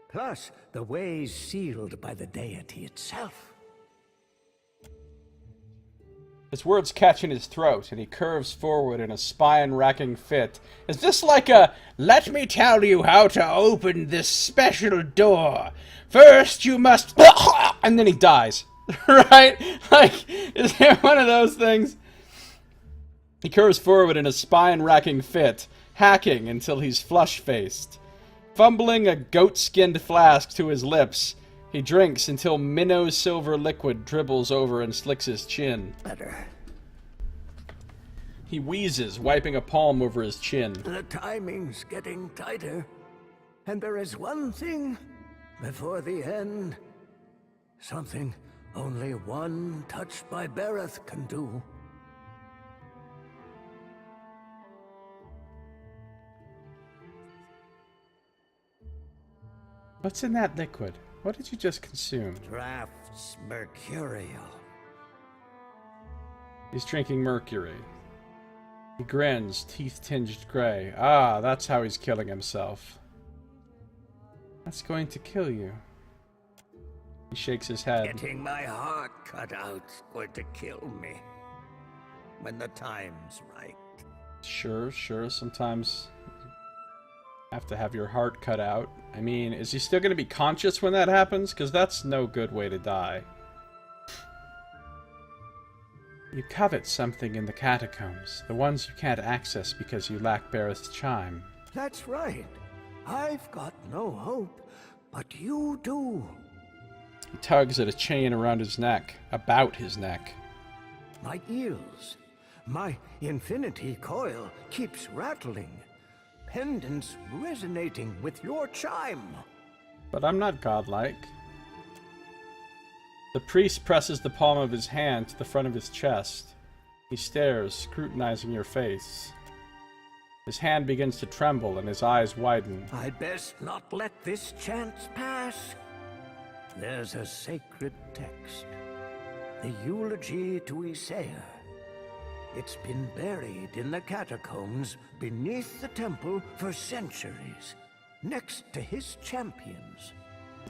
Plus, the ways sealed by the deity itself. His words catch in his throat, and he curves forward in a spine-racking fit. Is this like a, let me tell you how to open this special door. First you must... and then he dies. Right? Like, is there one of those things? He curves forward in a spine-racking fit, hacking until he's flush-faced. Fumbling a goat-skinned flask to his lips, he drinks until minnow silver liquid dribbles over and slicks his chin. Better. He wheezes, wiping a palm over his chin. The timing's getting tighter. And there is one thing before the end. Something only one touched by Bereth can do. What's in that liquid? What did you just consume? Drafts mercurial. He's drinking mercury. He grins, teeth tinged gray. Ah, that's how he's killing himself. That's going to kill you. He shakes his head. Getting my heart cut out's going to kill me. When the time's right. Sure. Sometimes you have to have your heart cut out. I mean, is he still going to be conscious when that happens? Because that's no good way to die. You covet something in the catacombs. The ones you can't access because you lack Bereth's chime. That's right. I've got no hope, but you do. He tugs at a chain around his neck. About his neck. My eels. My infinity coil keeps rattling. Pendants resonating with your chime. But I'm not godlike. The priest presses the palm of his hand to the front of his chest. He stares, scrutinizing your face. His hand begins to tremble and his eyes widen. I'd best not let this chance pass. There's a sacred text. The eulogy to Isaiah. It's been buried in the catacombs beneath the temple for centuries, next to his champions.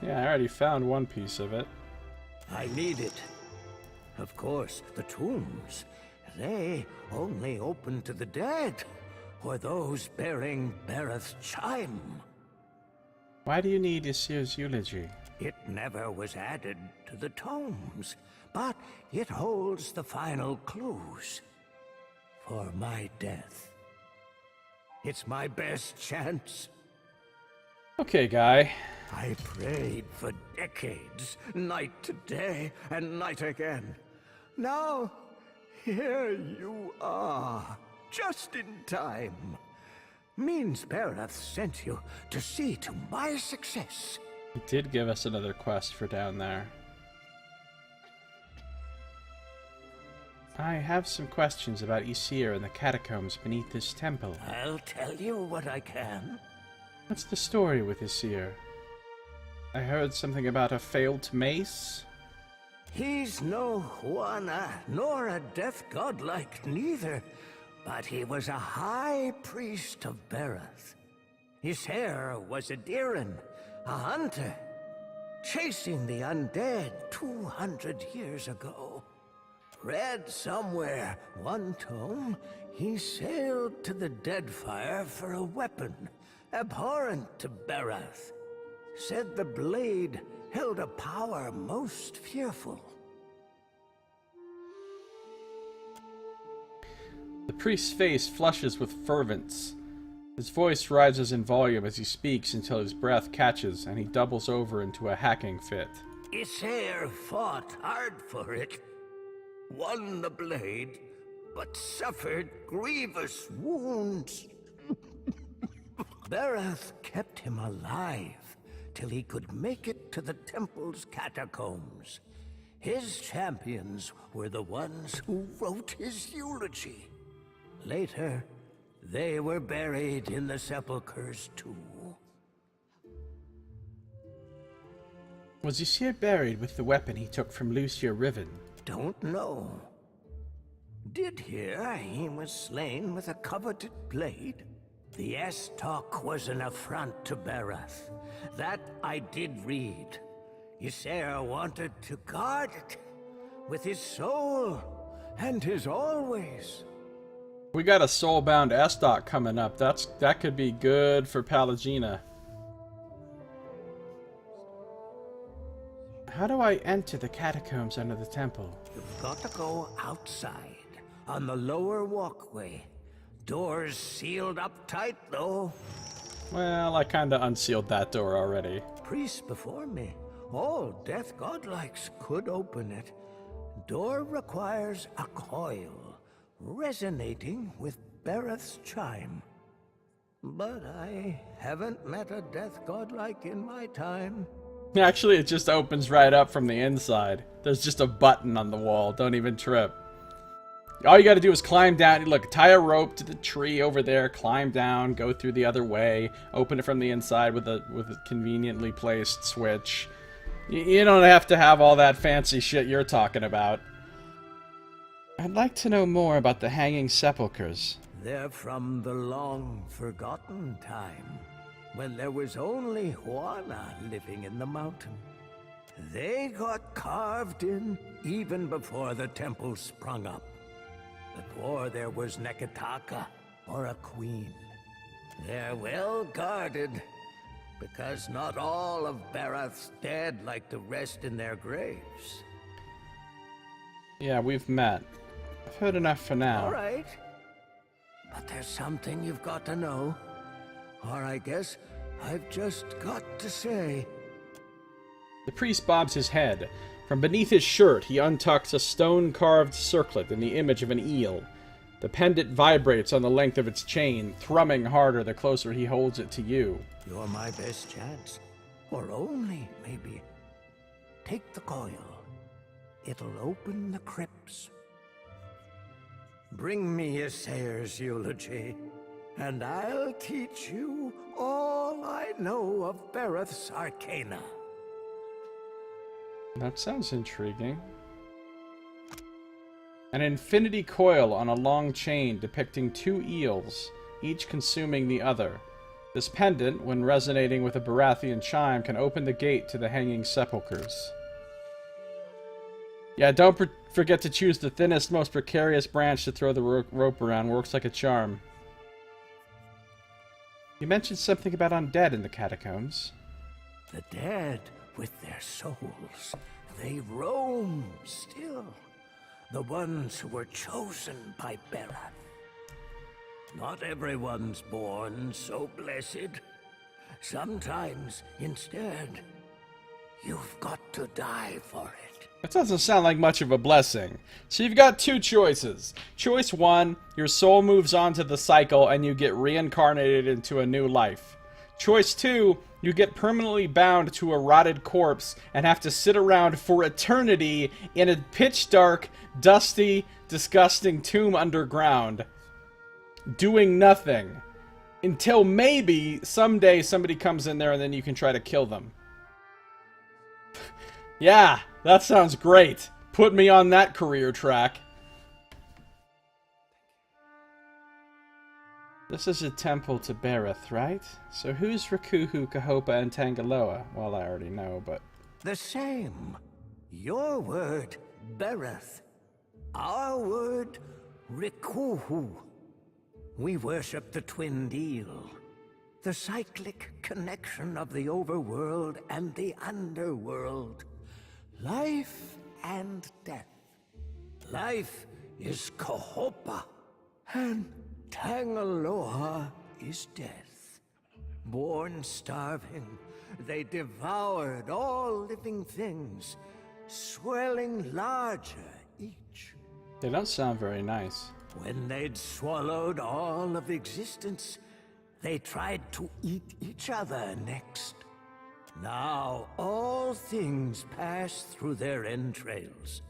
Yeah, I already found one piece of it. I need it. Of course, the tombs, they only open to the dead, or those bearing Bereth's chime. Why do you need Isir's eulogy? It never was added to the tomes, but it holds the final clues for my death. It's my best chance. Okay, guy. I prayed for decades, night to day and night again. Now, here you are, just in time. Means Bereth sent you to see to my success. He did give us another quest for down there. I have some questions about Isir and the catacombs beneath this temple. I'll tell you what I can. What's the story with Isir? I heard something about a failed mace. He's no Juana, nor a death godlike neither, but he was a high priest of Bereth. His hair was a Diran, a hunter, chasing the undead 200 years ago. Read somewhere, one tome, he sailed to the Deadfire for a weapon, abhorrent to Bereth. Said the blade held a power most fearful. The priest's face flushes with fervence. His voice rises in volume as he speaks until his breath catches and he doubles over into a hacking fit. Isir fought hard for it. Won the blade, but suffered grievous wounds. Bereth kept him alive till he could make it to the temple's catacombs. His champions were the ones who wrote his eulogy. Later, they were buried in the sepulchres too. Was Isir buried with the weapon he took from Lucia Riven? Don't know. Did hear he was slain with a coveted blade. The S-talk was an affront to Bereth. That I did read. Isir wanted to guard it with his soul and his always. We got a soulbound S-Doc coming up. That could be good for Pallegina. How do I enter the catacombs under the temple? You've got to go outside, on the lower walkway. Doors sealed up tight, though. Well, I kinda unsealed that door already. Priests before me, all death godlikes could open it. Door requires a coil, resonating with Bereth's chime. But I haven't met a death godlike in my time. Actually, it just opens right up from the inside. There's just a button on the wall. Don't even trip. All you gotta do is climb down. Look, tie a rope to the tree over there, climb down, go through the other way, open it from the inside with a conveniently placed switch. You don't have to have all that fancy shit you're talking about. I'd like to know more about the Hanging Sepulchres. They're from the long-forgotten time, when there was only Juana living in the mountain. They got carved in even before the temple sprung up. Before there was Nekataka or a queen. They're well guarded, because not all of Barath's dead like the rest in their graves. Yeah, we've met. I've heard enough for now. All right. But there's something you've got to know. Or I guess I've just got to say. The priest bobs his head. From beneath his shirt, he untucks a stone-carved circlet in the image of an eel. The pendant vibrates on the length of its chain, thrumming harder the closer he holds it to you. You're my best chance. Or only, maybe. Take the coil. It'll open the crypts. Bring me a sayer's eulogy, and I'll teach you all I know of Barath's arcana. That sounds intriguing. An infinity coil on a long chain depicting two eels, each consuming the other. This pendant, when resonating with a Barathian chime, can open the gate to the Hanging Sepulchres. Yeah, don't forget to choose the thinnest, most precarious branch to throw the rope around. Works like a charm. You mentioned something about undead in the catacombs. The dead, with their souls, they roam still. The ones who were chosen by Barath. Not everyone's born so blessed. Sometimes, instead, you've got to die for it. That doesn't sound like much of a blessing. So you've got two choices. Choice one, your soul moves on to the cycle and you get reincarnated into a new life. Choice two, you get permanently bound to a rotted corpse and have to sit around for eternity in a pitch-dark, dusty, disgusting tomb underground, doing nothing, until maybe someday somebody comes in there and then you can try to kill them. Yeah, that sounds great. Put me on that career track. This is a temple to Barath, right? So who's Rakuhu, Kahopa, and Tangaloa? Well, I already know, but... The same. Your word, Barath. Our word, Rikuhu. We worship the twinned eel. The cyclic connection of the overworld and the underworld. Life and death. Life is Kahopa, and Tangaloa is death. Born starving, they devoured all living things, swelling larger each. They don't sound very nice. When they'd swallowed all of existence, they tried to eat each other next. Now all things pass through their entrails.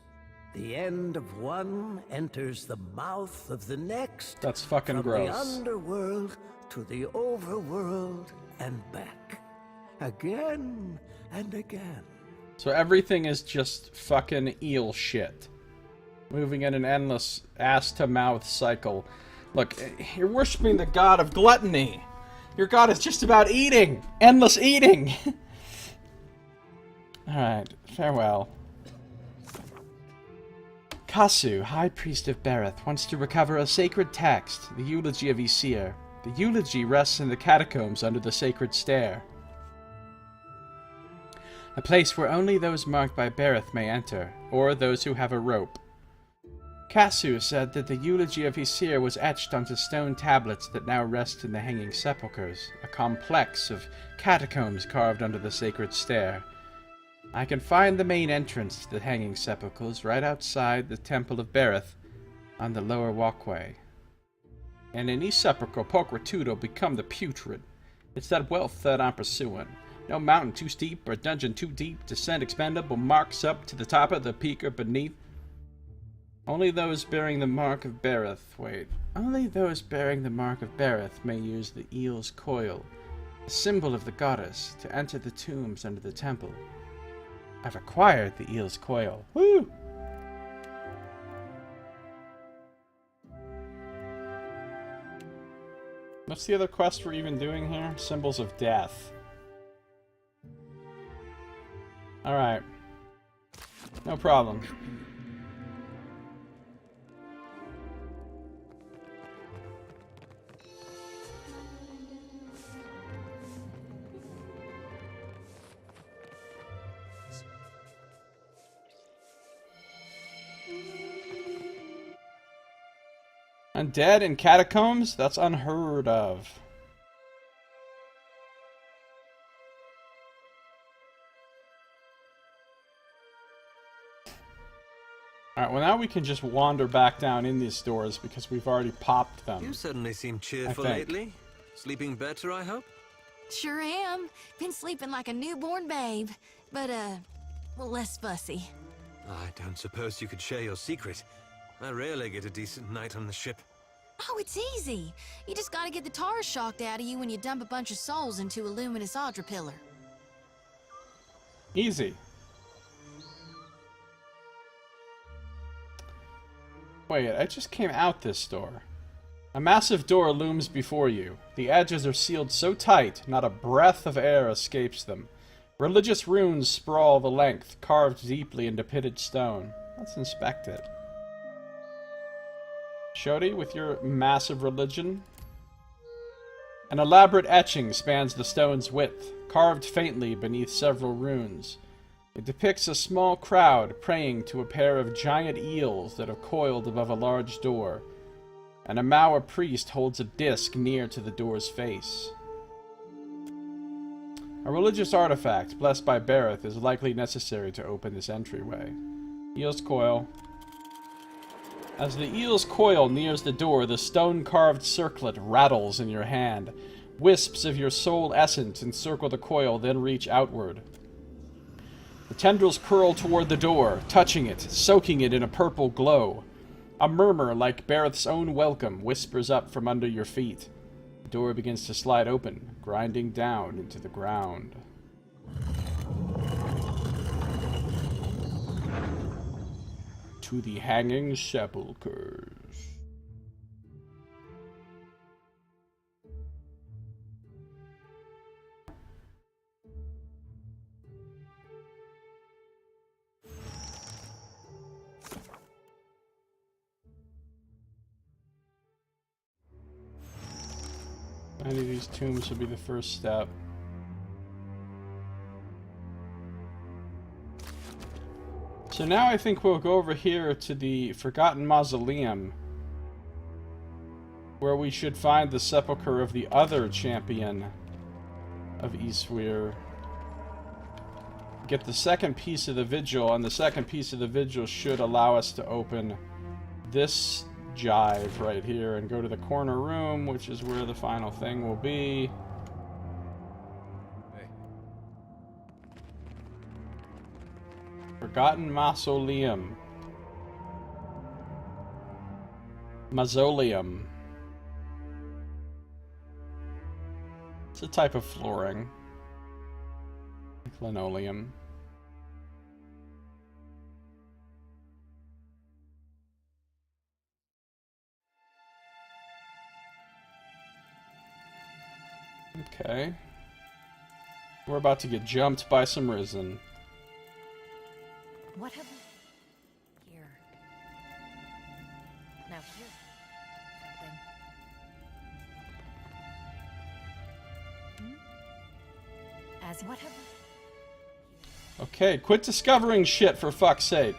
The end of one enters the mouth of the next. That's fucking from gross. The underworld to the overworld and back. Again and again. So everything is just fucking eel shit. Moving in an endless ass-to-mouth cycle. Look, you're worshipping the god of gluttony. Your god is just about eating. Endless eating. Alright, farewell. Kasu, High Priest of Barath, wants to recover a sacred text, the Eulogy of Aesir. The eulogy rests in the catacombs under the Sacred Stair. A place where only those marked by Barath may enter, or those who have a rope. Kasu said that the Eulogy of Aesir was etched onto stone tablets that now rest in the Hanging Sepulchres, a complex of catacombs carved under the Sacred Stair. I can find the main entrance to the Hanging Sepulchres right outside the Temple of Barath on the lower walkway. And in each sepulchre, Pokratudo become the putrid. It's that wealth that I'm pursuing. No mountain too steep or dungeon too deep to send expendable marks up to the top of the peak or beneath. Only those bearing the mark of Bereth, only those bearing the mark of Bereth may use the eel's coil, a symbol of the goddess, to enter the tombs under the temple. I've acquired the eel's coil. Woo! What's the other quest we're even doing here? Symbols of death. Alright. No problem. Undead in catacombs? That's unheard of. Alright, well now we can just wander back down in these doors because we've already popped them. You suddenly seem cheerful lately. Sleeping better, I hope? Sure am. Been sleeping like a newborn babe, but, well, less fussy. I don't suppose you could share your secret. I rarely get a decent night on the ship. Oh, it's easy. You just gotta get the tar shocked out of you when you dump a bunch of souls into a luminous Audra pillar. Easy. Wait, I just came out this door. A massive door looms before you. The edges are sealed so tight, not a breath of air escapes them. Religious runes sprawl the length, carved deeply into pitted stone. Let's inspect it. Shodi, with your massive religion. An elaborate etching spans the stone's width, carved faintly beneath several runes. It depicts a small crowd praying to a pair of giant eels that have coiled above a large door, and a Maua priest holds a disc near to the door's face. A religious artifact, blessed by Bereth, is likely necessary to open this entryway. Eel's coil. As the eel's coil nears the door, the stone-carved circlet rattles in your hand. Wisps of your soul essence encircle the coil, then reach outward. The tendrils curl toward the door, touching it, soaking it in a purple glow. A murmur like Bereth's own welcome whispers up from under your feet. The door begins to slide open, grinding down into the ground. To the hanging sepulchres. Finding these tombs will be the first step. So now I think we'll go over here to the Forgotten Mausoleum, where we should find the sepulcher of the other champion of Yswir. Get the second piece of the vigil, and the second piece of the vigil should allow us to open this jive right here and go to the corner room, which is where the final thing will be. Forgotten Mausoleum. Mausoleum. It's a type of flooring. Like linoleum. Okay. We're about to get jumped by some Risen. What have we here? Now here. Then. As what have we? Okay, quit discovering shit for fuck's sake.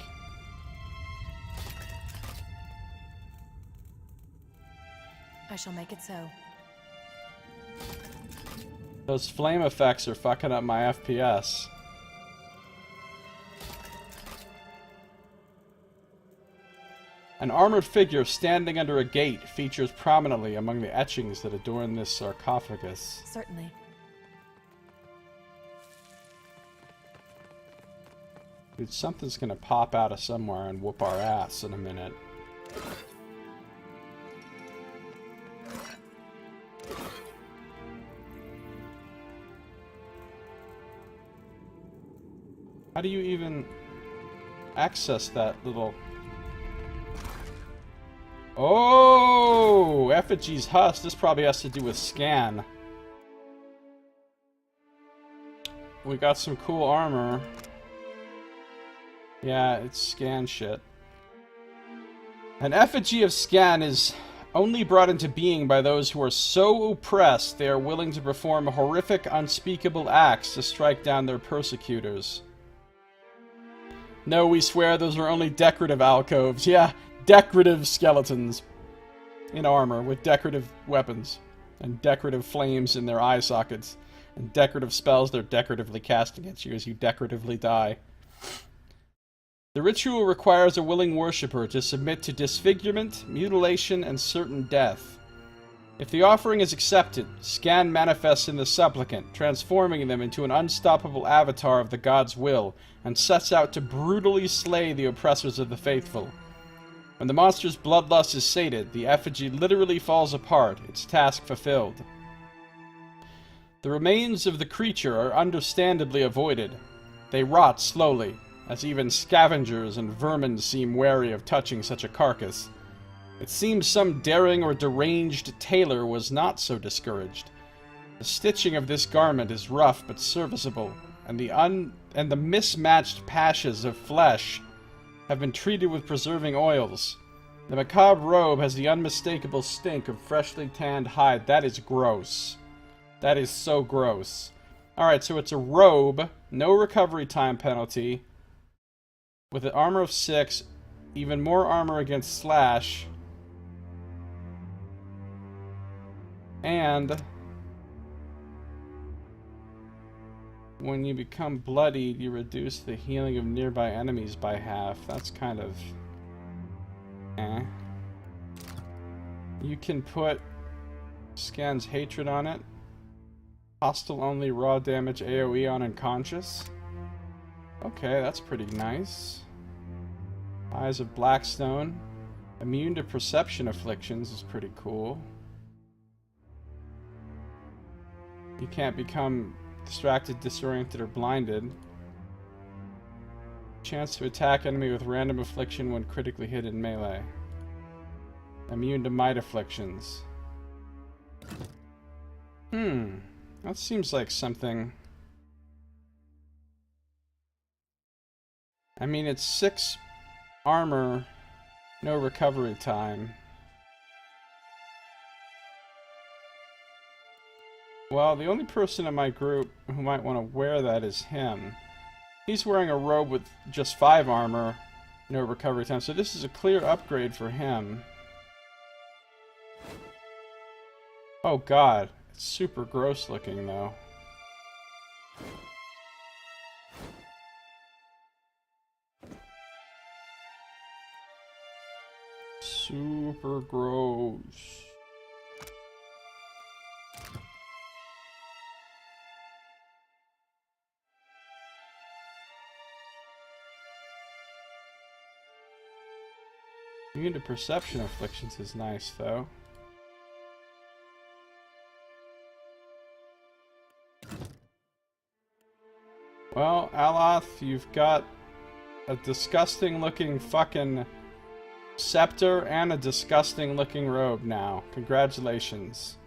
I shall make it so. Those flame effects are fucking up my FPS. An armored figure standing under a gate features prominently among the etchings that adorn this sarcophagus. Certainly. Dude, something's gonna pop out of somewhere and whoop our ass in a minute. How do you even access that little... Oh! Effigy's husk. This probably has to do with scan. We got some cool armor. Yeah, it's scan shit. An effigy of scan is only brought into being by those who are so oppressed they are willing to perform horrific, unspeakable acts to strike down their persecutors. No, we swear those are only decorative alcoves. Yeah, decorative skeletons in armor with decorative weapons and decorative flames in their eye sockets and decorative spells they're decoratively casting at you as you decoratively die. The ritual requires a willing worshipper to submit to disfigurement, mutilation, and certain death. If the offering is accepted, Scan manifests in the supplicant, transforming them into an unstoppable avatar of the god's will, and sets out to brutally slay the oppressors of the faithful. When the monster's bloodlust is sated, the effigy literally falls apart, its task fulfilled. The remains of the creature are understandably avoided. They rot slowly, as even scavengers and vermin seem wary of touching such a carcass. It seems some daring or deranged tailor was not so discouraged. The stitching of this garment is rough but serviceable, and the mismatched patches of flesh have been treated with preserving oils. The macabre robe has the unmistakable stink of freshly tanned hide. That is gross. That is so gross. Alright, so it's a robe, no recovery time penalty, with an armor of 6, even more armor against slash, and when you become bloodied, you reduce the healing of nearby enemies by half. That's kind of... eh. You can put Scan's Hatred on it. Hostile only raw damage AoE on unconscious. Okay, that's pretty nice. Eyes of Blackstone. Immune to perception afflictions is pretty cool. You can't become distracted, disoriented, or blinded. Chance to attack enemy with random affliction when critically hit in melee. Immune to might afflictions. That seems like something... I mean, it's 6 armor, no recovery time. Well, the only person in my group who might want to wear that is him. He's wearing a robe with just 5 armor, no recovery time, so this is a clear upgrade for him. Oh god, it's super gross looking though. Super gross. Immune to perception afflictions is nice, though. Well, Aloth, you've got a disgusting-looking fucking scepter and a disgusting-looking robe now. Congratulations.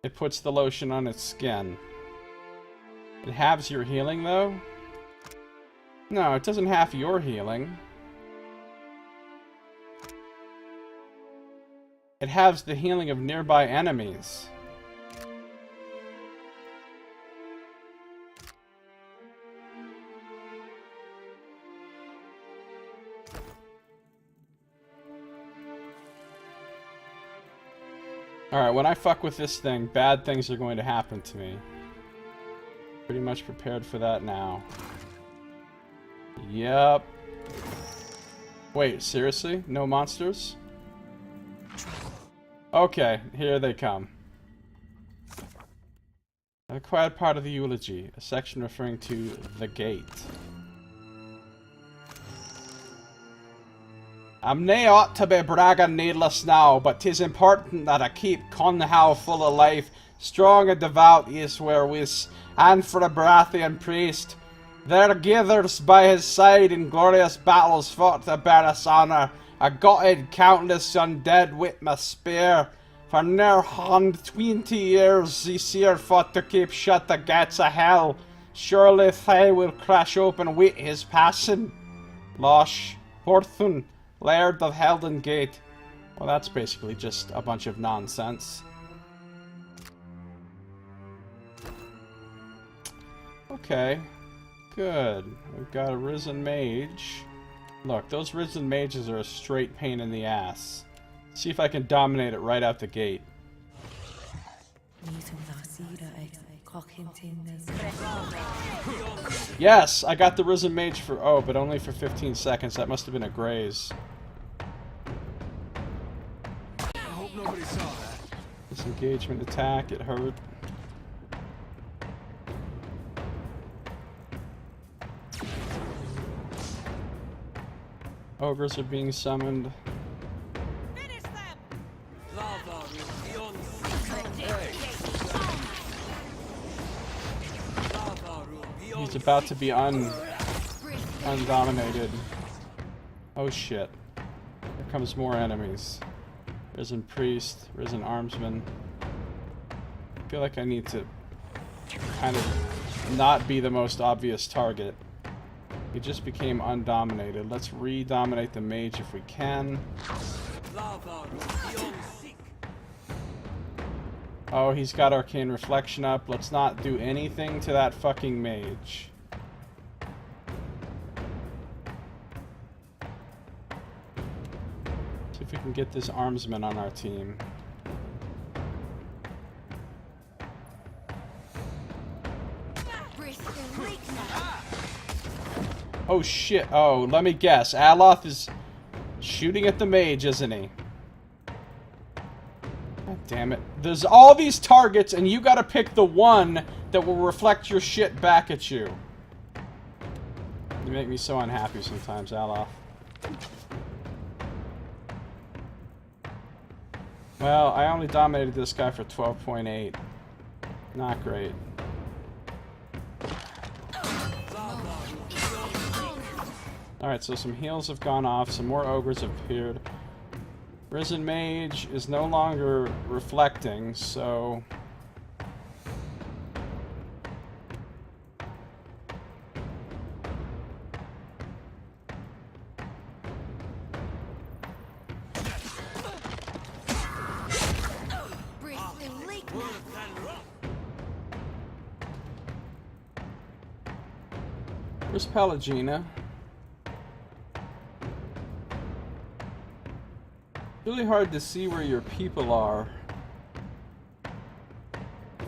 It puts the lotion on its skin. It halves your healing, though? No, it doesn't halve your healing. It halves the healing of nearby enemies. Alright, when I fuck with this thing, bad things are going to happen to me. Pretty much prepared for that now. Yep. Wait, seriously? No monsters? Okay, here they come. A required part of the eulogy, a section referring to the gate. I'm nae ought to be bragging needless now, but 'tis important that I keep Conhow full of life, strong and devout is where wis, and for a Baratheon priest. There gathers by his side in glorious battles fought to bear us honour. I gotted countless undead with my spear. For near 120 years he seer fought to keep shut the gates of hell. Surely they will crash open with his passing. Losh, Horthun, Laird of Helden Gate. Well, that's basically just a bunch of nonsense. Okay. Good. We've got a Risen Mage. Look, those Risen Mages are a straight pain in the ass. See if I can dominate it right out the gate. Yes! I got the Risen Mage for... Oh, but only for 15 seconds. That must have been a graze. I hope nobody saw that. Disengagement attack. It hurt. Ogres are being summoned. He's about to be undominated. Oh shit. Here comes more enemies. Risen Priest, Risen Armsman. I feel like I need to kind of not be the most obvious target. He just became undominated. Let's re-dominate the mage if we can. Oh, he's got Arcane Reflection up. Let's not do anything to that fucking mage. See if we can get this Armsman on our team. Oh shit, oh, let me guess. Aloth is shooting at the mage, isn't he? God damn it. There's all these targets and you gotta pick the one that will reflect your shit back at you. You make me so unhappy sometimes, Aloth. Well, I only dominated this guy for 12.8. Not great. Alright, so some heals have gone off, some more ogres have appeared. Risen Mage is no longer reflecting, so... Where's Pallegina? Really hard to see where your people are.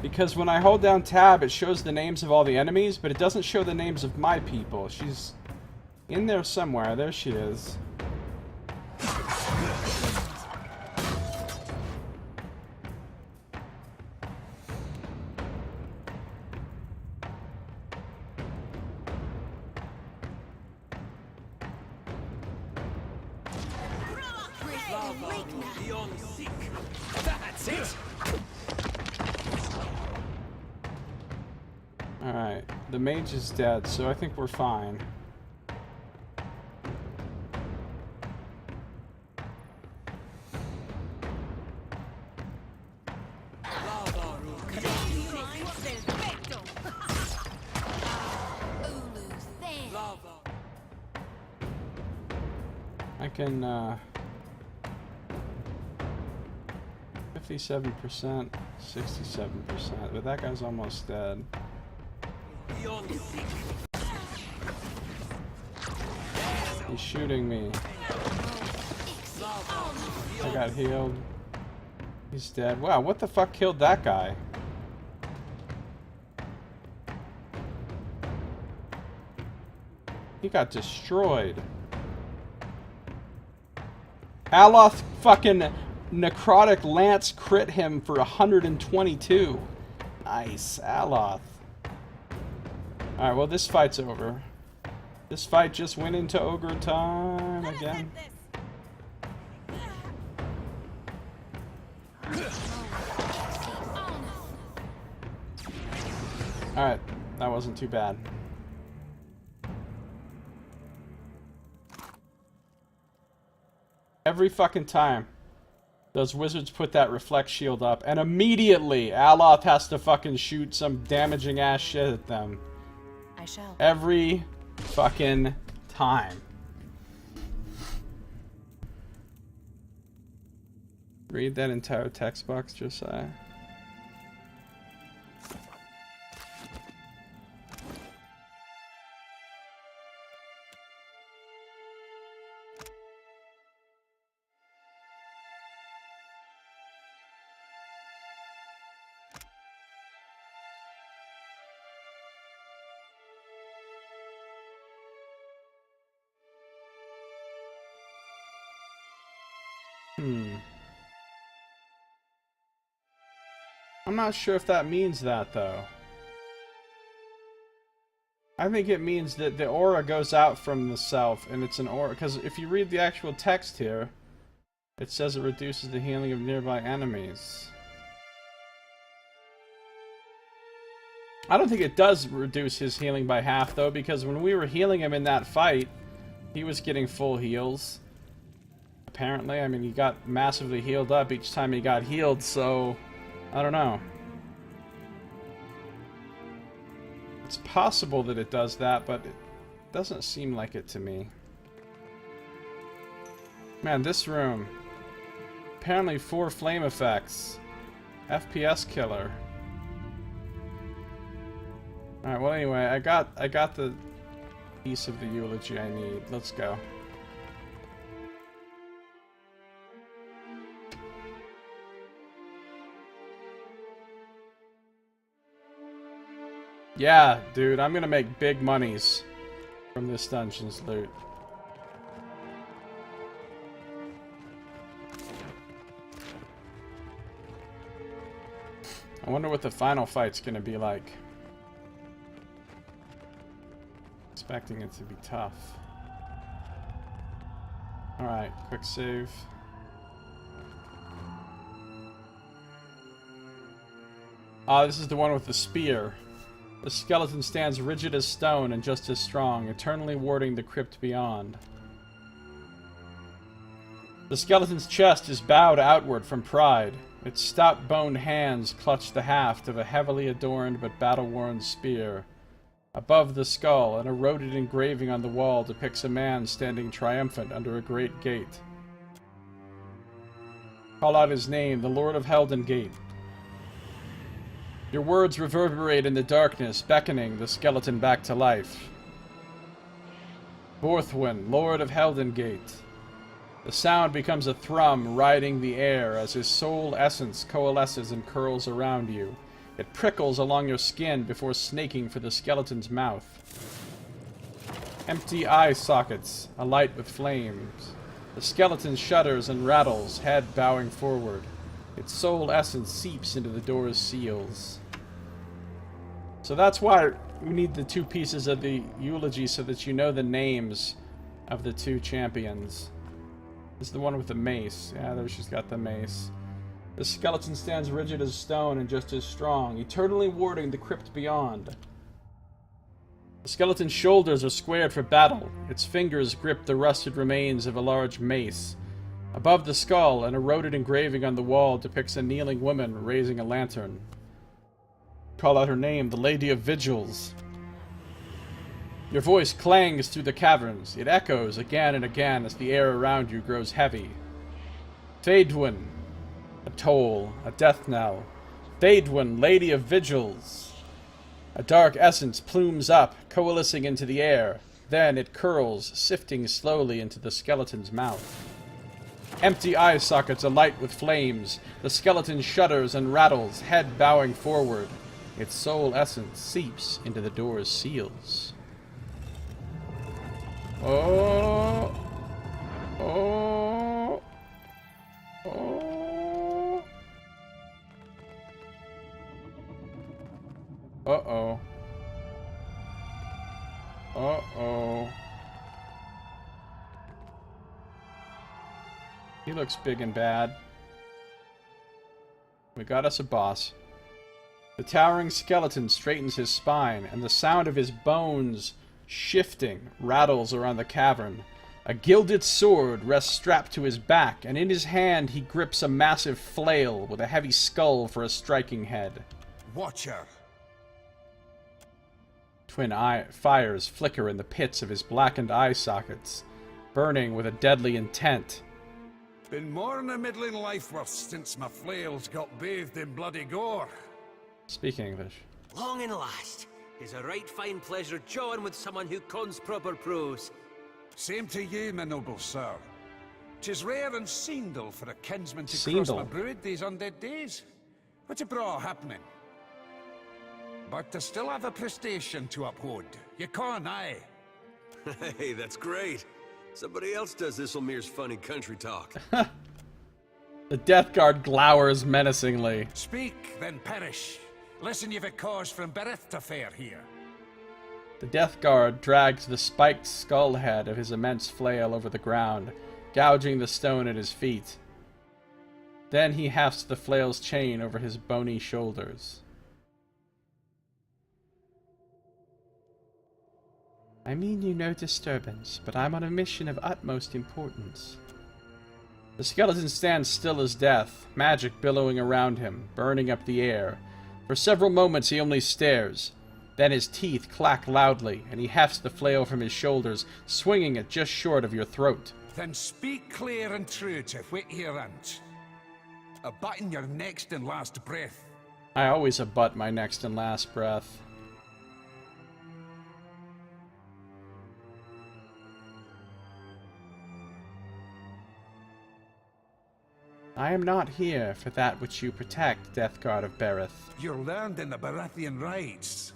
Because when I hold down tab, it shows the names of all the enemies, but it doesn't show the names of my people. She's in there somewhere. There she is. That's it. Alright, the mage is dead, so I think we're fine. I can, 57%, 67%, but that guy's almost dead. He's shooting me. I got healed. He's dead. Wow, what the fuck killed that guy? He got destroyed. Aloth fucking Necrotic Lance crit him for 122. Nice, Aloth. Alright, well this fight's over. This fight just went into ogre time again. Alright, that wasn't too bad. Every fucking time those wizards put that reflect shield up, and immediately Aloth has to fucking shoot some damaging ass shit at them. I shall. Every fucking time. Read that entire text box, Josiah. I'm not sure if that means that, though. I think it means that the aura goes out from the self, and it's an aura. Because if you read the actual text here, it says it reduces the healing of nearby enemies. I don't think it does reduce his healing by half, though, because when we were healing him in that fight, he was getting full heals. Apparently, I mean, he got massively healed up each time he got healed, so I don't know. It's possible that it does that, but it doesn't seem like it to me. Man, this room. Apparently 4 flame effects. FPS killer. Alright, well anyway, I got the piece of the eulogy I need. Let's go. Yeah, dude, I'm gonna make big monies from this dungeon's loot. I wonder what the final fight's gonna be like. Expecting it to be tough. Alright, quick save. Ah, this is the one with the spear. The skeleton stands rigid as stone and just as strong, eternally warding the crypt beyond. The skeleton's chest is bowed outward from pride. Its stout-boned hands clutch the haft of a heavily adorned but battle-worn spear. Above the skull, an eroded engraving on the wall depicts a man standing triumphant under a great gate. Call out his name, the Lord of Helden Gate. Your words reverberate in the darkness, beckoning the skeleton back to life. Borthwyn, Lord of Helden Gate. The sound becomes a thrum riding the air as his soul essence coalesces and curls around you. It prickles along your skin before snaking for the skeleton's mouth. Empty eye sockets, alight with flames. The skeleton shudders and rattles, head bowing forward. Its soul essence seeps into the door's seals. So that's why we need the 2 pieces of the eulogy so that you know the names of the 2 champions. This is the one with the mace. Yeah, there she's got the mace. The skeleton stands rigid as stone and just as strong, eternally warding the crypt beyond. The skeleton's shoulders are squared for battle. Its fingers grip the rusted remains of a large mace. Above the skull, an eroded engraving on the wall depicts a kneeling woman raising a lantern. Call out her name, the Lady of Vigils. Your voice clangs through the caverns. It echoes again and again as the air around you grows heavy. Theodwyn. A toll, a death knell. Theodwyn, Lady of Vigils. A dark essence plumes up, coalescing into the air. Then it curls, sifting slowly into the skeleton's mouth. Empty eye sockets alight with flames. The skeleton shudders and rattles, head bowing forward. Its soul essence seeps into the door's seals. Oh. Oh. Oh. Uh-oh. Uh-oh. He looks big and bad. We got us a boss. The towering skeleton straightens his spine, and the sound of his bones shifting rattles around the cavern. A gilded sword rests strapped to his back, and in his hand he grips a massive flail with a heavy skull for a striking head. Watcher. Twin fires flicker in the pits of his blackened eye sockets, burning with a deadly intent. Been more than a middling life worth since my flails got bathed in bloody gore. Speaking English. Long and last. Is a right fine pleasure jawing with someone who cons proper prose. Same to you, my noble sir. 'Tis rare and seendal for a kinsman to cross my brood these undead days. What's a bra happening? But to still have a prestation to uphold. You can't, aye. Hey, that's great. Somebody else does Islemir's funny country talk. The Death Guard glowers menacingly. Speak, then perish. Listen, you've a cause from Berith to fare here. The Death Guard drags the spiked skull head of his immense flail over the ground, gouging the stone at his feet. Then he hefts the flail's chain over his bony shoulders. I mean you no disturbance, but I'm on a mission of utmost importance. The skeleton stands still as death, magic billowing around him, burning up the air. For several moments he only stares. Then his teeth clack loudly, and he hefts the flail from his shoulders, swinging it just short of your throat. Then speak clear and true to what you rant. Abutting your next and last breath. I always abut my next and last breath. I am not here for that which you protect, Death Guard of Berith. You're learned in the Barathian rites.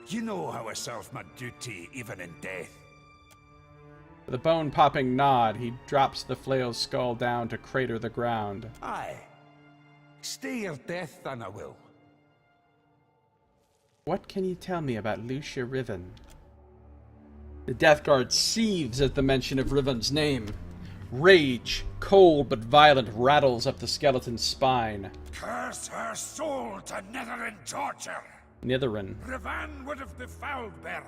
You know how I serve my duty even in death. With a bone-popping nod, he drops the flail's skull down to crater the ground. Aye. Stay your death, then I will. What can you tell me about Lucia Riven? The Death Guard seethes at the mention of Riven's name. Rage, cold but violent, rattles up the skeleton's spine. Curse her soul to Nitherin torture! Nitherin. Rivan would have befouled Berith.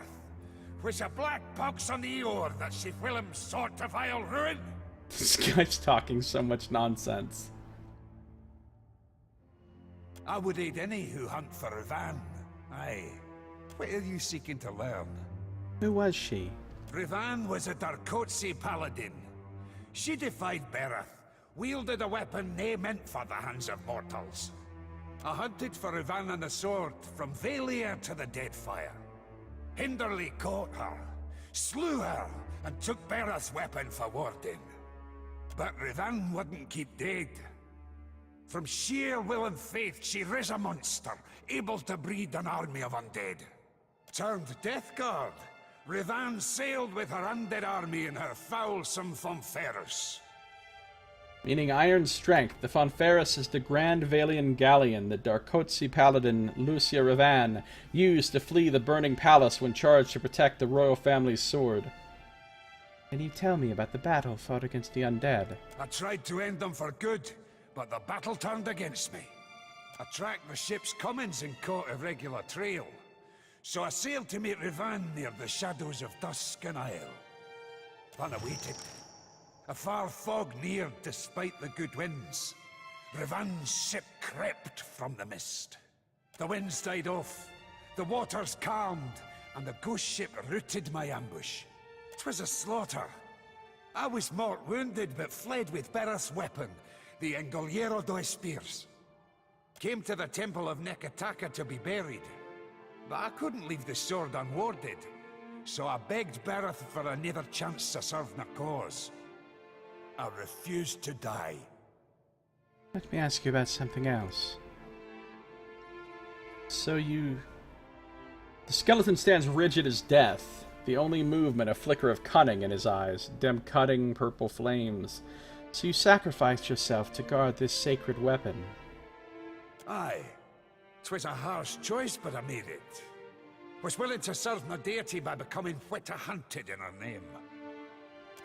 Was a black pox on the oar that she whilom sought to vile ruin? This guy's talking so much nonsense. I would aid any who hunt for Rivan. Aye. What are you seeking to learn? Who was she? Rivan was a Darkotsi paladin. She defied Berith, wielded a weapon nae meant for the hands of mortals. I hunted for Rivan and the sword from Valia to the Deadfire. Hinderly caught her, slew her, and took Berith's weapon for warding. But Rivan wouldn't keep dead. From sheer will and faith, she riz a monster, able to breed an army of undead. Turned Death Guard, Rivan sailed with her undead army in her foulsome Fonferus. Meaning iron strength, the Fonferus is the Grand Valian galleon that Darkotsi paladin Lucia Rivan used to flee the burning palace when charged to protect the royal family's sword. Can you tell me about the battle fought against the undead? I tried to end them for good, but the battle turned against me. I tracked the ship's comings and caught a regular trail. So I sailed to meet Rivan near the shadows of Dusk and Isle. Then I waited. A far fog neared despite the good winds. Rivan's ship crept from the mist. The winds died off, the waters calmed, and the ghost ship routed my ambush. 'Twas a slaughter. I was mortal wounded, but fled with Berith's weapon, the Engoliero dos Spears. Came to the temple of Nekataka to be buried. But I couldn't leave the sword unwarded, so I begged Berith for another chance to serve my cause. I refused to die. Let me ask you about something else. The skeleton stands rigid as death, the only movement a flicker of cunning in his eyes, dim cutting purple flames. So you sacrificed yourself to guard this sacred weapon. Aye. 'Twas a harsh choice, but I made it. Was willing to serve my deity by becoming what I hunted in her name.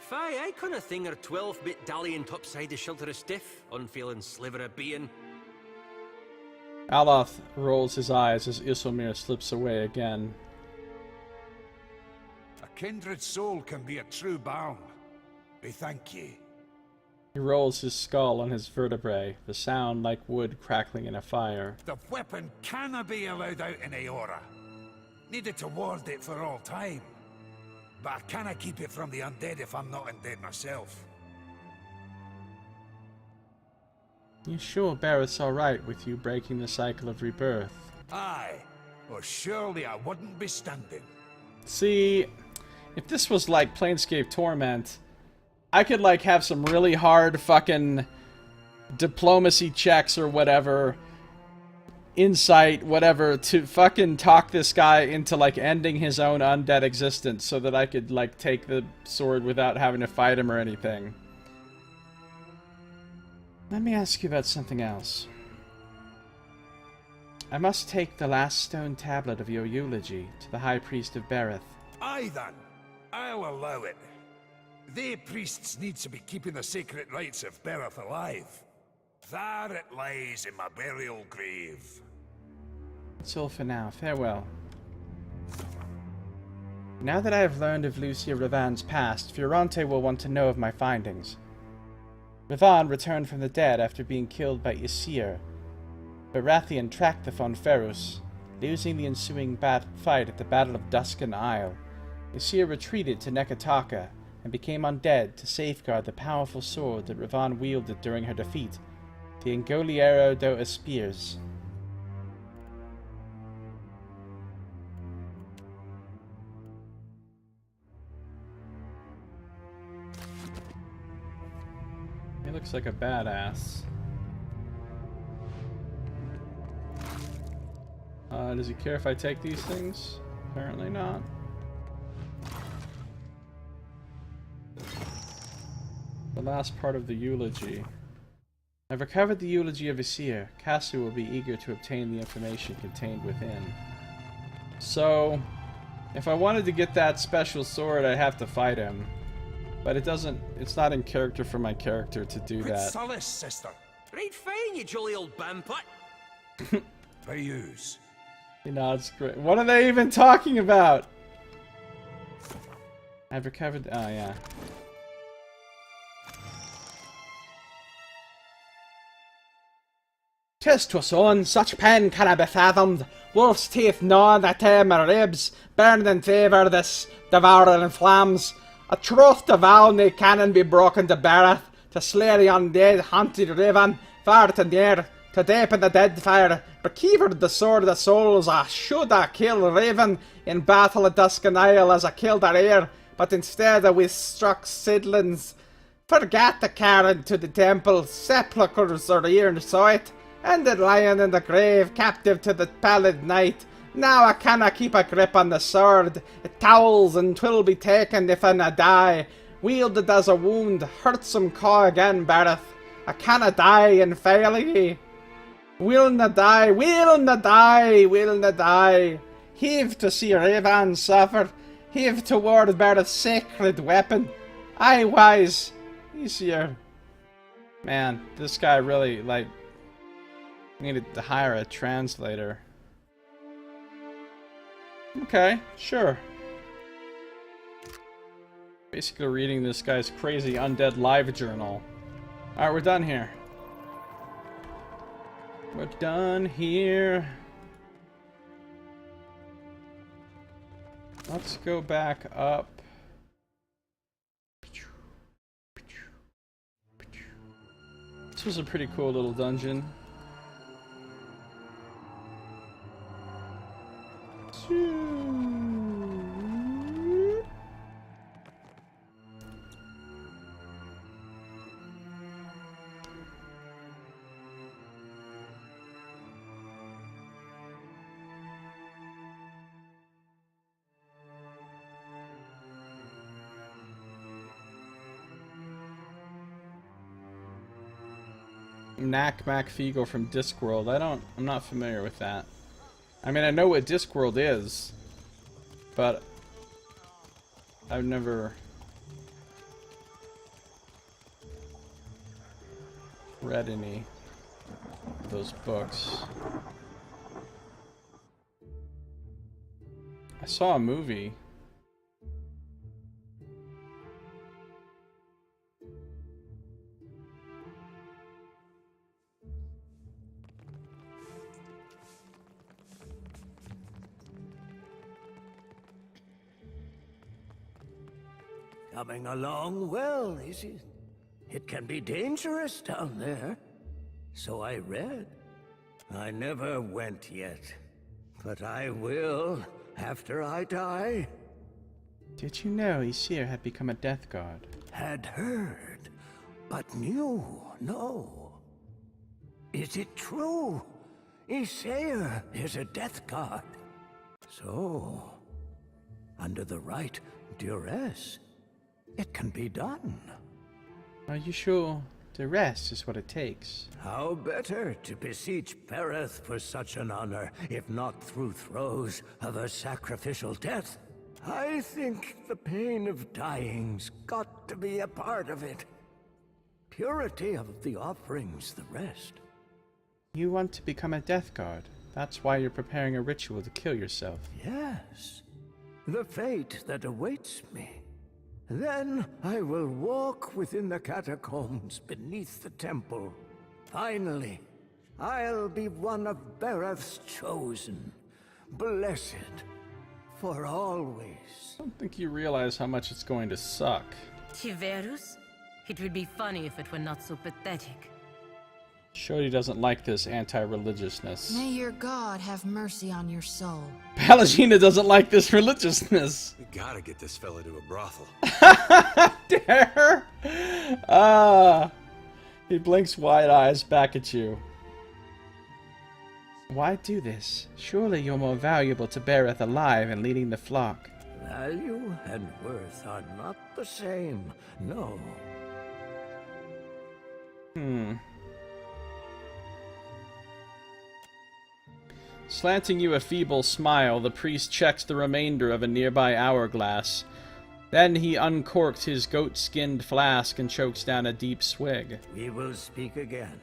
Fie, I canna thing her 12-bit dallion topside to shelter a stiff, unfailing sliver of being. Aloth rolls his eyes as Isomir slips away again. A kindred soul can be a true balm. We thank ye. He rolls his skull on his vertebrae, the sound like wood crackling in a fire. The weapon cannot be allowed out in Aora. Needed to ward it for all time. But I cannot keep it from the undead if I'm not undead myself. You sure Barrett's alright with you breaking the cycle of rebirth? Aye, or surely I wouldn't be standing. See, if this was like Planescape Torment, I could like have some really hard fucking diplomacy checks or whatever, insight, whatever, to fucking talk this guy into like ending his own undead existence so that I could like take the sword without having to fight him or anything. Let me ask you about something else. I must take the last stone tablet of your eulogy to the High Priest of Bereth. Aye then, I'll allow it. They priests need to be keeping the sacred rites of Bereth alive. There it lies in my burial grave. That's all for now. Farewell. Now that I have learned of Lucia Ravan's past, Fiorante will want to know of my findings. Ravan returned from the dead after being killed by Isir. Baratheon tracked the Fonferus, losing the ensuing fight at the Battle of Duskan Isle. Isir retreated to Nekataka and became undead to safeguard the powerful sword that Ravan wielded during her defeat, the Engoliero do Espirs. He looks like a badass. Does he care if I take these things? Apparently not. The last part of the eulogy. I've recovered the eulogy of Isir. Casu will be eager to obtain the information contained within. So, if I wanted to get that special sword, I'd have to fight him. But it's not in character for my character to do that. Solace, sister. Right fine, you jolly old bandput. By yous. He nods great. What are they even talking about? I've recovered. Oh, yeah. "'Tis 'twas on, such pen cannot be fathomed. Wolf's teeth gnaw the tail my ribs, burn in favour this devourer in flames. A troth to vow nae cannon be broken to Bereth, to slay the undead haunted raven, far to near, to deepen the Deadfire, rekeevered the sword of souls. I should ha' killed Raven in battle at Duskan Isle as I killed her heir, but instead we struck Sidlings. Forget the carriage to the temple, sepulchres are here in sight, ended lying in the grave, captive to the pallid night. Now I canna keep a grip on the sword, it towels and 'twill be taken if I na die. Wielded as a wound, hurt some caw again, Bereth. I canna die in fail ye. Will na die, will na die, will na die. Heave to see Ravan suffer, heave toward Bereth's sacred weapon. Aye, wise, easier. Man, this guy really, like, needed to hire a translator. Okay, sure. Basically reading this guy's crazy undead live journal. Alright, we're done here. We're done here. Let's go back up. This was a pretty cool little dungeon. Knack Macfigo from Discworld. I'm not familiar with that. I mean, I know what Discworld is, but I've never read any of those books. saw a movie. Coming along well, is it? It can be dangerous down there. So I read. I never went yet. But I will, after I die. Did you know Aesir had become a death god? Had heard, but knew no. Is it true? Aesir is a death god. So, under the right duress, it can be done. Are you sure duress is what it takes? How better to beseech Bereth for such an honor, if not through throes of a sacrificial death? I think the pain of dying's got to be a part of it. Purity of the offerings the rest. You want to become a death god. That's why you're preparing a ritual to kill yourself. Yes. The fate that awaits me. Then I will walk within the catacombs beneath the temple. Finally, I'll be one of Bereth's chosen, blessed for always. I don't think you realize how much it's going to suck. Tiverus? It would be funny if it were not so pathetic. Shodi doesn't like this anti-religiousness. May your god have mercy on your soul. Palagina doesn't like this religiousness. We gotta get this fella to a brothel. Dare! He blinks wide eyes back at you. Why do this? Surely you're more valuable to Bereth alive and leading the flock. Value and worth are not the same, no. Slanting you a feeble smile, the priest checks the remainder of a nearby hourglass. Then he uncorks his goat-skinned flask and chokes down a deep swig. We will speak again.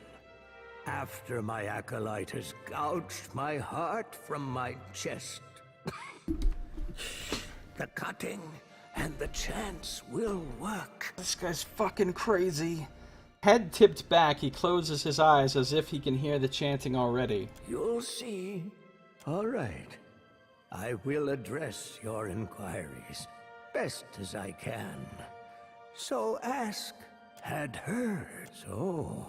After my acolyte has gouged my heart from my chest. The cutting and the chants will work. This guy's fucking crazy. Head tipped back, he closes his eyes as if he can hear the chanting already. You'll see. All right. I will address your inquiries best as I can. So ask, had heard. So,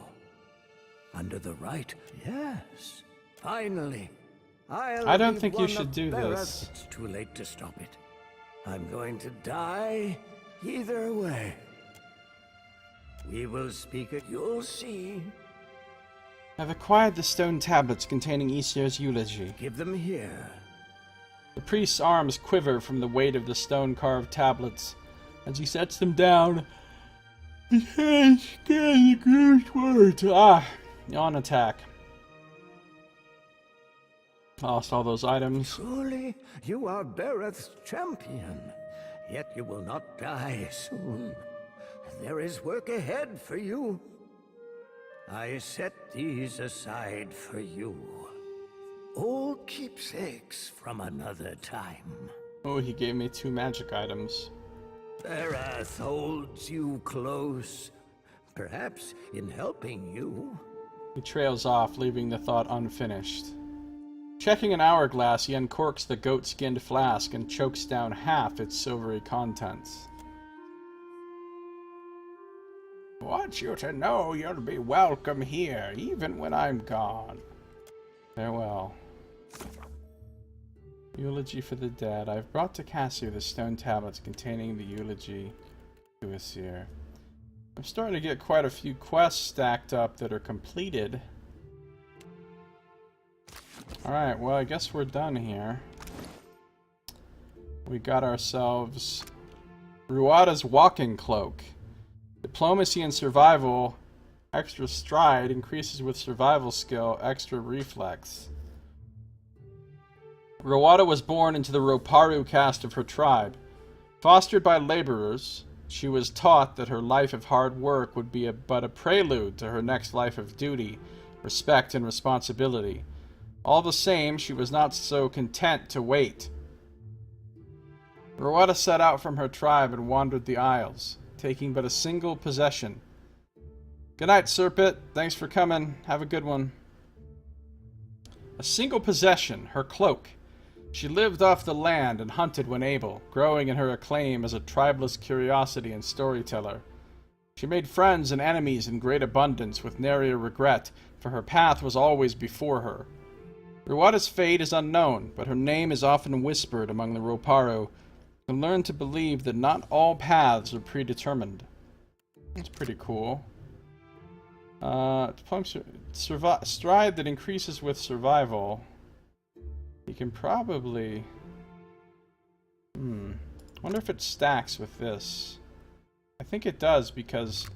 under the right, yes. Finally, I don't think you should do this. It's too late to stop it. I'm going to die either way. We will speak it, you'll see. I've acquired the stone tablets containing Aesir's eulogy. Give them here. The priest's arms quiver from the weight of the stone-carved tablets. As he sets them down, his hands scan the group's words. On attack. Lost all those items. Truly, you are Bereth's champion. Yet you will not die soon. There is work ahead for you. I set these aside for you. Old keepsakes from another time. Oh, he gave me 2 magic items. Bereth holds you close. Perhaps in helping you. He trails off, leaving the thought unfinished. Checking an hourglass, he uncorks the goat-skinned flask and chokes down half its silvery contents. Want you to know you'll be welcome here, even when I'm gone. Farewell. Eulogy for the dead. I've brought to Cassio the stone tablets containing the eulogy to Aesir. I'm starting to get quite a few quests stacked up that are completed. Alright, well, I guess we're done here. We got ourselves Ruada's walking cloak. Diplomacy and survival. Extra stride increases with survival skill, extra reflex. Ruada was born into the Roparu caste of her tribe. Fostered by laborers, she was taught that her life of hard work would be but a prelude to her next life of duty, respect, and responsibility. All the same, she was not so content to wait. Rowetta set out from her tribe and wandered the Isles, taking but a single possession. Good night, Serpent. Thanks for coming. Have a good one. A single possession, her cloak. She lived off the land and hunted when able, growing in her acclaim as a tribeless curiosity and storyteller. She made friends and enemies in great abundance with nary a regret, for her path was always before her. Rowetta's fate is unknown, but her name is often whispered among the Roparo, who learn to believe that not all paths are predetermined. That's pretty cool. Stride that increases with survival. You can probably... wonder if it stacks with this. I think it does because